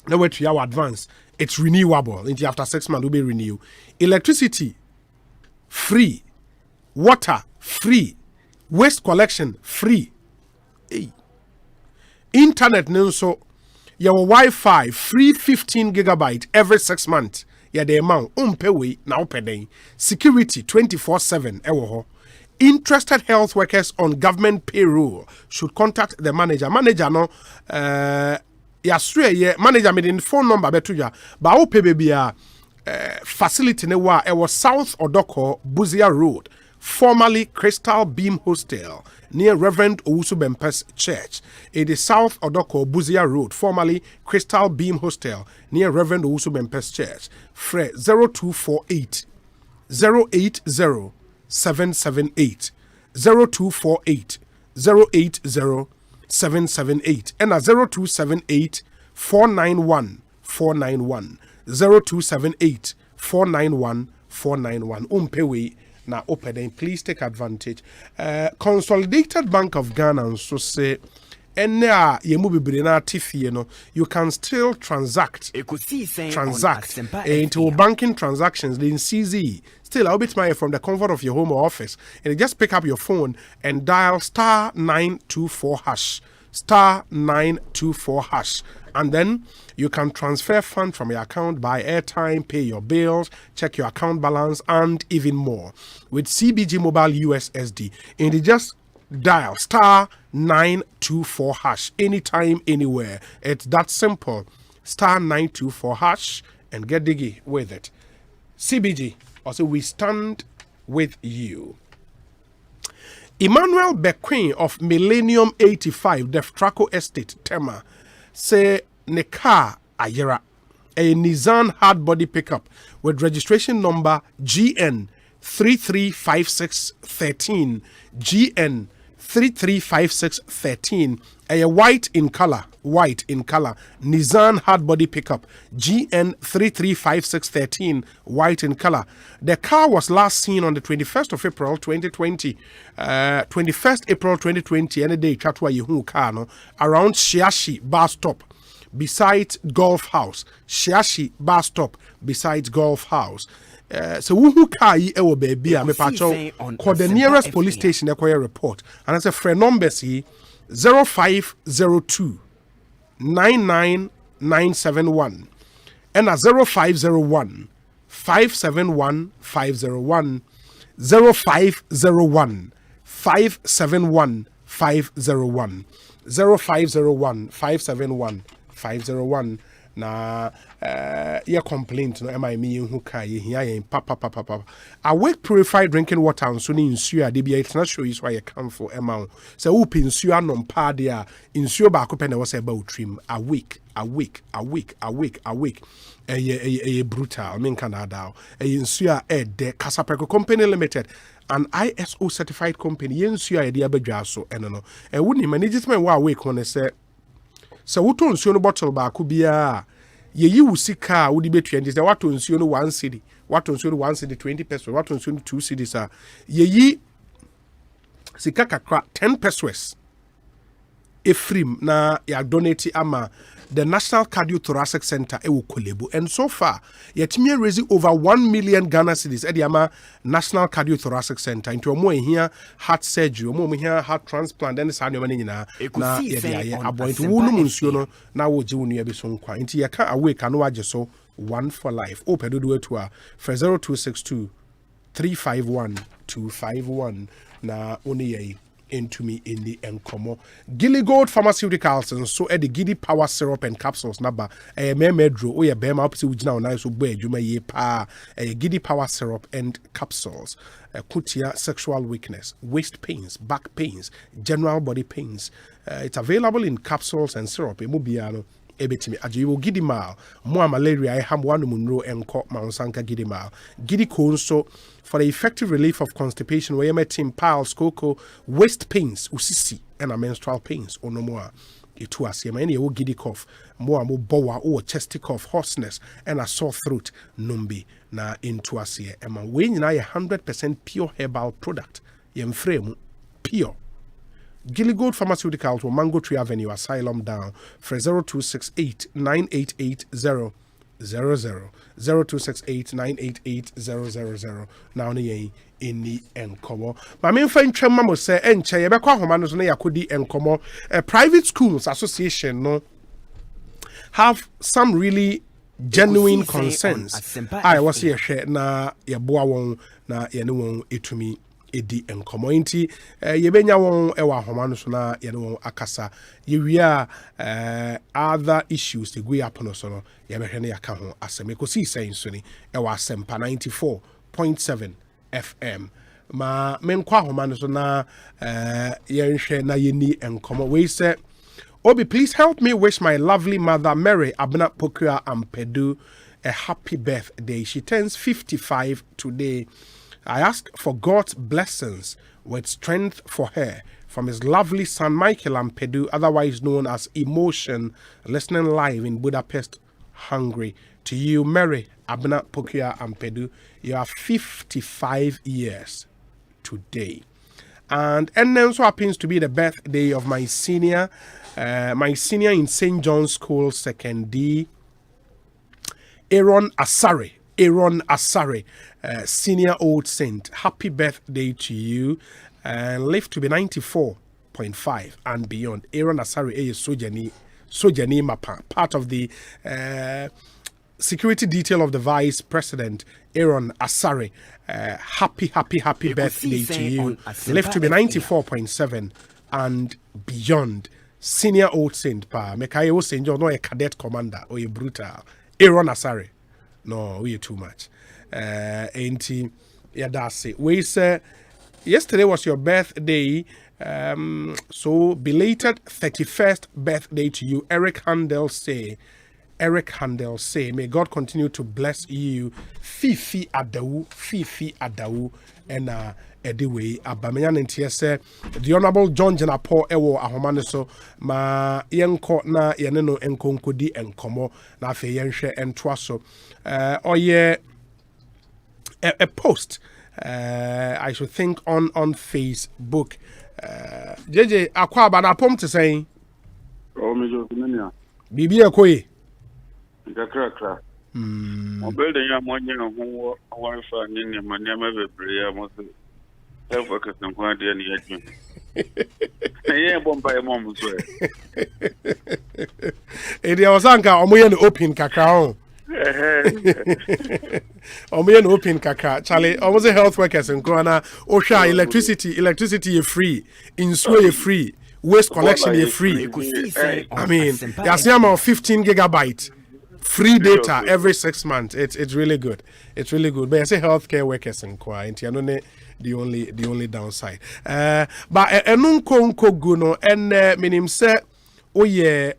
No way to your advance. It's renewable. Until after 6 months, will be renewed. Electricity free, water free, waste collection free. Hey. Internet so your Wi-Fi free 15 gigabyte every 6 months. Yeah, the amount umpewe now paying. Security 24/7 ewo. Interested health workers on government payroll should contact the manager. Manager no manager made in phone number betuja ba o baby facility ne wa ewo South Odoko Buzia Road, formerly Crystal Beam Hostel near Reverend Owusu Bempes Church. It is South Odoko Buzia Road, formerly Crystal Beam Hostel near Reverend Owusu Bempes Church. Fre 0248 080 778 0248 080 778 and 0278 491 491 0278 491 491 umpewe na open. Please take advantage. Consolidated Bank of Ghana so say you can still transact into banking transactions in CZ. Still, I'll be from the comfort of your home or office, and you just pick up your phone and dial *924#, *924#, and then you can transfer funds from your account, buy airtime, pay your bills, check your account balance, and even more with CBG Mobile USSD. And you just dial *924# anytime, anywhere. It's that simple. *924# and get diggy with it. CBG, also we stand with you. Emmanuel Bequin of Millennium 85, Deftraco Estate, Tema, say Neka Ayera, a Nissan hard body pickup with registration number GN 335613, GN 335613, a white in color, Nissan hard body pickup, GN 335613, white in color. The car was last seen on the 21st of April 2020, 21st April 2020, any day, Chatwa Yehu Kano, around Shiashi bus stop, besides Golf House. Shiashi bus stop, besides Golf House. So who car yi ewo baby a me pacho call the nearest police station acquire report, and as a friend number see 0502 99971 and a 0501 571 501 0501 571 501 0501 571 501. Na your complaint no am I me who kai here papa awake purified drinking water and so ni nsuo ade bia it na show is why you come for emma so who pin nsuo anom pa de a nsuo ba ko pe na was about trim awake brutal men Canada nsuo a de Casapeko Company Limited, an ISO certified company nsuo a de abadwa so eno no e woni management wa awake when say so woto nsuo no bottle ba ko bia ye wu sika wo di betua ndi say wato nsuo no 1 cedi, wato nsuo no 1 cedi 20 pesos, wato nsuo no 2 cedis a ye yi sika kakra 10 pesos efrim na ya donate ama the National Cardiothoracic Center ewo Kolebu, and so far yet me raise over 1 million Ghana cedis at the National Cardiothoracic Center into omo here heart surgery, omo here heart transplant, and sa money na ye aboint wonu munsuo no na wo je wonu ebi so nkwa nti ye ka awake anu age so one for life open do to a 0262 351-251 na oni into me in the enkomo. Gilly Gold Pharmaceuticals and so the Giddy Power Syrup and Capsules naba medro o ya bema opposite ujina ona so bo adwuma ye pa Giddy Power Syrup and Capsules kutia sexual weakness, waist pains, back pains, general body pains. It's available in capsules and syrup. Emubiano ebetimi ajiwo Giddy Mal mo malaria ham wanu munro enko maunsanka Giddy Mal Giddy Konso for the effective relief of constipation where you met in piles, cocoa, waist pains, usisi, and menstrual pains, or no more. It was any giddy cough, more boa or chesty cough, hoarseness, and a sore throat, numbi, na into us here. And my way in 100% pure herbal product, yem frame pure. Gilly Gold Pharmaceuticals or Mango Tree Avenue, Asylum down for 0268 988 0268-988-000 now in the enkomo. My main friend Tremamo say enche yebekwa homano so na yakodi enkomo. Private schools association no have some really genuine concerns. I was here share na yeboa won na yene won etumi edi enkomo nti yebenya won ewa homano so na yene won akasa yewia other issues the go happen so no yebehwe na yaka ho asem Ekosiise so ni ewa Asempa 94.7 FM ma menkwa homano so na yenhwe na yeni enkomo we say Obi, please help me wish my lovely mother Mary Abna Pokua Ampedu a happy birthday. She turns 55 today. I ask for God's blessings with strength for her from his lovely son Michael Ampedu, otherwise known as Emotion, listening live in Budapest, Hungary. To you, Mary Abna Pokua Ampedu, you are 55 years today. And then also happens to be the birthday of my senior in St. John's School, 2nd D, Aaron Asare, senior old saint. Happy birthday to you, and live to be 94.5 and beyond. Aaron Asare is Sojani Mapa, part of the security detail of the Vice President, Aaron Asare. Happy birthday to you. Live to be 94.7 and beyond. Senior old saint pa. Mekaye Saint John, no a cadet commander or a brutal. Aaron Asare. No, we are too much. Ain't yeah, that's it. We say yesterday was your birthday. So belated 31st birthday to you. Eric Handel say, may God continue to bless you. Fifi Adawu, and anyway, Abameyan and TSA, the Honorable John Janapo Ewo Ahomane so ma yenko na yeneno enkonkodi enkomo na afe yenhwe entwa so a post I should think on Facebook JJ akwa ba na pom te sen o me jo kinania bibi ekoyi kakra mo building ya mo nyen ho wa fa nyen ma nyama bebre ya mo se focus on what they need to yeah bomba mom so e dia osanka omoye no open kakra on omoye no open kakra chale almost health workers in Ghana o sha electricity is free, insuo is free, waste collection is free. I mean there's about 15 gigabytes free data every 6 months. It's really good. It's really good. But I say healthcare workers in Ghana the only downside. But enunko guno and minim say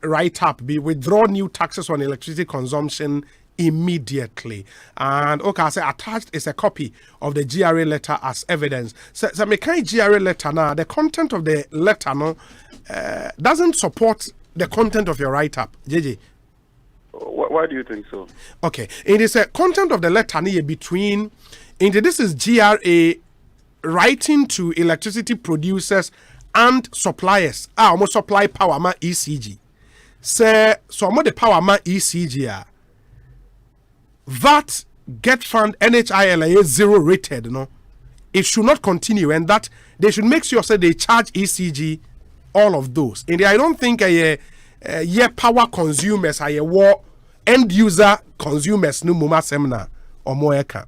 write up be withdraw new taxes on electricity consumption immediately. And okay, I say attached is a copy of the GRA letter as evidence. So me kind GRA letter now, the content of the letter no doesn't support the content of your write up. JJ. Why do you think so? Okay, it is a content of the letter between. This is GRA writing to electricity producers and suppliers. Almost supply power ma ECG. Say so the power ma ECG that get fund NHILA 0 rated. No, it should not continue, and that they should make sure say they charge ECG all of those. And I don't think power consumers are war end user consumers no muma semna or more eka.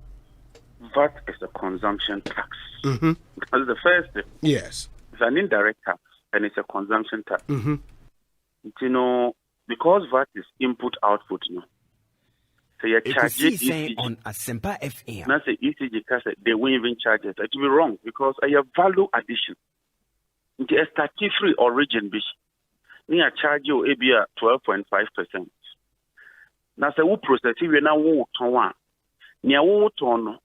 VAT is a consumption tax. Mm-hmm. That's the first thing. Yes. It's an indirect tax, and it's a consumption tax. Mm-hmm. You know, because VAT is input-output, you know. So you charge ECG on Asempa FM. Now say ECG, they won't even charge it. It will be wrong because I have value addition. It's a statutory origin, bish. Near charge you ABR 12.5%. Now say who process we now who turn one. Near who turn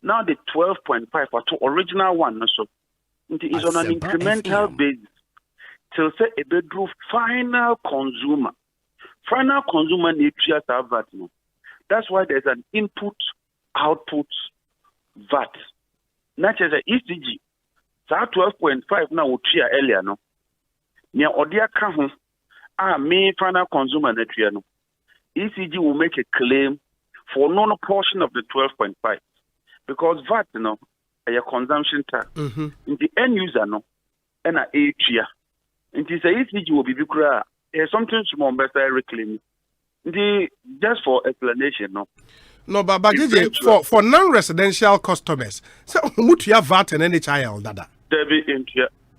now the 12.5 or to original one. So it is on an incremental basis till say a bedroom final consumer. Final consumer needs to have that. That's why there's an input-output VAT. Not as an ECG. So 12.5 now we try earlier no. Near Odia Kahun, me final consumer net no. ECG will make a claim for non portion of the 12.5 because VAT no a consumption tax. Mm-hmm. In the end user no, and a year. In this ECG will be bigger. Something small better reclaim. Just for explanation, no. No, but for non-residential customers, so would you have VAT and NHIL, Dada?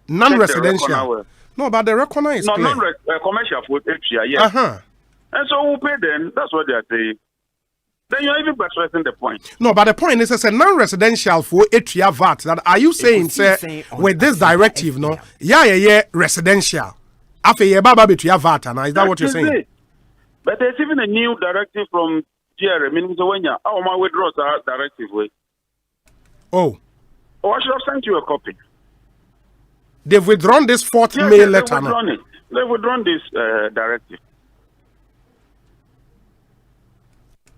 Non-residential. No, but the recognize no, non-commercial for HIL, yes. And so who pay then? That's what they are saying. Then you're even stressing the point. No, but the point is, it's a non-residential for HIL VAT. That are you saying, sir, with this directive, no? Yeah, residential. After you baba between VAT, and is that what you're saying? But there's even a new directive from GRM, meaning my withdraws are directive way. Oh, I should have sent you a copy. They've withdrawn this 4th May letter. They've withdrawn it. They've withdrawn this directive.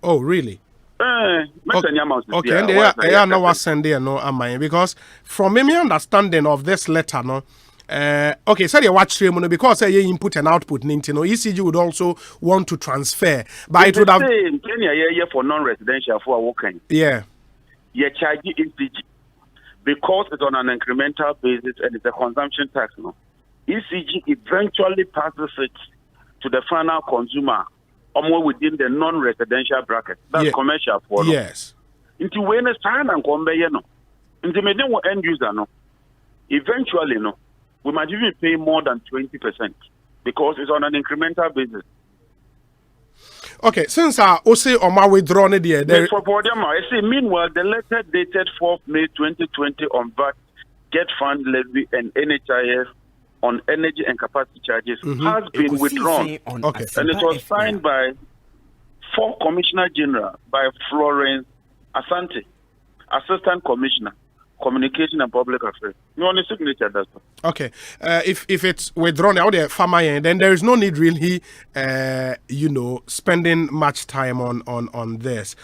Oh, really? Okay, and they are now sending no because from my understanding of this letter, no. Okay, so you watch because you input and output, ECG would also want to transfer, but it would have for non-residential for working. Yeah, you charge ECG because it's on an incremental basis and it's a consumption tax. No, ECG eventually passes it to the final consumer, or within the non-residential bracket. That's commercial for yes. Into when it's time and convey no, into me end user no, eventually no. We might even pay more than 20% because it's on an incremental basis. Okay, since I also on my withdrawn it there. Meanwhile, the letter dated 4th May 2020 on VAT, Get Fund Levy, and NHIS on energy and capacity charges has been withdrawn. Okay. And it was signed by 4 Commissioner General by Florence Asante, Assistant Commissioner, Communication and Public Affairs. No only signature does. Okay. If it's withdrawn out there, farmer, then there is no need really, spending much time on this.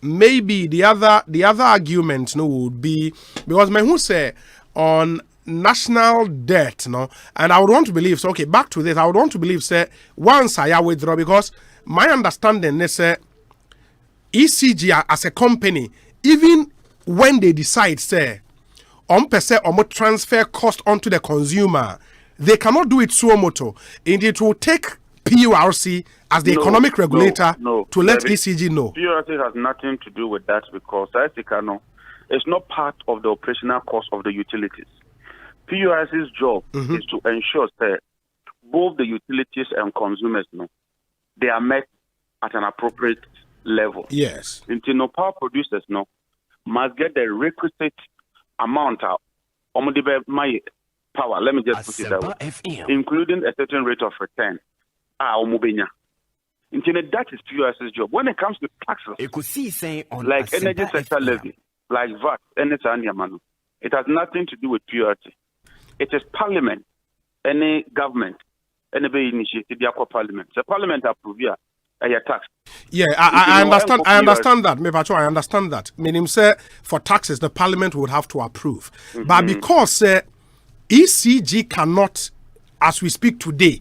Maybe the other argument would be because who say on national debt, and I would want to believe so. Okay, back to this. I would want to believe say once I withdraw because my understanding is ECG as a company, even when they decide, say, transfer cost onto the consumer, they cannot do it suo moto. And it will take PURC as the economic regulator to let ECG know. PURC has nothing to do with that because it's not part of the operational cost of the utilities. PURC's job is to ensure that both the utilities and consumers they are met at an appropriate level. Yes. Until power producers must get the requisite amount of my power. Let me just put it that way, including a certain rate of return. That is PURC's job. When it comes to taxes, like energy sector levy, like VAT, it has nothing to do with PURC. It is Parliament, any government, any initiative, the Parliament. The Parliament approve tax. Yeah, I understand. I understand that. I understand that. Meaning, say for taxes, the Parliament would have to approve. But because ECG cannot, as we speak today,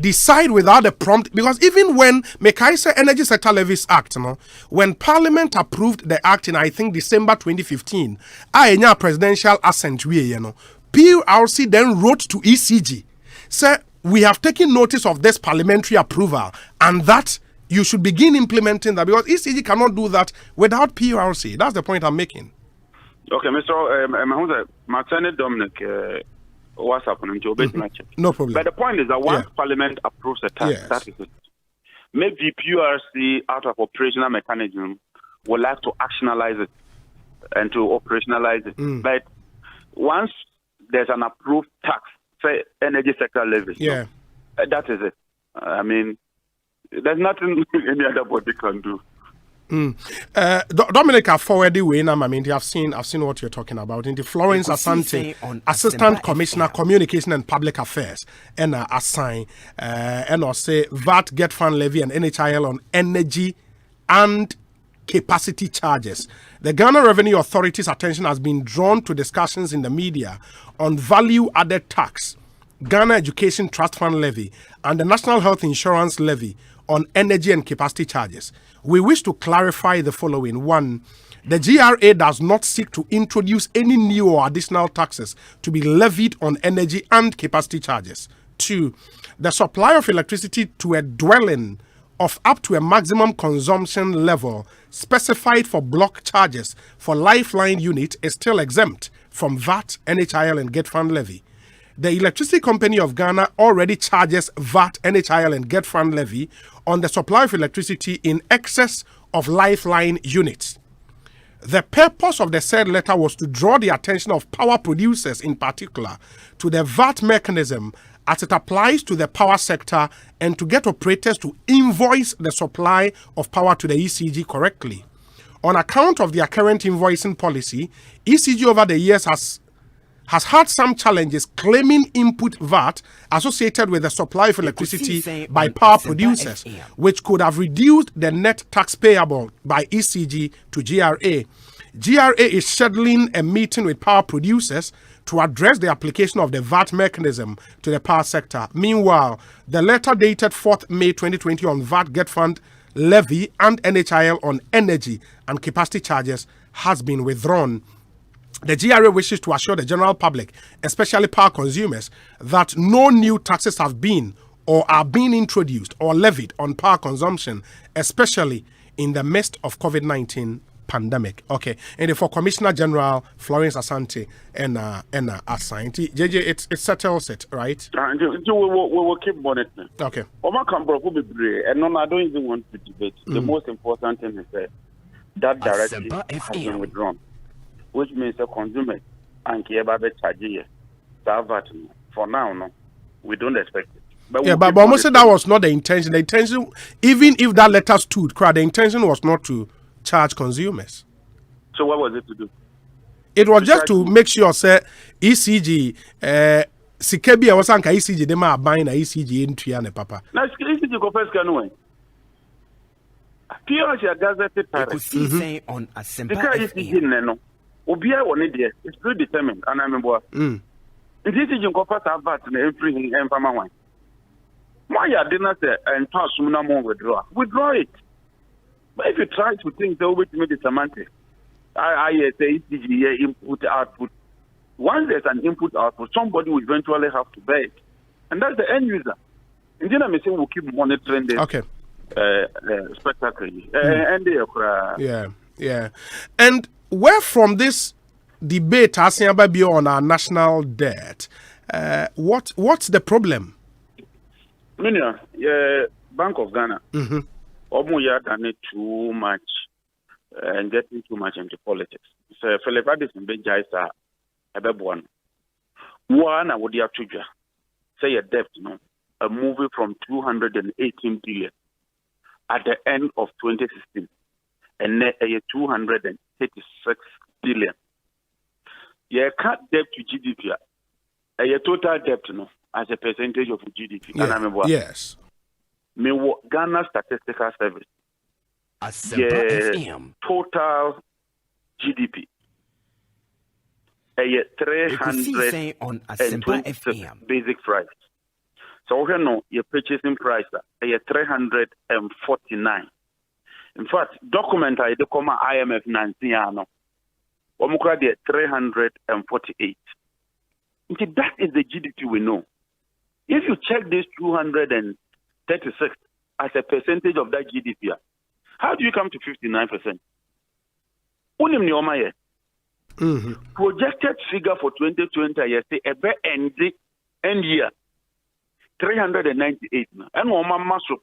decide without a prompt, because even when Mekaisa Energy Sector Levies Act, when Parliament approved the act in I think December 2015, I presidential assent PURC then wrote to ECG, say we have taken notice of this parliamentary approval, and that you should begin implementing that because ECG cannot do that without PRC. That's the point I'm making. Okay, Mr. Martin Dominic, what's happening to No problem. But the point is that once Parliament approves a tax, that is it. Maybe PRC, out of operational mechanism, would like to actionalize it and to operationalize it. But once there's an approved tax, say energy sector levy, that is it. I mean, there's nothing any other body can do. Dominic, I forward the way now. I mean, I've seen what you're talking about. In the Florence Asante, Assistant Commissioner Communication and Public Affairs, and assign and I'll say VAT get fund levy and NHIL on energy and capacity charges. The Ghana Revenue Authority's attention has been drawn to discussions in the media on value added tax, Ghana Education Trust Fund levy, and the National Health Insurance levy on energy and capacity charges. We wish to clarify the following. 1, the GRA does not seek to introduce any new or additional taxes to be levied on energy and capacity charges. 2, the supply of electricity to a dwelling of up to a maximum consumption level specified for block charges for lifeline unit is still exempt from VAT, NHIL, and Get Fund levy. The Electricity Company of Ghana already charges VAT, NHIL, and Get Fund levy on the supply of electricity in excess of lifeline units. The purpose of the said letter was to draw the attention of power producers in particular to the VAT mechanism as it applies to the power sector and to get operators to invoice the supply of power to the ECG correctly. On account of their current invoicing policy, ECG over the years has had some challenges claiming input VAT associated with the supply of electricity by power producers, which could have reduced the net tax payable by ECG to GRA. GRA is scheduling a meeting with power producers to address the application of the VAT mechanism to the power sector. Meanwhile, the letter dated 4th May 2020 on VAT Get Fund levy and NHIL on energy and capacity charges has been withdrawn. The GRA wishes to assure the general public, especially power consumers, that no new taxes have been or are being introduced or levied on power consumption, especially in the midst of COVID-19 pandemic. Okay, and for Commissioner General Florence Asante and assigned JJ, it settles it, right? We will keep monitoring. Okay. And no, I don't even want to debate. The most important thing is that directive has been withdrawn, which means the consumer and charge for now, no, we don't expect it. But almost said that was not the intention. The intention, even if that letter stood, the intention was not to charge consumers. So what was it to do? It was just to make sure, say, ECG, Sikebi, I was saying, ECG, they might buy a ECG into Yane Papa. Now, ECG go first canoe. Ekosiisen On Asempa FM. Obia won it there. It's predetermined, and I remember. It is in corporate advert and everything and Pama wine. Why you didn't say and pass no more withdraw it. But if you try to think the way to make it semantic, I say ECG input output. Once there's an input output, somebody will eventually have to bear it, and that's the end user. And then I'm saying we'll keep monitoring this. Okay. Spectacularly. Yeah. And where from this debate on our national debt, what's the problem? Bank of Ghana. Almost done too much and getting too much into politics. So Philip Addison Benjaisa Abebuan. One I would have to say a debt, a movie from 218 billion at the end of 2016 and a 236 billion. Yeah, cut debt to GDP. A total debt, as a percentage of GDP. Yeah. Yes. Ghana Statistical Service. Asempa FM. Total GDP. A 326 basic price. So we know your purchasing price a 349. In fact, document I the comma IMF Nantiano. Omukra 348. That is the GDP we know. If you check this 236 as a percentage of that GDP. How do you come to 59%? Unim ni oma ye. Projected figure for 2020 yes say end year 398 na. And oma maso.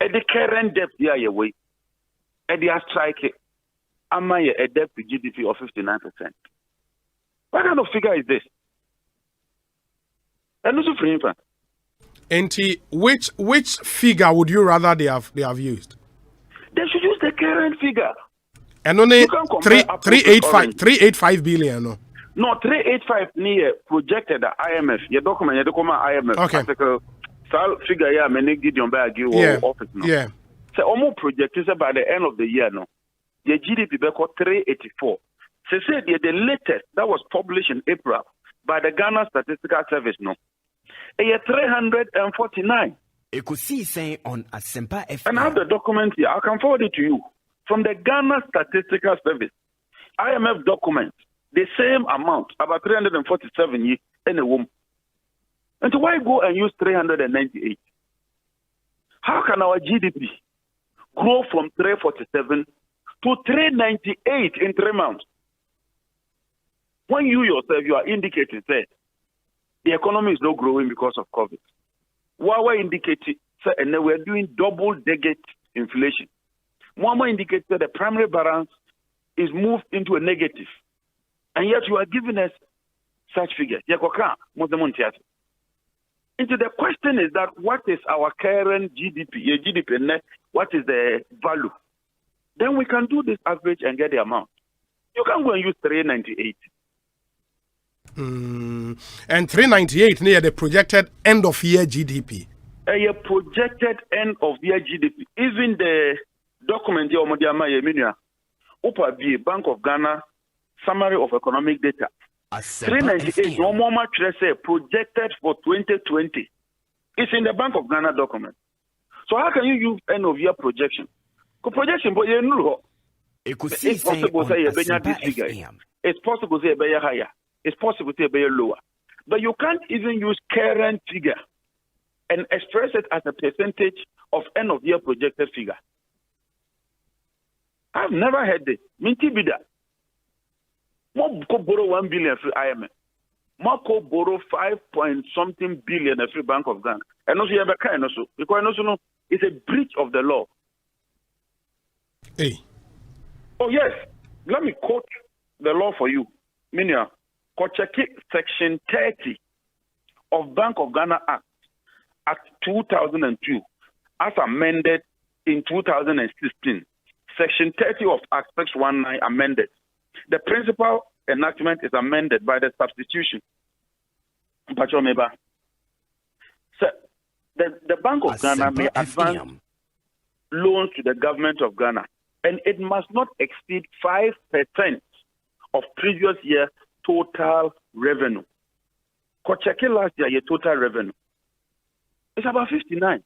At the current debt year ye way. At the strike ama ye a debt to GDP of 59%. What kind of figure is this? And also free infant. And which figure would you rather they have used? They should use the current figure. And only 385 billion. No, 385 near projected the IMF. Your document, you document IMF. Okay. Article, figure yeah, many Gideon bag you office. No. Yeah. So almost projected by the end of the year. No, the GDP be called 384. So say the latest that was published in April by the Ghana Statistical Service. No, a 349. Ekosiisen On Asempa FM. And I have the document here. I can forward it to you. From the Ghana Statistical Service, IMF documents the same amount, about 347 years in a womb. And so why go and use 398? How can our GDP grow from 347 to 398 in 3 months? When you yourself, you are indicating that the economy is not growing because of COVID. Why we indicating, and then we are doing double-digit inflation. One indicates that the primary balance is moved into a negative. And yet you are giving us such figures. Into the question is that what is our current GDP, what is the value? Then we can do this average and get the amount. You can go and use 398. And 398 near the projected end of year GDP. A projected end of year GDP. Even the document Bank of Ghana summary of economic data. 398 no more much say projected for 2020. It's in the Bank of Ghana document. So how can you use end of year projection? Projection, but you know it's possible to say this figure. It's possible to say higher. It's possible to say lower. But you can't even use current figure and express it as a percentage of end of year projected figure. I've never heard this. Minti bida. Mo ko borrow 1 billion free IMF. Mo ko borrow 5-point-something billion free Bank of Ghana. And also you have a kind also because also it's a breach of the law. Hey. Oh yes. Let me quote the law for you. Minya, Section 30 of Bank of Ghana Act 2002, as amended in 2016. Section 30 of Act 619 amended. The principal enactment is amended by the substitution. So the Bank of Ghana may advance loans to the government of Ghana, and it must not exceed 5% of previous year total revenue. Kocheke last year, your total revenue. It's about 59.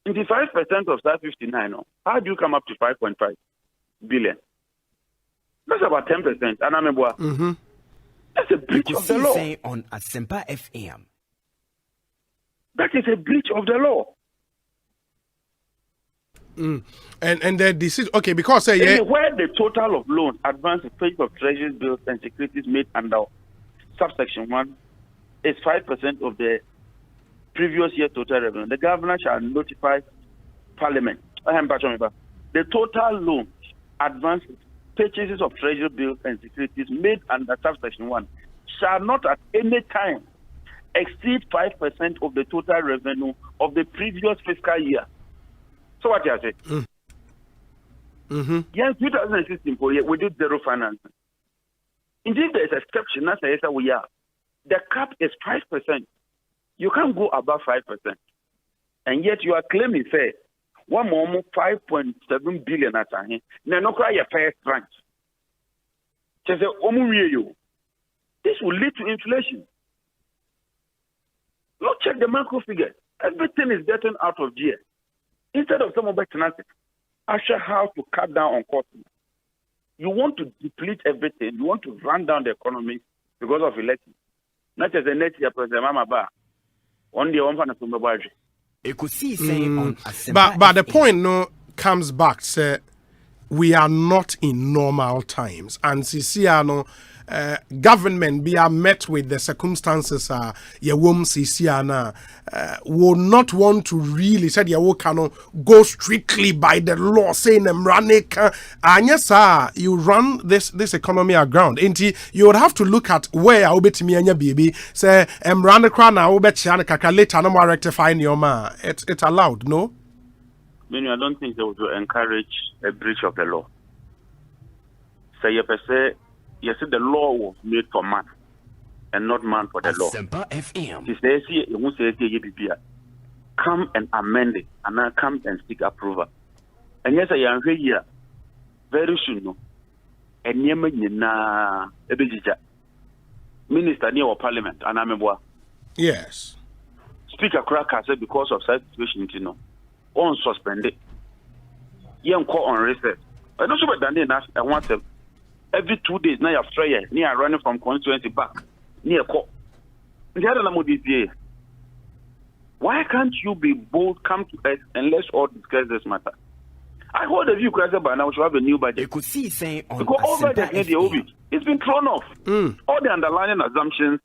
25% of that 59, no? How do you come up to 5.5 billion? That's about 10%. And that's a breach of the law. On Asempa FM. That is a breach of the law. And the decision, okay, because where the total of loans, advances, payment of treasury bills, and securities made under subsection 1 is 5% of the previous year total revenue, the governor shall notify Parliament. The total loans, advances, purchases of treasury bills, and securities made under subsection 1 shall not at any time exceed 5% of the total revenue of the previous fiscal year. So what you say? Yes, 2016 we did zero financing. Indeed, there is an exception. That's the we are. The cap is 5%. You can't go above 5%. And yet you are claiming, say, one more 5.7 billion at a no cry your first tranche. This will lead to inflation. Look, check the macro figures. Everything is getting out of gear. Instead of some of the tenacity, actually how to cut down on costs. You want to deplete everything. You want to run down the economy because of elections. Not as a next year, President Mama Ba. On the one fan of the budget. Ekosiisen On Asempa. But the point no comes back, say we are not in normal times, and Sisiano government be are met with the circumstances Sisiana will not want to really said cannot go strictly by the law saying and yes you run this economy aground. You would have to look at where obetimi baby say run the crown now later no more rectifying your man. It's allowed, no? I don't think they would encourage a breach of the law. Say yes, the law was made for man and not man for the law. Asempa FM. He says, you say, come and amend it and now come and seek approval. And yes, I am here very soon. No, and Yemena Minister near our parliament, and I'm a yes. Speaker Cracker said because of such situation, you know, on suspended. Young call on recess. I don't know what I want them. Every 2 days, now you're free, near running from constituency back, near court. The other number this year. Why can't you be bold, come to us, and let's all discuss this matter? I hold the view, by now, we should have a new budget. Ekosiisen On Because over the Asempa. it's been thrown off. All the underlying assumptions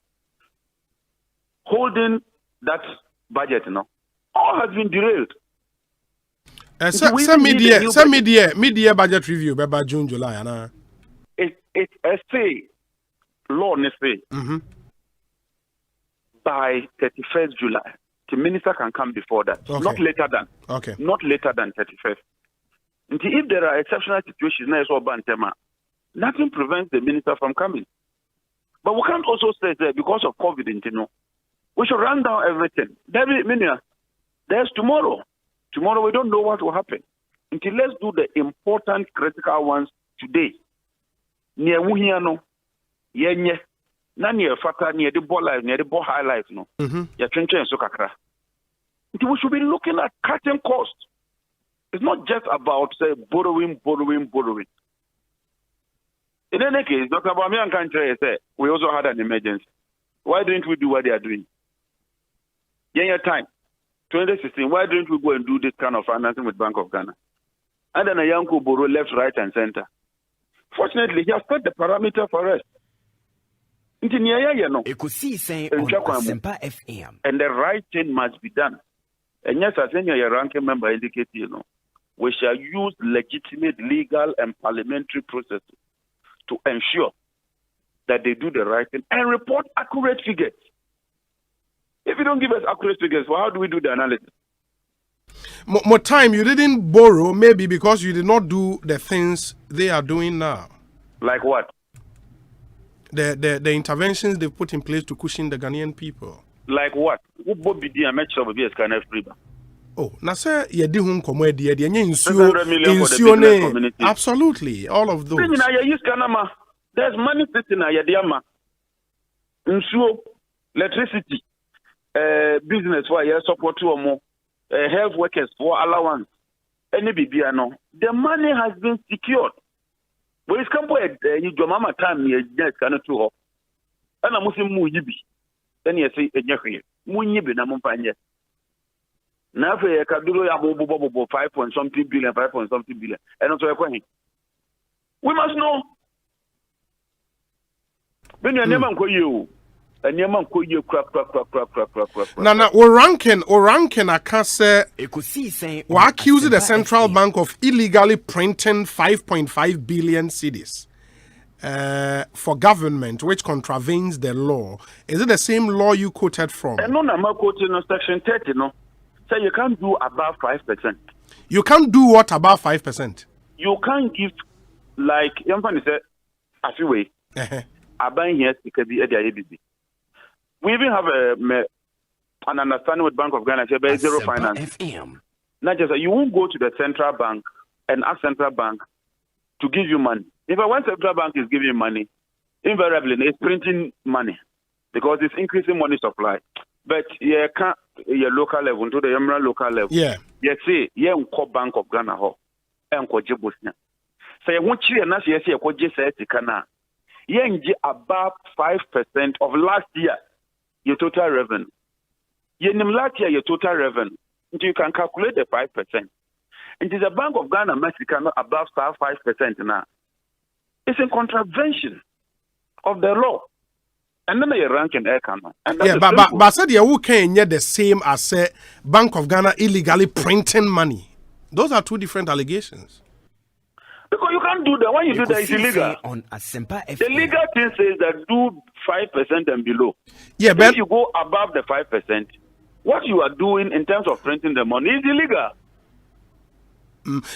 holding that budget, all has been derailed. Media budget review by June, July, It's a say, law say, by 31st July. The minister can come before that, not later than. Okay. Not later than 31st. If there are exceptional situations, nothing prevents the minister from coming. But we can't also say that because of COVID, we should run down everything. There's tomorrow. Tomorrow we don't know what will happen. Let's do the important, critical ones today. Near Wuhiano, Yenye, Nani Fata, near the ball life, near the ball high life, Yatrenche and Sokakra. We should be looking at cutting costs. It's not just about, say, borrowing. In any case, Dr. Bamian Kantre said, we also had an emergency. Why didn't we do what they are doing? Yenya time, 2016, why didn't we go and do this kind of financing with Bank of Ghana? And then a young borrow left, right, and center. Fortunately, he has set the parameter for us. Ekosiisen On Asempa FM. And the right thing must be done. And yes, as your ranking member indicated, we shall use legitimate legal and parliamentary processes to ensure that they do the right thing and report accurate figures. If you don't give us accurate figures, well, how do we do the analysis? More time, you didn't borrow, maybe because you did not do the things they are doing now. Like what? The interventions they've put in place to cushion the Ghanaian people. Like what? Oh, now sir, you do home comedy, absolutely, all of those. There's money sitting in electricity, business for your support to more. Health workers for allowance. The money has been secured. But it's come to your mama time near just cannot to her. And I'm Muslim Muyibi. Then you say, Munyibi Namumpanya. Now for a Kaduro Abu 5 point something billion, 5 point something billion. And also a coin. We must know. When you're never you. And your man could you crap. Now, we're ranking, I can't say. We're accusing the central bank of illegally printing 5.5 billion cedis for government, which contravenes the law. Is it the same law you quoted from? No, I'm quoting section 30, no. So you can't do above 5%. You can't do what above 5%? You can't give, like, Yamfani said, a few ways. I buy here, it could be ABB. We even have an understanding with Bank of Ghana, say zero finance. Not just you won't go to the central bank and ask central bank to give you money. If one central bank is giving you money, invariably it's printing money because it's increasing money supply. But you can't your local level to the emerald local level. Yeah. You say you call Bank of Ghana ho and call Jibosnia. So you want you and you say you call Jibosnia. You above 5% of last year. Your total revenue. Last year, your total revenue You can calculate the 5%. It is a Bank of Ghana Mexican above 5% now. It's in contravention of the law. And then you rank in air cannon. Yeah, but said you can get the same as Bank of Ghana illegally printing money. Those are two different allegations. Because you can't do that. When you do that, it's illegal. On Asempa FM. The legal thing says that do 5% and below. Yeah, but if you go above the 5%, what you are doing in terms of printing the money is illegal.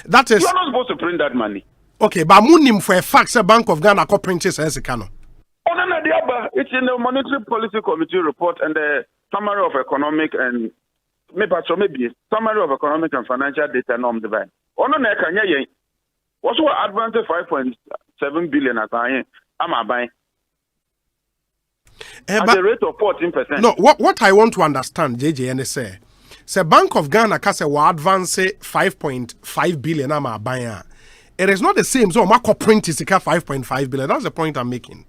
That is. You are not supposed to print that money. Okay, but munim for a fact, the Bank of Ghana co prints as a canon. Oh, no, it's in the Monetary Policy Committee report and the summary of economic and maybe summary of economic and financial data norm divine. Oh, no, what's what advantage 5.7 billion as I'm buying? At the rate of 14%. No, what I want to understand, JJ, say Bank of Ghana can say we advance 5.5 billion I'm buying. It is not the same. So my print is 5.5 billion. That's the point I'm making.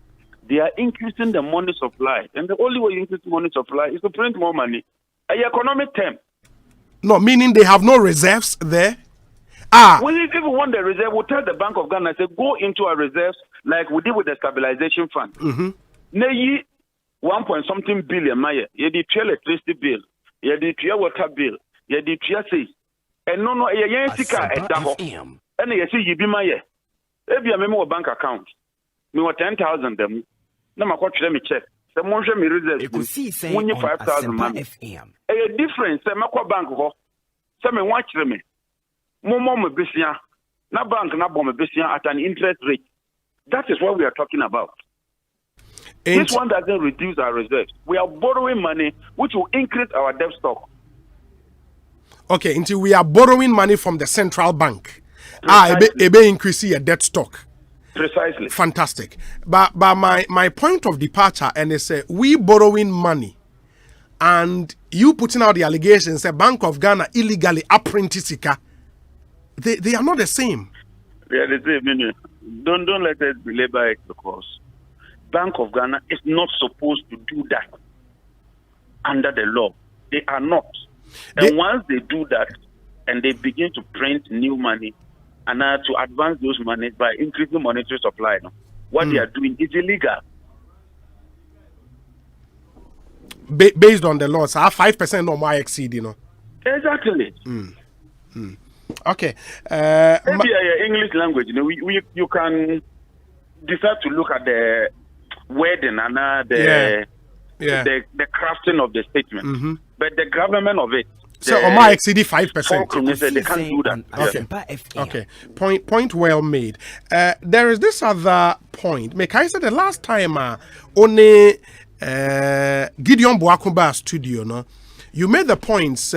They are increasing the money supply, and the only way you increase money supply is to print more money. An economic term. No, meaning they have no reserves there. When if you want the reserve, we'll tell the Bank of Ghana, say go into our reserves like we did with the stabilization fund. Mm-hmm. 1 billion maya. You did electricity bill, you did water bill, you did say, and no, you and you see you be maya. If you have a bank account, me want 10,000 them. No, my coach, let me check. The more me reserves, when you 5,000 man. A difference, say my bank ho. Say me watch me. Momo besia, na bank na bomb besia at an interest rate. That is what we are talking about. This one doesn't reduce our reserves. We are borrowing money, which will increase our debt stock. Okay, until we are borrowing money from the central bank. It may increase your debt stock. Precisely. Fantastic. But my point of departure, and they say we borrowing money, and you putting out the allegations that Bank of Ghana illegally apprenticing. They are not the same. They are the same. Don't let us belabor it because Bank of Ghana is not supposed to do that under the law. They are not. And once they do that and they begin to print new money and to advance those monies by increasing monetary supply, what they are doing is illegal. Based on the law, so 5% or more exceed, Exactly. Okay. Maybe English language, you can decide to look at the wording and the crafting of the statement. Mm-hmm. But the government of it. So Omar exceeded 5%. They can't do that. Okay. Point well made. There is this other point. I said the last time only Gideon Boakumba studio, no, you made the point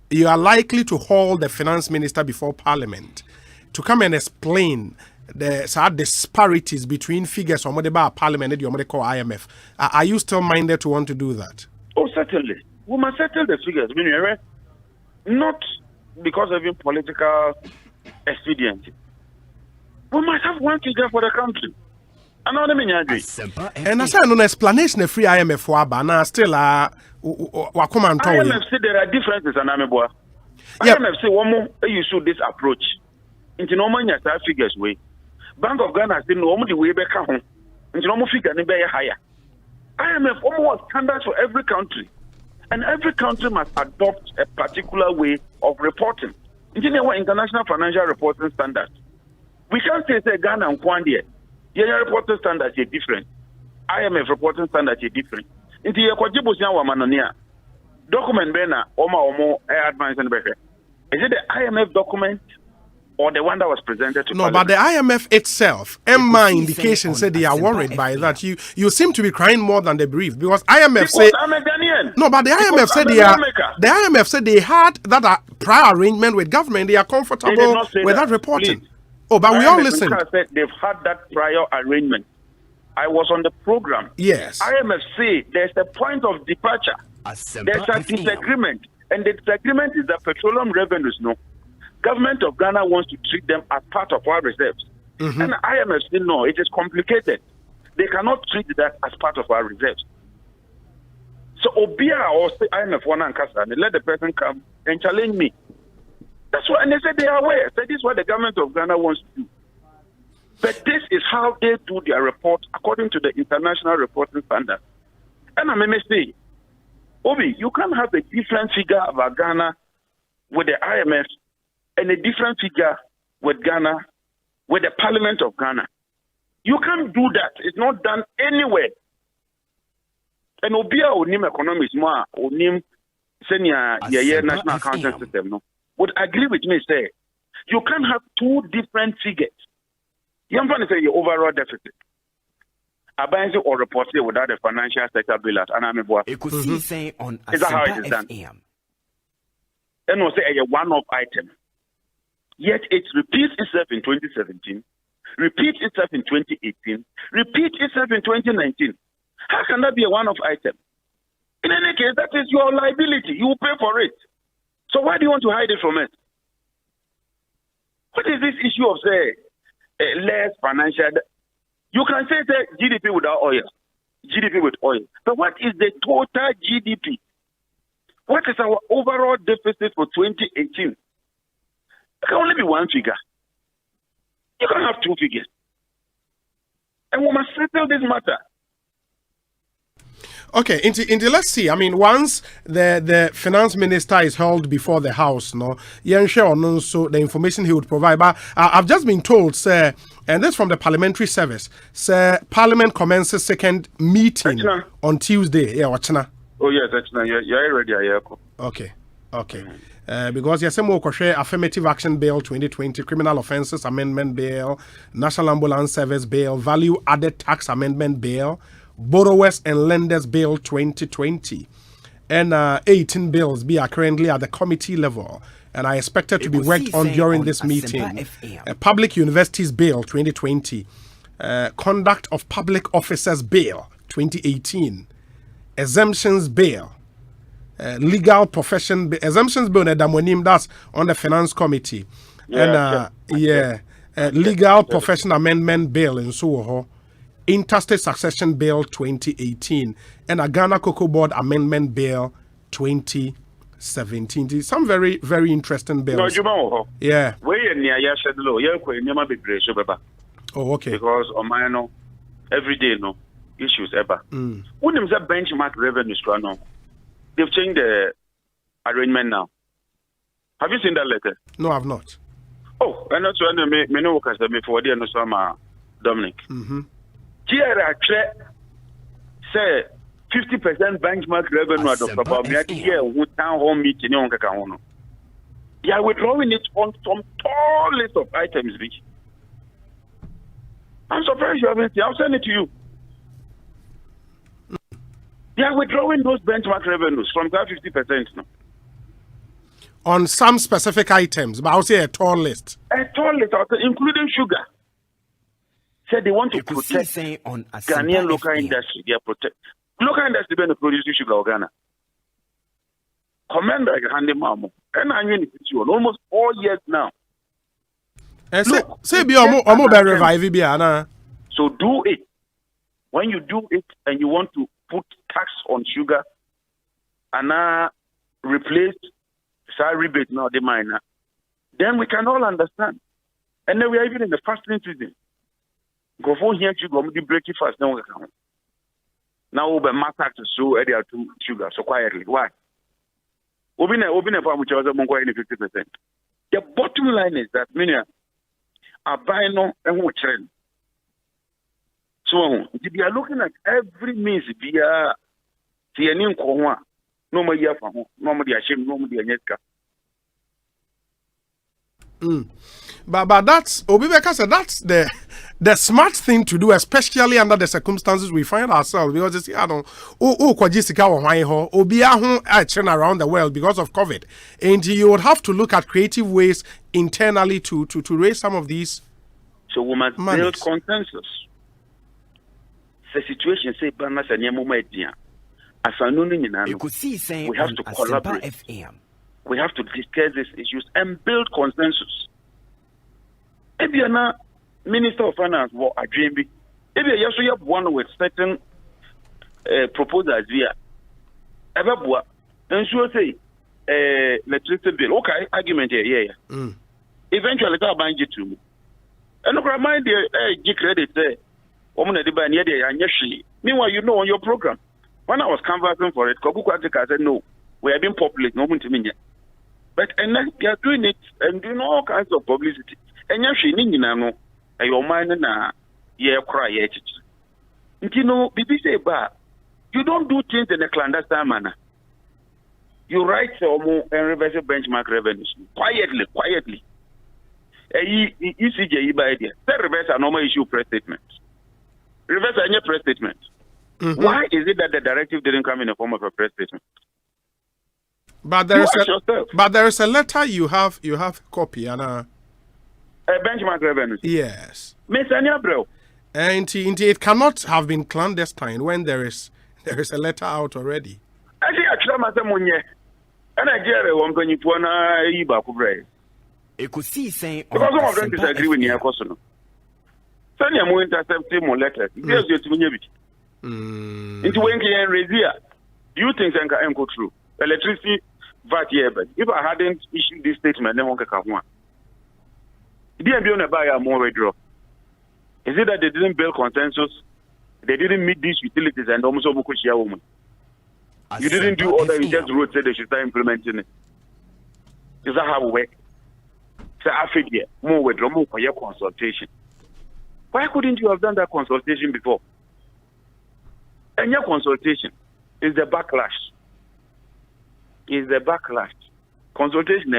you are likely to hold the finance minister before parliament to come and explain the disparities between figures on what parliament and what they call IMF. Are you still minded to want to do that? Oh, certainly. We must settle the figures. Not because of even political expediency. We must have one figure for the country. And I said no explanation of free IMF for Abana still IMF say there are differences and IMF say one more you should this approach. Into normal figures way. Bank of Ghana say no the way back home. Into normal figure be higher. IMF almost standards for every country. And every country must adopt a particular way of reporting. International financial reporting standards. We can't say Ghana and Kwandia. Your reporting standards are different. IMF reporting standards are different. Into your Kwajibusian Wamanonia document Bena Oma advance and better. Is it the IMF document or the one that was presented to Parliament? But the IMF itself, my indication said they are worried by that. You seem to be crying more than the brief because IMF said no, but the IMF said the IMF said they had that prior arrangement with government. They are comfortable with that reporting. Please. Oh, but we all listen. They've had that prior arrangement. I was on the program. Yes. IMF say there's a point of departure. There's a disagreement. And the disagreement is that petroleum revenues, government of Ghana wants to treat them as part of our reserves. Mm-hmm. And IMF say no, it is complicated. They cannot treat that as part of our reserves. So Obia or say IMF one and let the person come and challenge me. That's why, and they said they are aware. So this is what the government of Ghana wants to do. But this is how they do their report according to the international reporting standards. And I may say, Obi, you can't have a different figure about Ghana with the IMF and a different figure with Ghana with the Parliament of Ghana. You can't do that. It's not done anywhere. And Obia Onim economics more Onim senior national accounting system no would agree with me say you can't have two different figures. You can say your overall deficit. Abanzi or report it without the financial sector bailout. And I'm a Ekosiisen On Asempa. Is that how it is done? And we'll say a one-off item. Yet it repeats itself in 2017, repeats itself in 2018, repeats itself in 2019. How can that be a one-off item? In any case, that is your liability. You will pay for it. So why do you want to hide it from us? What is this issue of, say, less financial? You can say GDP without oil, GDP with oil. But what is the total GDP? What is our overall deficit for 2018? It can only be one figure. You can't have two figures. And we must settle this matter. Okay, into let's see. I mean, once the finance minister is held before the House, no, so the information he would provide. But I've just been told, sir, and this from the parliamentary service, sir, Parliament commences second meeting on Tuesday. Yeah, Wachana. Oh yes, Wachana. You're ready. Okay. Because yes, more affirmative action bill 2020, criminal offences amendment bill, national ambulance service bill, value added tax amendment bill, borrowers and lenders bill 2020, and 18 bills are currently at the committee level and are expected to be worked on during this meeting. Public universities bill 2020, conduct of public officers bill 2018, exemptions bill. Legal profession exemptions bill that's on the finance committee, legal profession amendment bill and so on, interstate succession bill 2018, and a Ghana Cocoa Board amendment bill 2017. Some very, very interesting bills. Yeah. Oh, okay. Because on my every day issues ever. When there's a benchmark revenue no. They've changed the arrangement now. Have you seen that letter? No, I've not. Oh, and that's when me know because before the no Dominic. GRA say 50% benchmark revenue at the about me town hall meeting on Kakaono. Yeah, we're drawing it on some tall list of items, which I'm surprised you haven't seen. I'll send it to you. They are withdrawing those benchmark revenues from that 50% now. On some specific items, but I'll say a tall list. A tall list, including sugar. Said they want to protect Ghanaian local industry. They are protect local industry when they produce sugar in Ghana. Commander Hande Mamo. And I'm in almost 4 years now. Say be revive it. So do it. When you do it and you want to put tax on sugar and replace rebate now the minor, then we can all understand. And then we are even in the fasting season. Go for here to go to break it fast now. Now we mass tax so area to sugar so quietly. Why? Open a farm which was among 50%. The bottom line is that many are buying no and we trend. So they are looking at every means via TNN Kohwa. No more year for no more shame, no more Nyetka. But that's Obibeka said that's the smart thing to do, especially under the circumstances we find ourselves, because it's around the world because of COVID. And you would have to look at creative ways internally to raise some of these. So we must build consensus. The situation say Banas and Yamumedia. As I know, we have to collaborate. We have to discuss these issues and build consensus. If you're not Minister of Finance or a dream, if you have one with certain proposals here, and so say electricity bill. Okay, argument here, yeah. Eventually, that bind you to me. And look, remind you, G credit there. Woman at the band, meanwhile, you know on your program. When I was canvassing for it, Kobuku said, no, we have been populating, no one to me. But and then they are doing it and doing all kinds of publicity. And you know, your mind na cry yet. You know, BBC bar, you don't do things in a clandestine manner. You write some and reverse benchmark revenues quietly. ECJ by idea. That reverse a normal issue press statement. Reverse any press statement. Why is it that the directive didn't come in the form of a press statement? But there is a letter you have copy and a benchmark revenue. Yes. Bro. And it cannot have been clandestine when there is a letter out already. Actually, and I get one penny for an Ekosiisen On Asempa. Because some of them disagree with you, Kosono. Send your more intercepting more letters. Yes, you to me. Into when you raise here, do you think I can go through? Electricity VAT here, but if I hadn't issued this statement, then one can have one. Didn't be on a buyer more withdraw. Is it that they didn't build consensus? They didn't meet these utilities and almost share woman. You didn't do all that you just wrote, said they should start implementing it. Is that how we work? So I figure more withdraw, more for your consultation. Why couldn't you have done that consultation before? And your consultation is the backlash. Consultation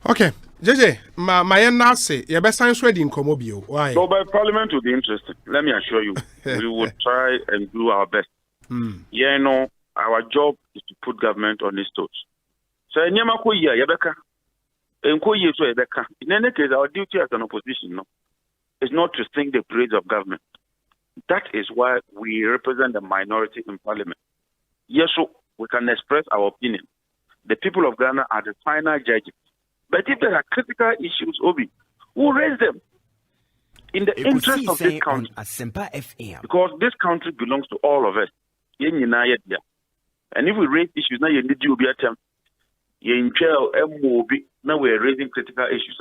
okay. JJ, my nasi, your best science ready in Komobio. Why? So by Parliament will be interested. Let me assure you, we will try and do our best. Yeah, no, our job is to put government on its toes. So in any case, our duty as an opposition, is not to sing the praise of government. That is why we represent the minority in Parliament. Yes, so we can express our opinion. The people of Ghana are the final judges. But if there are critical issues, Obi, we'll raise them in the interest of this country. Asempa FM. Because this country belongs to all of us. And if we raise issues, now you need to be at them. Now we're raising critical issues.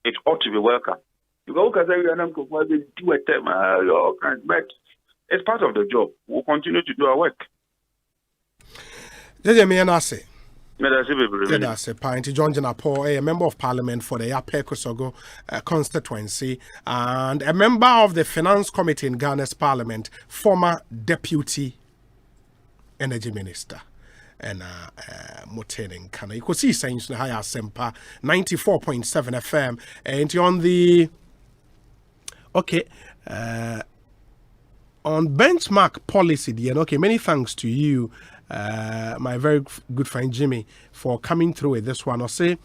It ought to be welcome. Because do a term, but it's part of the job. We'll continue to do our work. John Janapo, a member of parliament for the Ekosiisen constituency and a member of the finance committee in Ghana's parliament, former deputy energy minister. And Motening Kana. Ekosiisen On Asempa 94.7 FM. And on the on benchmark policy, okay, many thanks to you. My very good friend Jimmy, for coming through with this one. I'll say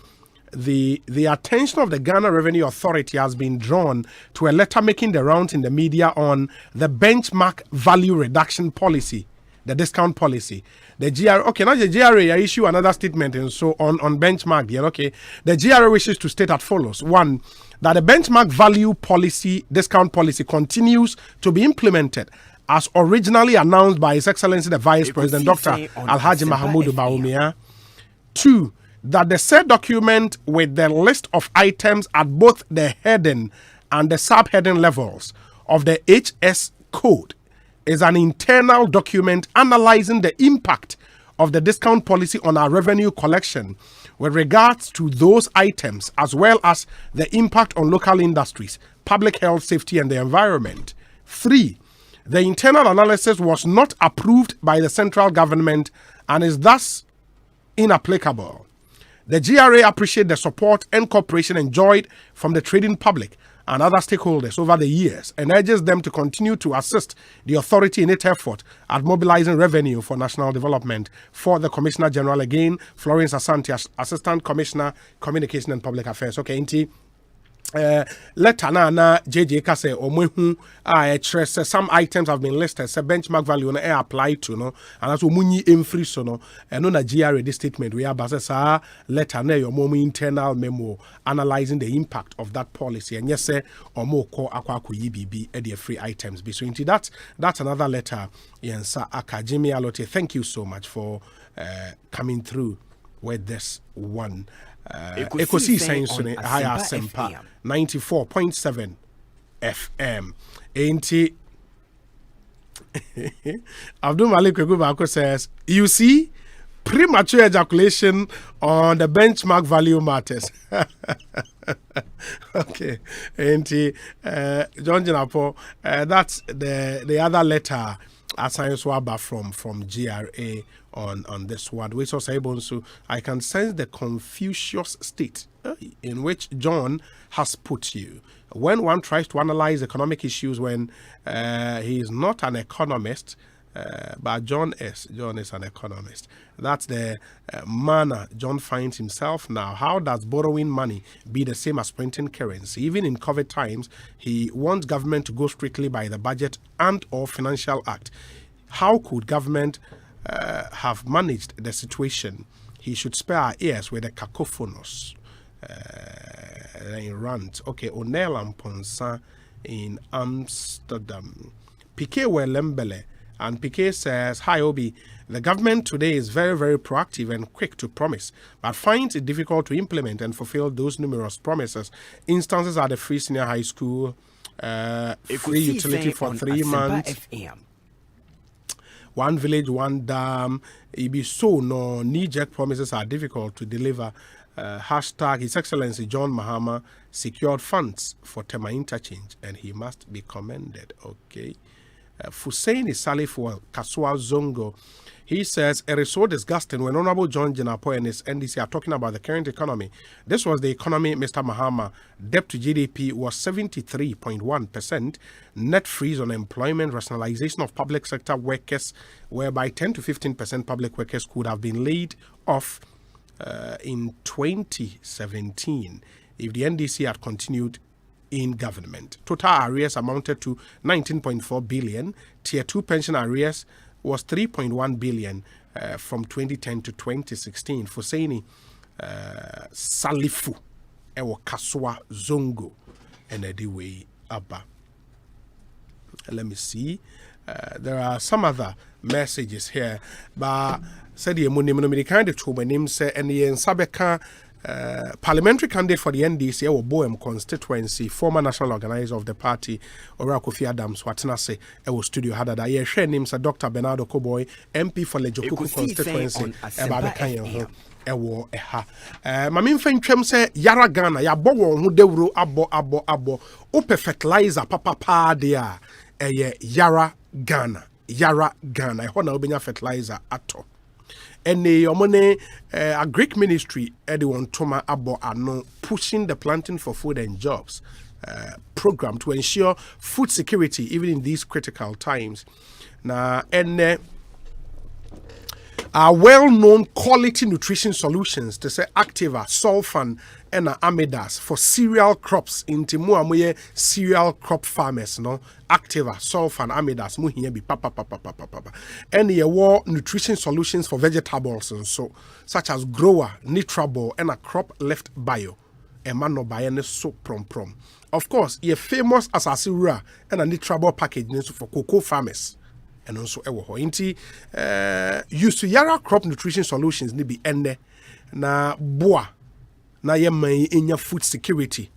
the attention of the Ghana Revenue Authority has been drawn to a letter making the rounds in the media on the benchmark value reduction policy, the discount policy. The GRA, okay, now the GRA issue another statement and so on benchmark. Yeah, okay. The GRA wishes to state as follows: one, that the benchmark value policy, discount policy, continues to be implemented as originally announced by His Excellency the Vice President, Dr. Alhaji Mahamudu Bawumia. 2, that the said document with the list of items at both the heading and the subheading levels of the HS code is an internal document analyzing the impact of the discount policy on our revenue collection with regards to those items, as well as the impact on local industries, public health, safety, and the environment. 3, the internal analysis was not approved by the central government and is thus inapplicable. The GRA appreciates the support and cooperation enjoyed from the trading public and other stakeholders over the years and urges them to continue to assist the authority in its effort at mobilizing revenue for national development. For the Commissioner General again, Florence Asante, Assistant Commissioner, Communication and Public Affairs. Okay, Inti. Letter na JJ Kase Omehu some items have been listed, so benchmark value na apply to no, and that's Muni free so no, and no GRA this statement we are based letter na your mom internal memo analyzing the impact of that policy, and yes sir omo ko akwa yibibi e the free items be so into that's another letter. Yes, Akajimi Alote, thank you so much for coming through with this one. Ekosiisen On Asempa 94.7 FM. Ain't Abdul Malik Kwegubako says, you see, premature ejaculation on the benchmark value matters. Okay. And John Jinapo, that's the other letter Science Waba from GRA on this one, which was able to, I can sense the Confucius state in which John has put you. When one tries to analyze economic issues when he is not an economist, but John is an economist. That's the manner John finds himself now. How does borrowing money be the same as printing currency? Even in COVID times, he wants government to go strictly by the budget and or financial act. How could government have managed the situation? He should spare our ears with a cacophonous rant. Okay, Onel Amponsa in Amsterdam. Piquet Welembele. And Piquet says, hi Obi, the government today is very, very proactive and quick to promise, but finds it difficult to implement and fulfill those numerous promises. Instances are the free senior high school, free utility for 3 months, one village, one dam. It be so no knee-jerk promises are difficult to deliver. Hashtag His Excellency John Mahama secured funds for Tema interchange and he must be commended. Okay. Fusaini Salif Kaswa Zongo, he says, it is so disgusting when Honorable John Jinapo and his NDC are talking about the current economy. This was the economy, Mr. Mahama. Debt to GDP was 73.1%. Net freeze on employment, rationalization of public sector workers, whereby 10 to 15% public workers could have been laid off in 2017 if the NDC had continued in government. Total arrears amounted to 19.4 billion. Tier 2 pension arrears was 3.1 billion from 2010 to 2016. Fusaini Salifu Ewo Kaswa Zongo and Ediwe Abba. Let me see. There are some other messages here, but said the kind of two names say and the Sabeka parliamentary candidate for the NDC or Boem constituency, former national organizer of the party, Ora Kofi Adams, Watenase, Ewo Studio Hadada. Ye share names Dr. Bernardo Koboy, MP for Lejokuku constituency, Ewo Eha. Mamin Fencham say Yara Ghana, ya bowo hu dewro abo. Ope fertilizer papa dia. Yara Ghana. Hona obenya fertilizer ato. And a Greek ministry, Edwin Toma Abo Ano, pushing the Planting for Food and Jobs program to ensure food security even in these critical times. Now, and are well-known quality nutrition solutions to say Activa, Sulfan, and Amidas for cereal crops in Timuamuye cereal crop farmers, no Activa, Sulfan, Amidas, Muhiye bi papa. And ye war nutrition solutions for vegetables and so such as Grower, Nitrabo, and a crop left bio. Emano bayane so prom. Of course, ye famous as Asirura and a Nitrabo package for cocoa farmers. And also inti use to Yara crop nutrition solutions ni bi ende na boa na yemai in your food security,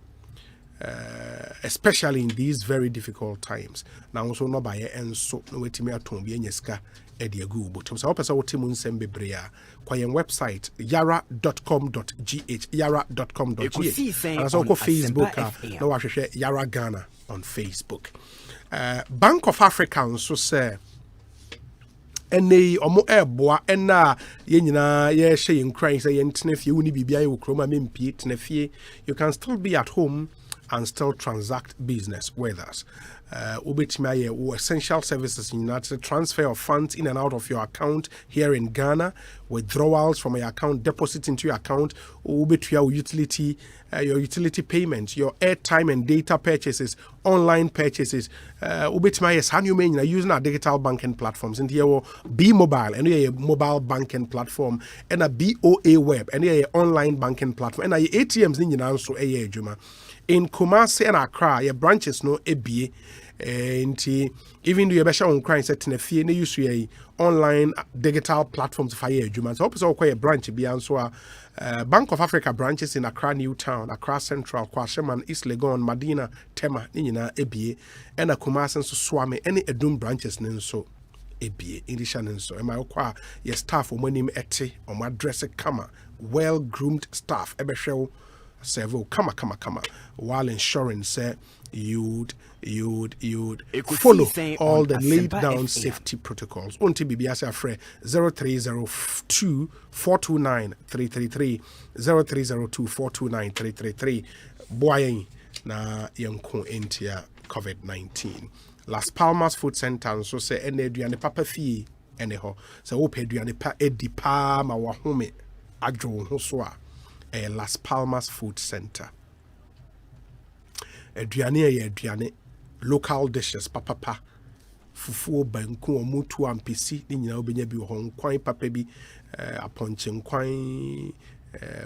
especially in these very difficult times. Now also no buy and so no wetimi aton bi enyeska e de agu but so opesa wotimu nsem bebrea kwa yen website yara.com.gh yara.com.gh and also ko Facebook na wa hwehwe Yara Ghana on Facebook. Bank of Africa so say ene omo eboa ena ye nyina ye hye yen kran say yen tenafie woni bibia ye wokroma mempie tenafie. You can still be at home and still transact business with us. Ubetimi essential services in United, transfer of funds in and out of your account here in Ghana, withdrawals from your account, deposit into your account, your utility payments, your airtime and data purchases, online purchases. Ubetimi is Hanumania using our digital banking platforms. And here B Mobile and a mobile banking platform and a BOA web and a online banking platform and a ATMs in Juma. In Kumasi and Accra, your branches no EBA Even though you better on crime set in a fee, they use a online digital platforms for your humans. So also quite a branch be answer. Bank of Africa branches in Accra Newtown, Accra Central, Kwasheman, East Legon, Madina, Tema, Nina, Ebie, and a Kumas and Swami, any Edum branches so Ebie, English and so. Am I qua your staff or money ete or my dress kama, well groomed staff, ebe show several kama, while ensuring say you'd follow all the laid down safety protocols. Unti BBS Afre 0302 429 333 0302 429 333 Boy na yanko entia COVID-19. Las Palmas Food Center so say ene aduane papa fie ene ho so wo pe aduane pa edi pa ma wa home adwo ho so a Las Palmas Food Center. Aduane local dishes papa fufuo banku omutu ampisi ni nyina obenya bi ho nkwan papa bi aponche nkwan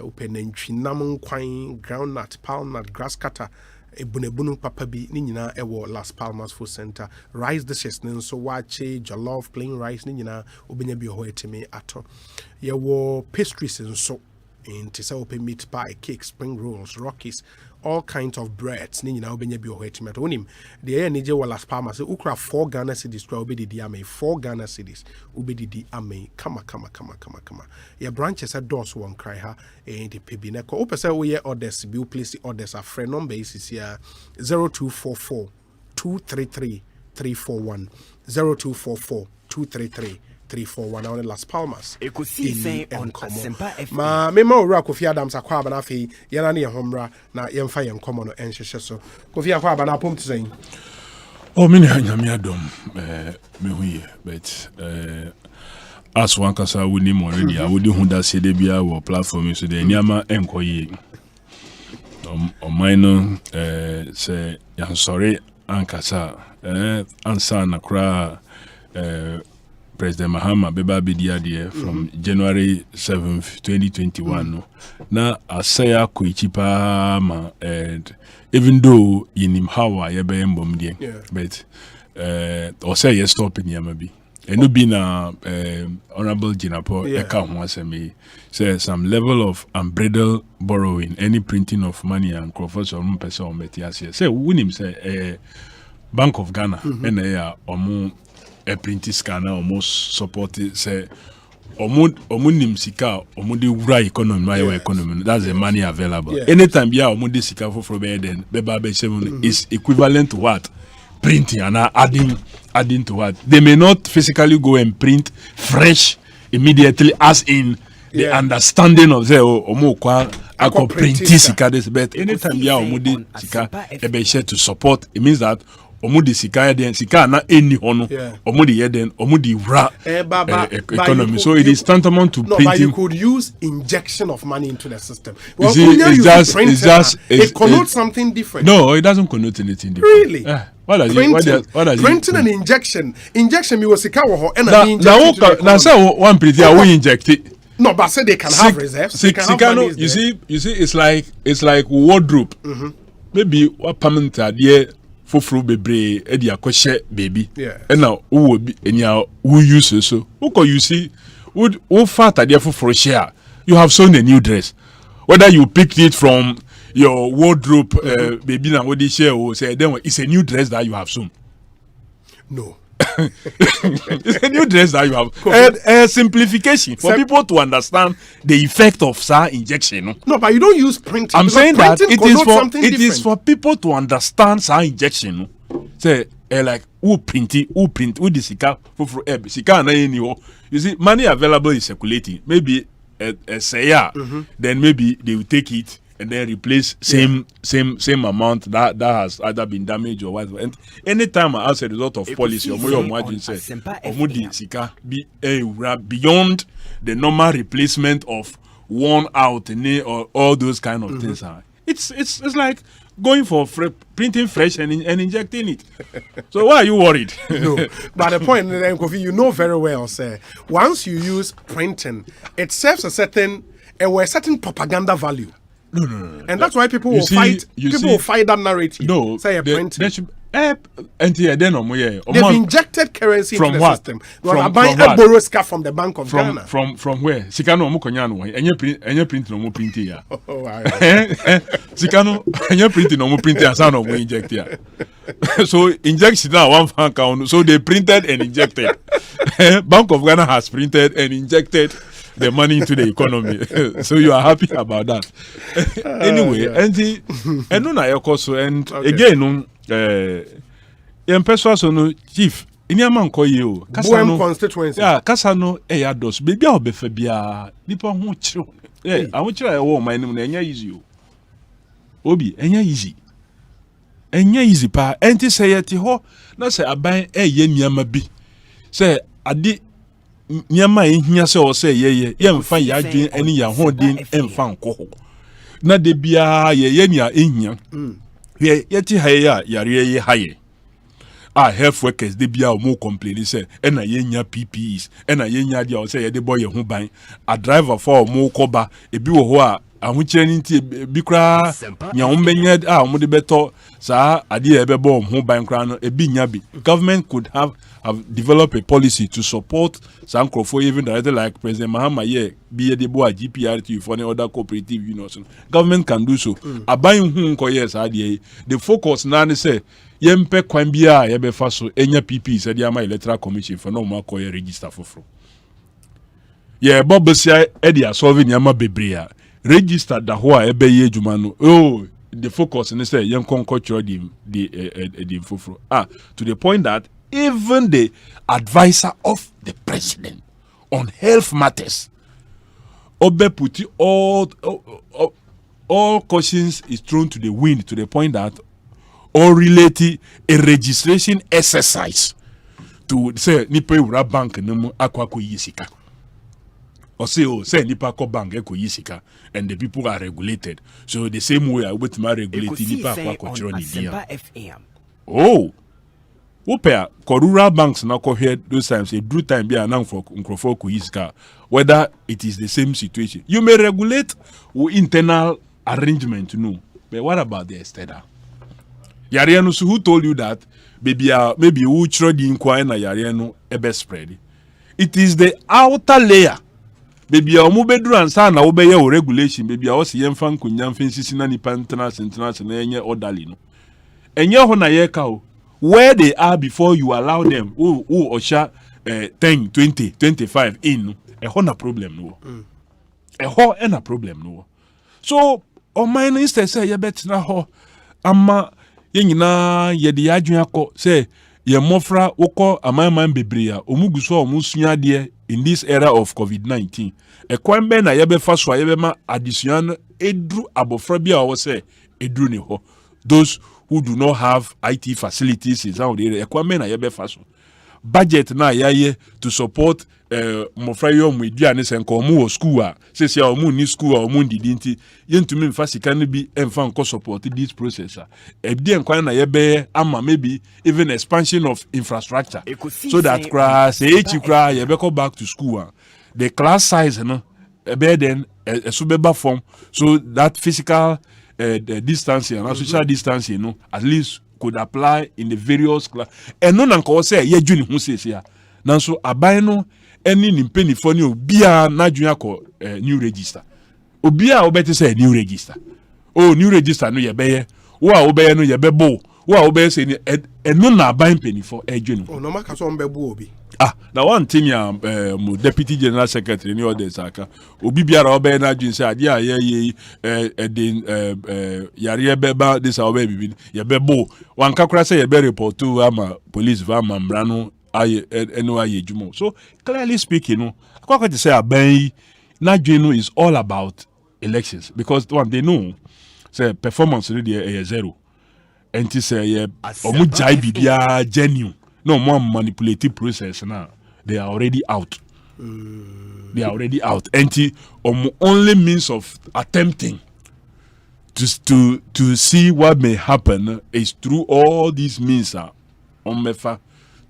openantwi nam nkwan groundnut palmnut grass cutter ebunebunu papa bi ni nyina ewo Las Palmas Food Center. Rice dishes nso wache jollof plain rice ni nyina obenya bi ho etimi ato yewo pastries nso into say open meat pie, cake, spring rolls, rockies, all kinds of breads. Ni na obenya bi ohwetimet onim de ye nije wa Las Palmas say ukra 4 Ghana cedis twa obedidi ame 4 Ghana cedis obedidi ame kama your branches at doors one cry ha the pebi na ko opese wo ye orders bi place orders a friend number is here 0244 233 341 0244 233 341 on Las Palmas. Ekosiisen On Asempa FM. Ma me owura Kofi Adams akwa aba na afi yana ne homra na yemfa yen komo no enhwehwe so. Kofi akwa aba na pom tsen. Oh, me nyame adom me huye but as one kasa woni mo already I would hu that say dey bia wo platform so dey nyama enkoye. Mine say yan sorry ankasa ansa na kra President Mahama Beba Bidiadie from January 7th, 2021. Na asaya kuichipa ma and even though in him how I ebe mbomdie, but or say yes stop in Yamabi. And no be na Honorable Jinapo Eka Huasemi say some level of unbridled borrowing, any printing of money and Crawford or person or Metias. Say win him say Bank of Ghana and omu a printing scanner almost supported say omunim sika omudi wura economy my economy that's the money available anytime ya omudi sika for then beba be 7 is equivalent to what printing and adding to what they may not physically go and print fresh immediately as in the understanding of the omukwa ako printing sika this but anytime ya omudi sika ebe share to support it means that omudi sika den sika na eni hono omudi yeden omudi wra economy so it is tantamount to printing. But you could use injection of money into the system. Well, it connotes something different. No, it doesn't connote anything different. Really? What does printing and injection me was sika wo and injection now say one printing we inject it. No, but say they can have reserves. You see it's like wardrobe. Maybe what permanent idea foforo bebre e dia kwehye baby and now who be enya who use so who you see who fat idea foforo share you have sewn a new dress whether you picked it from your wardrobe baby na what share or say then it's a new dress that you have sewn. No. It's a new dress that you have. Simplification for people to understand the effect of injection. No, but you don't use printing. I'm saying that it is for people to understand injection. Say like who print who the sika na any. You see, money available is circulating. Maybe then maybe they will take it and then replace same amount that has either been damaged or whatever. And anytime as a result of policy, sika be beyond the normal replacement of worn out or all those kind of things. It's like going for printing fresh and injecting it. So why are you worried? No, but the point, Kofi, you know very well, sir. Once you use printing, it serves a certain propaganda value. No. And that's why people will fight that narrative. No, say a printing. And then they've injected currency from into the what? system. Well, buying a borrow scarf from the Bank of Ghana. From where? Sikano Mukonyano, and you print no more print here. Sikano, and you print no more print as I know we inject here. So injection now one franc count. So they printed and injected. Bank of Ghana has printed and injected the money into the economy. So you are happy about that. Anyway, and no na also and again person no chief inyama nko ye o kasa no constituency kasa no ya dos be bia obefa bia nipa ho kire ahụ kire ya wo man nim na enya easy o obi enya easy pa enti say yeti ho na say aban ye niama bi say ade niama ehia say o say ye mfa ya adwen ani ya hodin emfa nko ho na de bia ye nia ehia yeti haye yare ye haye health workers de bia o mo complain say na ye nya PPEs na ye nya dia o say ye de boy ye ho ban a driver for mo koba ebi wo ho a ahukire ni nti bi kra nya o mbenya o mo de beto sa ade ye be bo ho ban kra no ebi nya bi government could have developed a policy to support some crofo even directly like President Mahama ye be de bo a GPRT for any other cooperative unions. Government can do so. Aban hu nko yes ade the focus na ne say yempe kwan bia ye be fa so enya PP say dia ma electoral commission for no ma ko ye register foforo ye bobosia e dia solve nyama bebrea register da ho a ebe ye adwuma no the focus ne say yen konko chiro the foforo to the point that even the advisor of the president on health matters obe puti all cautions is thrown to the wind to the point that or related a registration exercise to say nipa ura bank nemu akwa ko yisika or say nipa ko bank ko yisika and the people are regulated so the same way I would regulate nipa akwa ko chiro ni dia Upea rural banks na ko here those times a do time be announce for nkrofo ko yisika whether it is the same situation you may regulate internal arrangement no but what about the external yare no so who told you that maybe who throw the inquiry na yare no ebe spread it is the outer layer maybe omo bedru ansa na wo be ye regulation maybe o se yemfa nkunya mfensisi na nipa international na enye orderly no enye ho na ye ka o where they are before you allow them osha 10 20 25 in ho na problem no ho na problem no so o mine instead say ye betina ho ama ye nyina ye de adwen akọ say ye mofra wokọ amanman bebrea omuguso omusua de in this era of COVID-19 ekwan be na ye be fa so ye be ma addition edru abofra bia wo say edru ne ho those who do not have IT facilities is how they ekwan be na ye be fa so budget na yaye to support mofra yo mu eduane senko mu wo school a sese a mu ni school a mu ndidi nti yentumi mfa sika ne bi emfa nko support this process a ebdi enkwan na ye be ama maybe even expansion of infrastructure so that class ye be go back to school the class size no be then so be ba form so that physical distancing and social distancing no at least could apply in the various class and no nanko say ye dwuni hu sese a nanso aban no any nimpenifo ni obia na dwun akọ new register obia obeti say new register new register no ye beye wo a obeye no ye bebo wo a obeye say eno na aban penifo dwun no maka so mbebo obi na one thing ya deputy general secretary ni others aka obi biara obeye na dwun say ade a ye yare beba this obeye bibi ye bebo wan kakura say ye be report to ama police va ama mrano so clearly speaking, to say aban na dwenu is all about elections because one they know say performance really zero and to say omu jai bibia genuine no more manipulative process now they are already out and only means of attempting to see what may happen is through all these means on mefa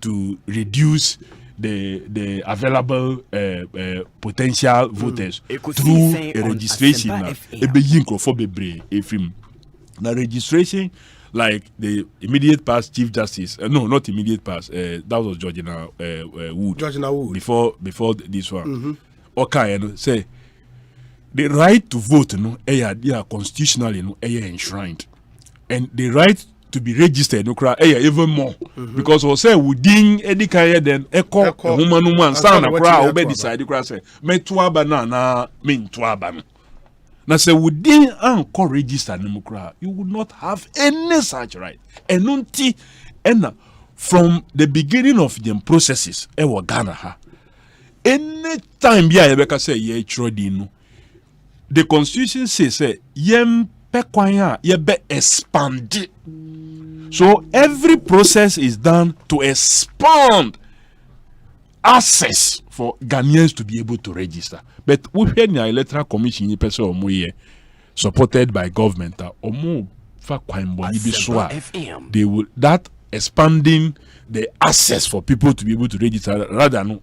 to reduce the available potential voters through a registration na ebe yin crofo bebre efim na registration like the immediate past Chief Justice. No, not immediate past. That was Georgina Wood. Georgina Wood. Before this one. Okay, say the right to vote, they are constitutionally, enshrined, and the right to be registered, even more, because we say within any kind then echo human stand a crowd be decide say me tuaba na me tuaba no. Now say within anchor register no, you would not have any such right. And from the beginning of the processes, Ghana ha. Any time ya Rebecca say ye trodino, the constitution says yem pekwanya ye be expand. So every process is done to expand access for Ghanaians to be able to register. But we had the electoral commission supported by government. They will that expanding the access for people to be able to register rather than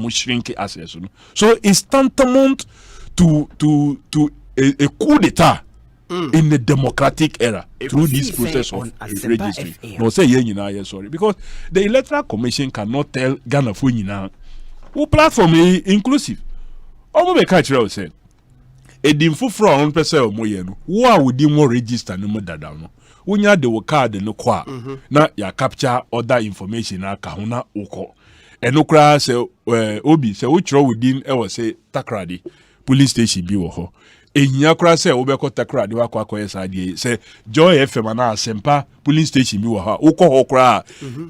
shrink access. So it's tantamount to a coup d'etat in the democratic era through this process of registering. No say sorry, because the electoral commission cannot tell Ghana for who platform is inclusive. Omo be catch you say edinfo from person omoye who are within more register no more dada no unya de card no kwa na ya capture other information aka ho na ukọ enokra say obi say wo chro within e wo say takradi police station bi wo ho ehia kra say wo be ko takradi wa kwa yesa de say Joy FM na Asempa police station bi wo ha ukọ ho kra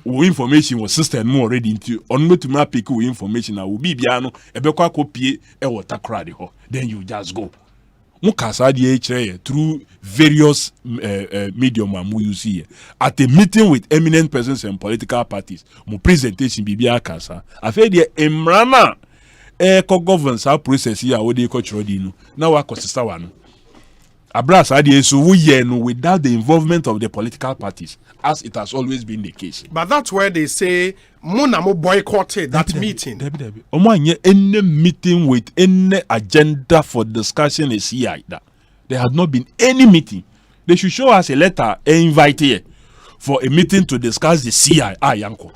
wo information wo system mo already into on to map pick wo information na wo bibia no e be kwa kopie e wo takradi ho then you just go through various medium you see at a meeting with eminent persons and political parties. My presentation bibia kasa. I feel the emrana governance our process here what they culture dino. Now wa kosisa wano. Abras adi so without the involvement of the political parties, as it has always been the case. But that's where they say Monamo boycotted that meeting. Any meeting with any agenda for discussion is here. There has not been any meeting. They should show us a letter, an invite here for a meeting to discuss the CI. Yanko.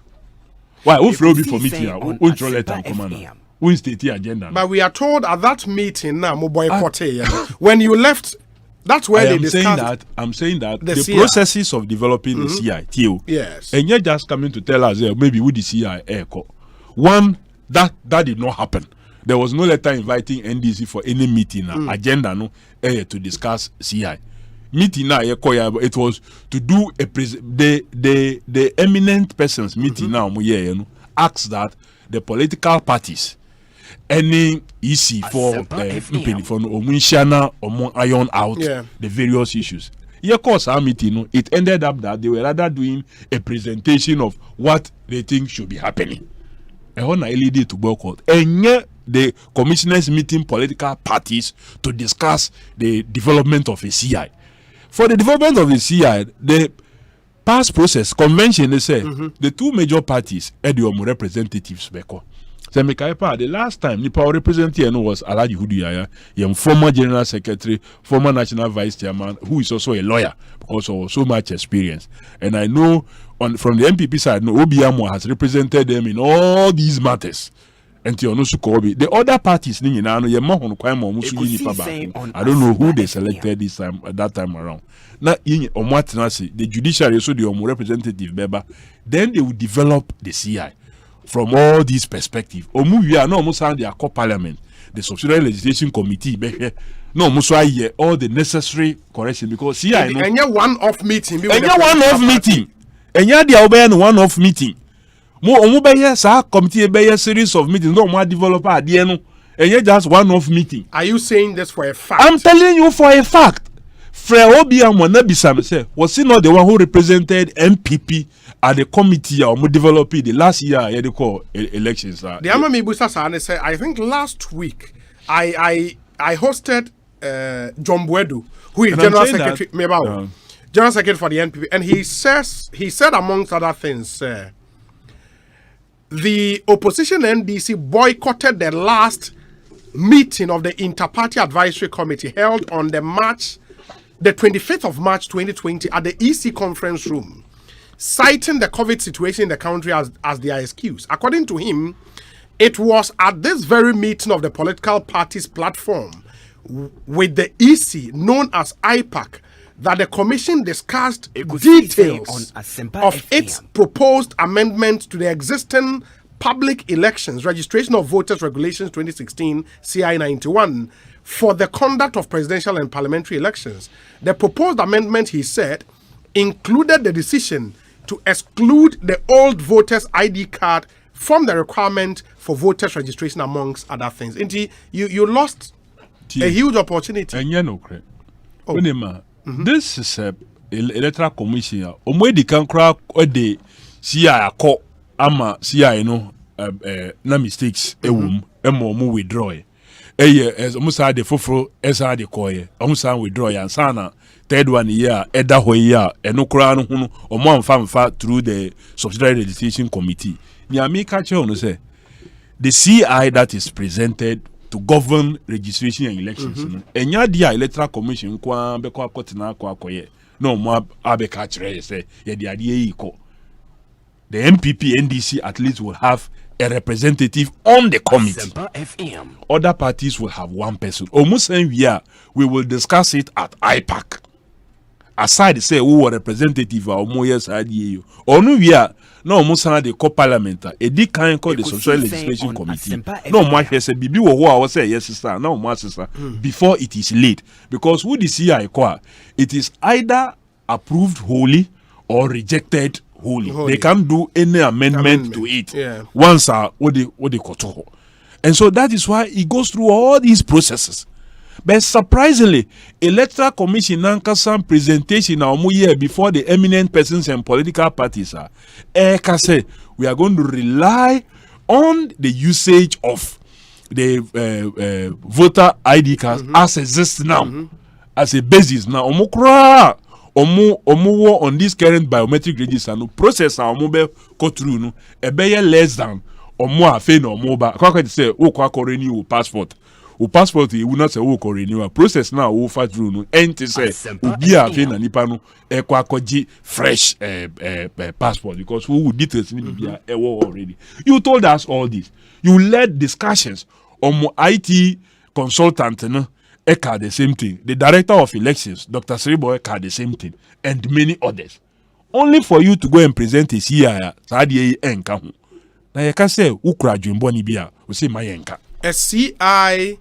Why? Who flow before meeting? Who draw letter commander? Who state agenda? But we are told at that meeting now, boycotted. When you left. That's where they discussed. I'm saying that the processes of developing the CI, TO, yes, and you're just coming to tell us maybe with the CI echo. One that did not happen. There was no letter inviting NDC for any meeting agenda to discuss CI. Meeting now it was to do the eminent persons meeting now asked that the political parties any EC for iron out the various issues. Course our meeting, it ended up that they were rather doing a presentation of what they think should be happening. And on LED to boycott. And the commissioners meeting political parties to discuss the development of a CI. For the development of the CI, the past process convention they say the two major parties Ediomo representatives beko. The last time Nipa representative was Alaji Huduyaya, former general secretary, former national vice chairman, who is also a lawyer because of so much experience. And I know from the MPP side, Obiamo has represented them in all these matters. And the other parties, I don't know who they selected this time at that time around. Now, the judiciary also the representative Beba, then they will develop the CI. From all these perspectives, we are no almost the core parliament, the subsidiary legislation committee, no almost all the necessary correction because see, I know. And you one-off meeting, and you one-off meeting, and you the obey one-off meeting. More committee be series of meetings, no more developer at the end, and you just one-off meeting. Are you saying this for a fact? I'm telling you for a fact. Fred Obiam was he not the one who represented MPP at the committee or developing the last year they call elections? The Amami Busa said, I think last week I hosted John Buedu, who is General Secretary General Secretary for the NPP, and he said amongst other things, the opposition NDC boycotted the last meeting of the Inter-Party Advisory Committee held on the March the 25th of March 2020 at the EC conference room, citing the COVID situation in the country as their excuse. According to him, it was at this very meeting of the political parties platform with the EC, known as IPAC, that the commission discussed details of its proposed amendment to the existing Public Elections Registration of Voters Regulations 2016 CI 91 for the conduct of presidential and parliamentary elections. The proposed amendment, he said, included the decision to exclude the old voters' ID card from the requirement for voters registration, amongst other things. Indeed, you lost a huge opportunity. And you know, this is a electoral commission. Omwedi can crack a day. CI call ama CI no na mistakes emo withdraw. As Musa de Fofro, Esa de Koye, Omusa withdraw and Sana, third one year, Eda Hoya, and no crown or one fanfa through the subsidiary registration committee. Nyami catch on say the CI that is presented to govern registration and elections. And ya dia electoral commission kwa beko akotina kwa koye. No more abe catch say ye the idea equal. The MPP NDC at least will have a representative on the committee. Asempa FM. Other parties will have one person. Almost same year, we will discuss it at IPAC. Aside say who are representative or more years idea. Or no year, no almost the co-parliament. A dick can call the social legislation committee. No more say bibi wo I was say yes sister. No more sister. Before it is late. Because who the CI call, it is either approved wholly or rejected wholly. They can't do any amendment to it. Yeah. Once what they koto. And so that is why it goes through all these processes. But surprisingly, electoral commission nankasa presentation now year before the eminent persons and political parties say we are going to rely on the usage of the voter ID cards as exists now, as a basis now. Omo on this current biometric register no process omo be go through no e be less than omo afe no omo ba kwa say wo kwa renew passport you will not say wo renew process now wo fa through no enti say obi afe na nipa no e kwa ji fresh passport because who would details ni bia e wo already. You told us all this. You led discussions omo IT consultant no Eka the same thing. The director of elections, Dr. Sribo Eka the same thing, and many others. Only for you to go and present a CI, Sadi Enka. Now you can say, Ukra Jumboni Bia, we say Mayenka. A CI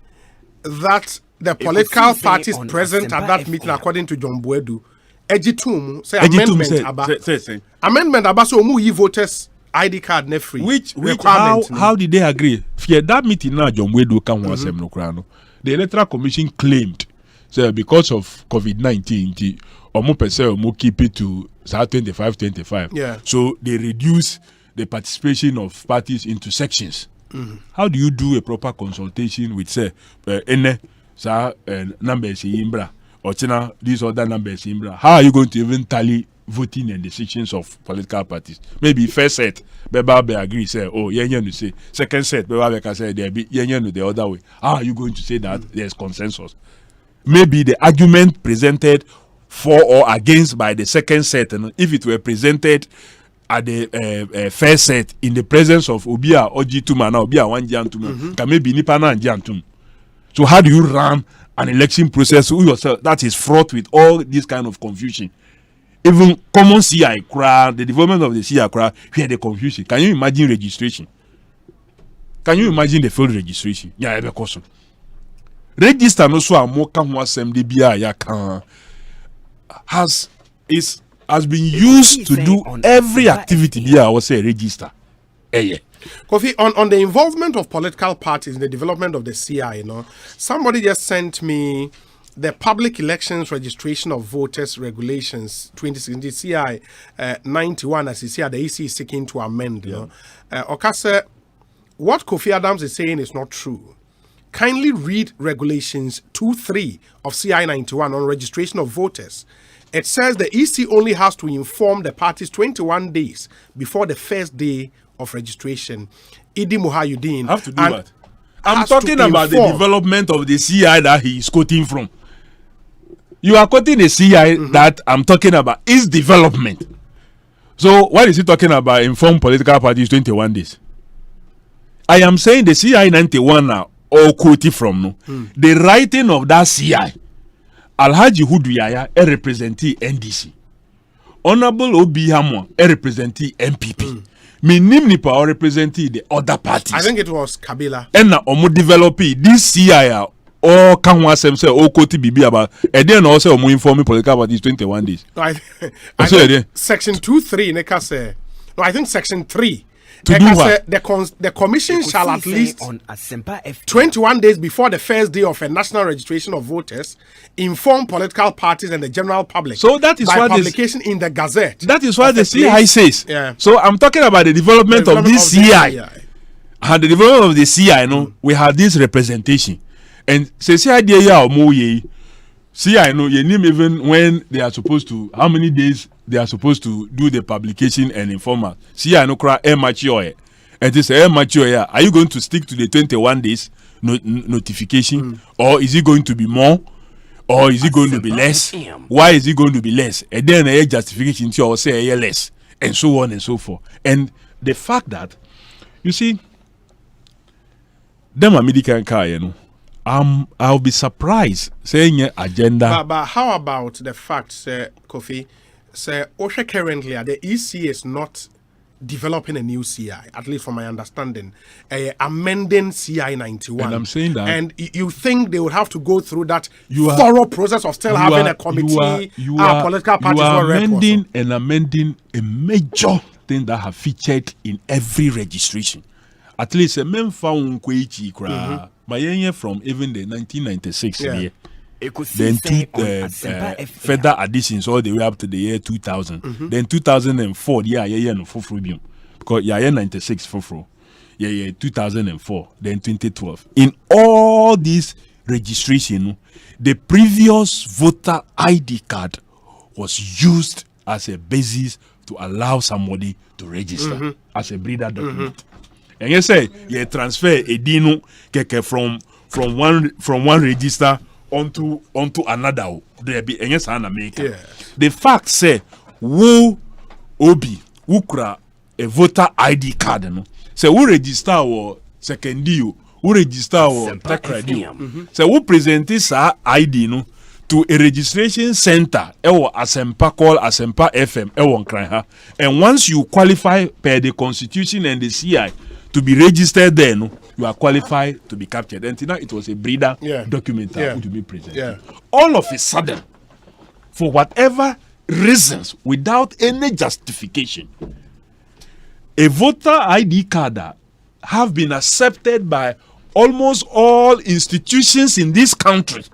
that the political parties present at that meeting, according to John Buedu, Ejitum say amendment about amendment about so mu voters ID card ne free. Which how did they agree? Fear that meeting now John Buedu can was no crano. The Electoral Commission claimed so because of COVID-19, omo pese omo keep it to 25. Yeah. So they reduce the participation of parties into sections. How do you do a proper consultation with say numbers in Imbra or China these other numbers in Imbra? How are you going to even tally voting and decisions of political parties? Maybe first set Beba agree say to say second set Beba can say there be the other way. How are you going to say that there's consensus? Maybe the argument presented for or against by the second set, and if it were presented at the first set in the presence of Obia Ojituma now Obia Wanjiantuma, can maybe Nipana and Jantum. So how do you run an election process yourself that is fraught with all this kind of confusion? Even common CI crowd, the development of the CI crowd, where the confusion. Can you imagine registration? Can you imagine the field registration? Yeah, I question. Register no so amoka ho assembly bia ya kan has been used to do every activity bia I was say register. Kofi, on the involvement of political parties in the development of the CI, somebody just sent me the Public Elections Registration of Voters Regulations 2016 CI 91, as you see, the EC is seeking to amend. Okase, what Kofi Adams is saying is not true. Kindly read Regulations 2.3 of CI 91 on registration of voters. It says the EC only has to inform the parties 21 days before the first day of registration. Idi Muhayuddin have to do that. I'm talking about the development of the CI that he is quoting from. You are quoting the CI that I'm talking about is development. So what is he talking about? Informed political parties 21 days. I am saying the CI 91 now, or quoted from no. The writing of that CI, Alhaji Hudu Yaya, representing NDC. Honorable Obi Hamon, representing MPP. Minim Nipa representing the other parties. I think it was Kabila. And now omo develop this CI or can one say o quote bibi about and then also omo informing political parties 21 days. No, I think section 2.3 neka say. No, I think section 3. To do what? The commission shall at least on Asempa 21 days before the first day of a national registration of voters inform political parties and the general public. So that is by what publication in the Gazette. That is what the CI says. Yeah. So I'm talking about the development of this CI. And the development of the CI, we have this representation. And say CI dey ya omo ye. CI you name even when they are supposed to, how many days they are supposed to do the publication and inform us. CI no cry mature. And they say mature. Are you going to stick to the 21 days notification, or is it going to be more, or is it going to be less? Why is it going to be less? And then a justification to say less, and so on and so forth. And the fact that you see them American car, I'll be surprised saying agenda. But how about the fact, Kofi, Osha currently the EC is not developing a new CI, at least from my understanding, amending CI 91. And I'm saying that. And you think they would have to go through that thorough process of still having a committee, political parties? You are amending a major thing that have featured in every registration. At least a men found from even the 1996 year. Then further additions all the way up to the year 2000. Then 2004, no for because 96 for 2004. Then 2012. In all these registration, the previous voter ID card was used as a basis to allow somebody to register as a breeder document. And you say you transfer a dino from one register onto another. There be and yes, America. The fact say who obi wukra a voter ID card no say who register or second deal who register or tech radio. Say who present this ID no to a registration center or Asempa call Asempa FM and once you qualify per the constitution and the CI to be registered there, you are qualified to be captured. And now it was a breeder document to be presented. All of a sudden, for whatever reasons, without any justification, a voter ID card have been accepted by almost all institutions in this country,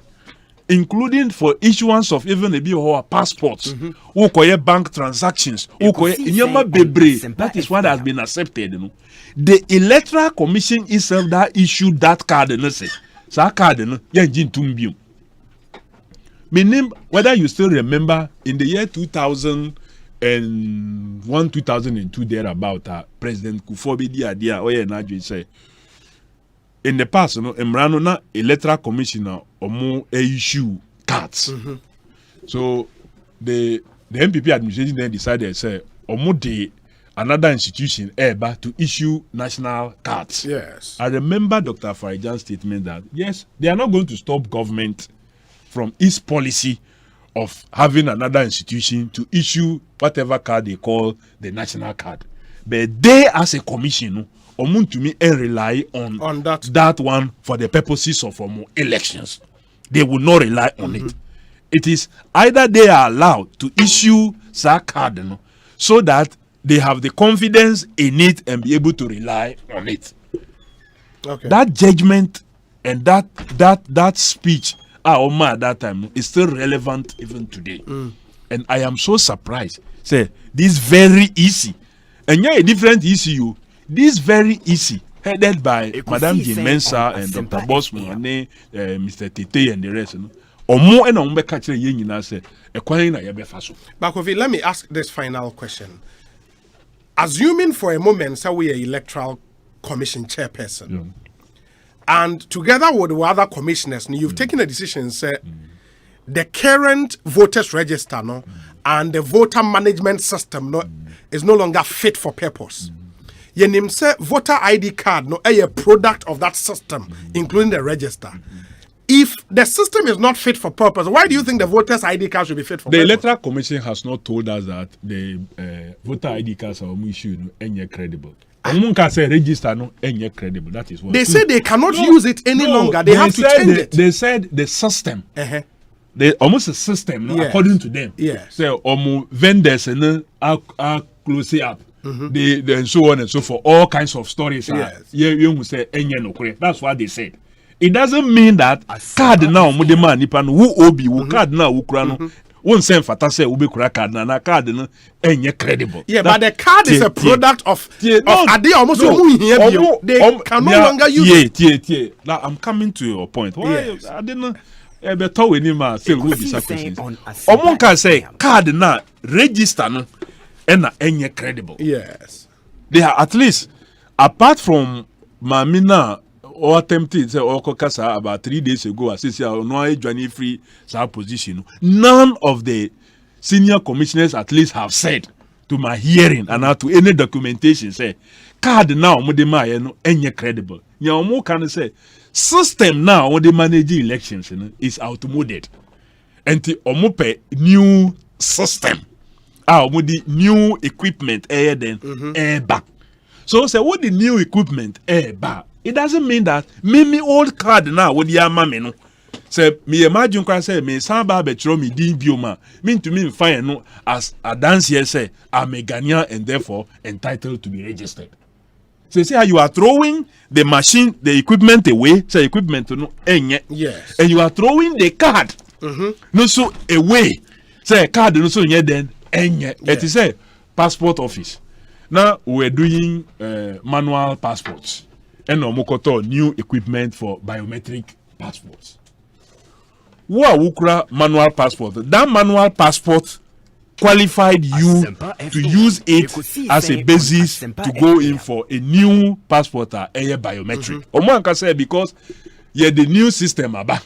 including for issuance of even a bit of passports, who bank transactions, that is what has been accepted. The Electoral Commission itself that issued that card, meaning whether you still remember in the year 2001, 2002, thereabout, President Kufuor say in the past, Emrano na Electoral Commissioner issue cards. So the MPP administration then decided say de another institution to issue national cards. Yes. I remember Dr. Farijan's statement that yes, they are not going to stop government from its policy of having another institution to issue whatever card they call the national card. But they as a commission to me rely on that one for the purposes of elections. They will not rely on it. It is either they are allowed to issue that card so that they have the confidence in it and be able to rely on it. Okay. That judgment and that speech at that time is still relevant even today. And I am so surprised. Say this very easy. And yeah, a different issue. This very easy, headed by Madame Jim Mensah and Dr. Bosman, Mr. Tete and the rest. Or more and on catch a yin say a coin. Bakovi, let me ask this final question. Assuming for a moment, so we are electoral commission chairperson, and together with the other commissioners, you've taken a decision, say, the current voters register no and the voter management system no is no longer fit for purpose. Yenim say voter ID card no a product of that system, including the register. If the system is not fit for purpose, why do you think the voters ID card should be fit for purpose? The Electoral Commission has not told us that the voter ID cards are issued any credible. Say register no any credible. That is what they say. They cannot use it any longer. They have to change it. They said the system. They almost a system, no, according to them. Yes. So vendors and are close up. They and so on and so forth. All kinds of stories. Yes. You say no correct. That's what they said. It doesn't mean that card now mudema nipan who obi who card now who krano won't send fatase ube kura card na card no enye credible. Yeah, but the card is a product of they can no longer use it. Now I'm coming to your point. Why I didn't better when him say we be questions. Omo can say card na register no na enye credible. Yes. They are at least apart from Mamina or attempted say or kasa about 3 days ago as say no journey free position. None of the senior commissioners at least have said to my hearing and to any documentation say card now modema no enye credible. Nya omo can say system now when they manage elections is outmoded. And the omo pe new system. Omo the new equipment then back. So say what the new equipment back. It doesn't mean that me old card now with the mama no. Say me imagine can say me samba betro me din bioma. Mean to me fine no as a dance here say I'm a Ghanaian and therefore entitled to be registered. So see how you are throwing the machine, the equipment away. Say equipment no enye. Yes. And you are throwing the card no so away. Say card no so nye then enye. It is say passport office. Now we're doing manual passports. And no new equipment for biometric passports. Ukra manual passport. That manual passport qualified you to use it as a basis to go in for a new passport biometric. Omo can say because the new system aba.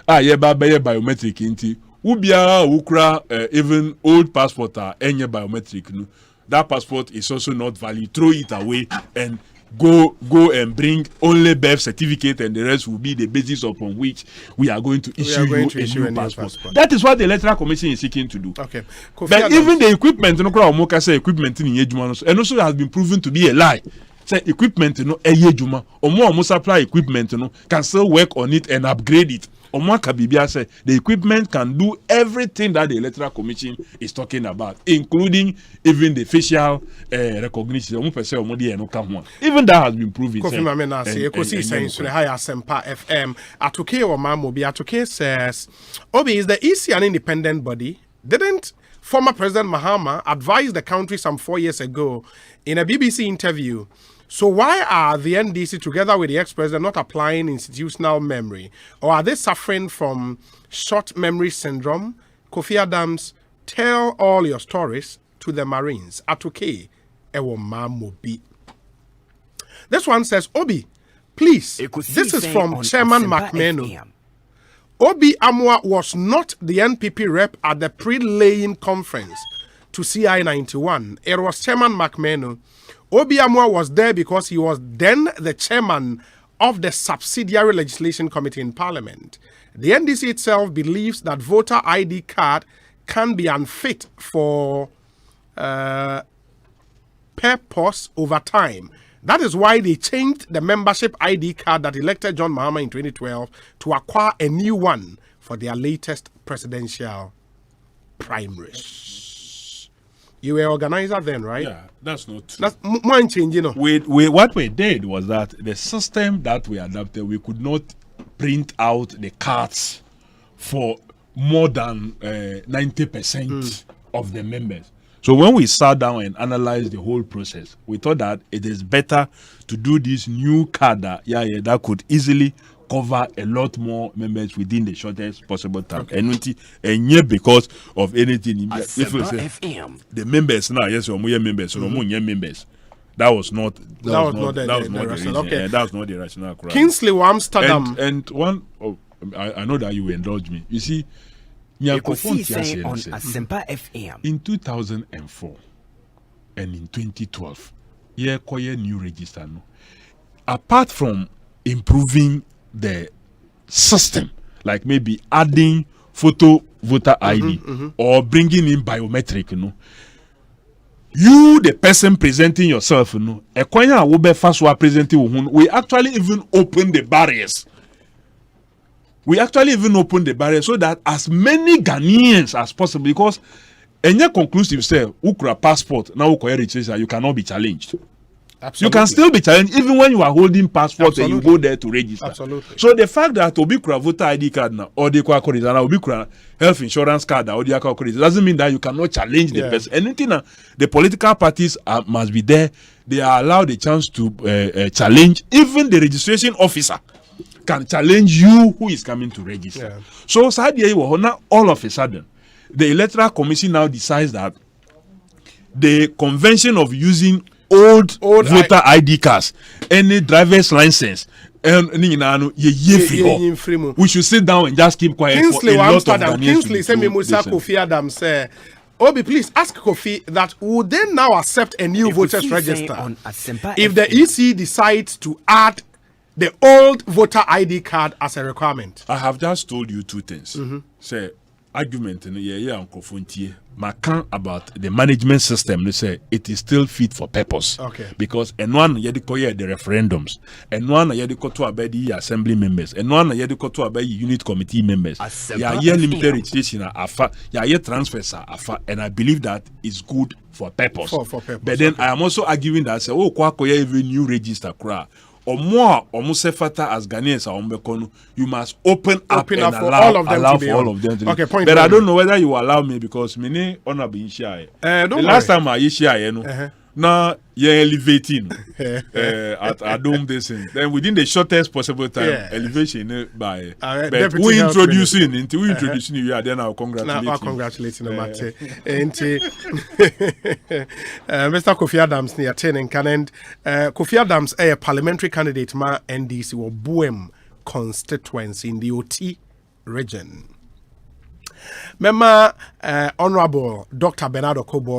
Biometric inti. Ubia ukra even old passport biometric no. That passport is also not valid. Throw it away and go and bring only birth certificate and the rest will be the basis upon which we are going to issue you a new passport. That is what the Electoral Commission is seeking to do. Okay. But even the equipment, equipment and also has been proven to be a lie. Say equipment omo supply equipment can still work on it and upgrade it. The equipment can do everything that the Electoral Commission is talking about, including even the facial recognition. Even that has been proven. Ekosiisen Asempa FM. Atuke or Mamobi. Atuke says, Obi, is the EC an independent body? Didn't former President Mahama advise the country some 4 years ago in a BBC interview? So why are the NDC together with the ex-president not applying institutional memory? Or are they suffering from short memory syndrome? Kofi Adams, tell all your stories to the Marines. Atuke ewo mamobi. This one says, Obi, please, this is from Chairman McMahon. Obi Amwa was not the NPP rep at the pre-laying conference to CI 91. It was Chairman McMahon. Obi Amwa was there because he was then the chairman of the subsidiary legislation committee in Parliament. The NDC itself believes that voter ID card can be unfit for purpose over time. That is why they changed the membership ID card that elected John Mahama in 2012 to acquire a new one for their latest presidential primaries. You were organizer then, right? Yeah, that's not true. That's one change, you know. What we did was that the system that we adopted, we could not print out the cards for more than 90% of the members. So when we sat down and analyzed the whole process, we thought that it is better to do this new card that could easily cover a lot more members within the shortest possible time. Okay. And yet because of anything, the members now, yes, we're members, members. That was not the reason. Okay. That was not the rationale. Kingsley Amsterdam. And one, I know that you indulge me. You see, Ekosiisen on Asempa FM. In 2004 and in 2012, new register. No? Apart from improving the system, like maybe adding photo voter ID or bringing in biometric, you, the person presenting yourself, we actually even open the barriers. We actually even open the barriers so that as many Ghanaians as possible, because any conclusive say, ukra passport, now registration, you cannot be challenged. Absolutely. You can still be challenged even when you are holding passport and you go there to register. Absolutely. So the fact that Obikura voter ID card now, or the Obikura health insurance card or the doesn't mean that you cannot challenge the person. Anything the political parties must be there. They are allowed the chance to challenge. Even the registration officer can challenge you who is coming to register. Yeah. So now all of a sudden, the Electoral Commission now decides that the convention of using old voter ID cards, any driver's license, and we should sit down and just keep quiet. Kingsley, Kingsley send me Musa Kofi Adams say, Obi, please ask Kofi that would they now accept a new voters register if the EC decides to add the old voter ID card as a requirement? I have just told you two things. Say argument about the management system. They say it is still fit for purpose. Okay. Because and one the referendums, and one the assembly members, and one the unit committee members. Limited registration transfers and I believe that is good for purpose. For purpose. But then I am also arguing that say even new register or more fata as Ghanaians are you must open up and allow all of them to be. Okay, point. But I don't know whether you allow me because me honor being shy. The last time I shy, now you're elevating at doing this thing. Then within the shortest possible time, elevation by but we introducing you are then I'll congratulate you. Mr. Kofi Adams near 10 and Kofi Adams a parliamentary candidate ma NDC or Boem constituency in the OT region. Member Honorable Dr. Bernardo Kobo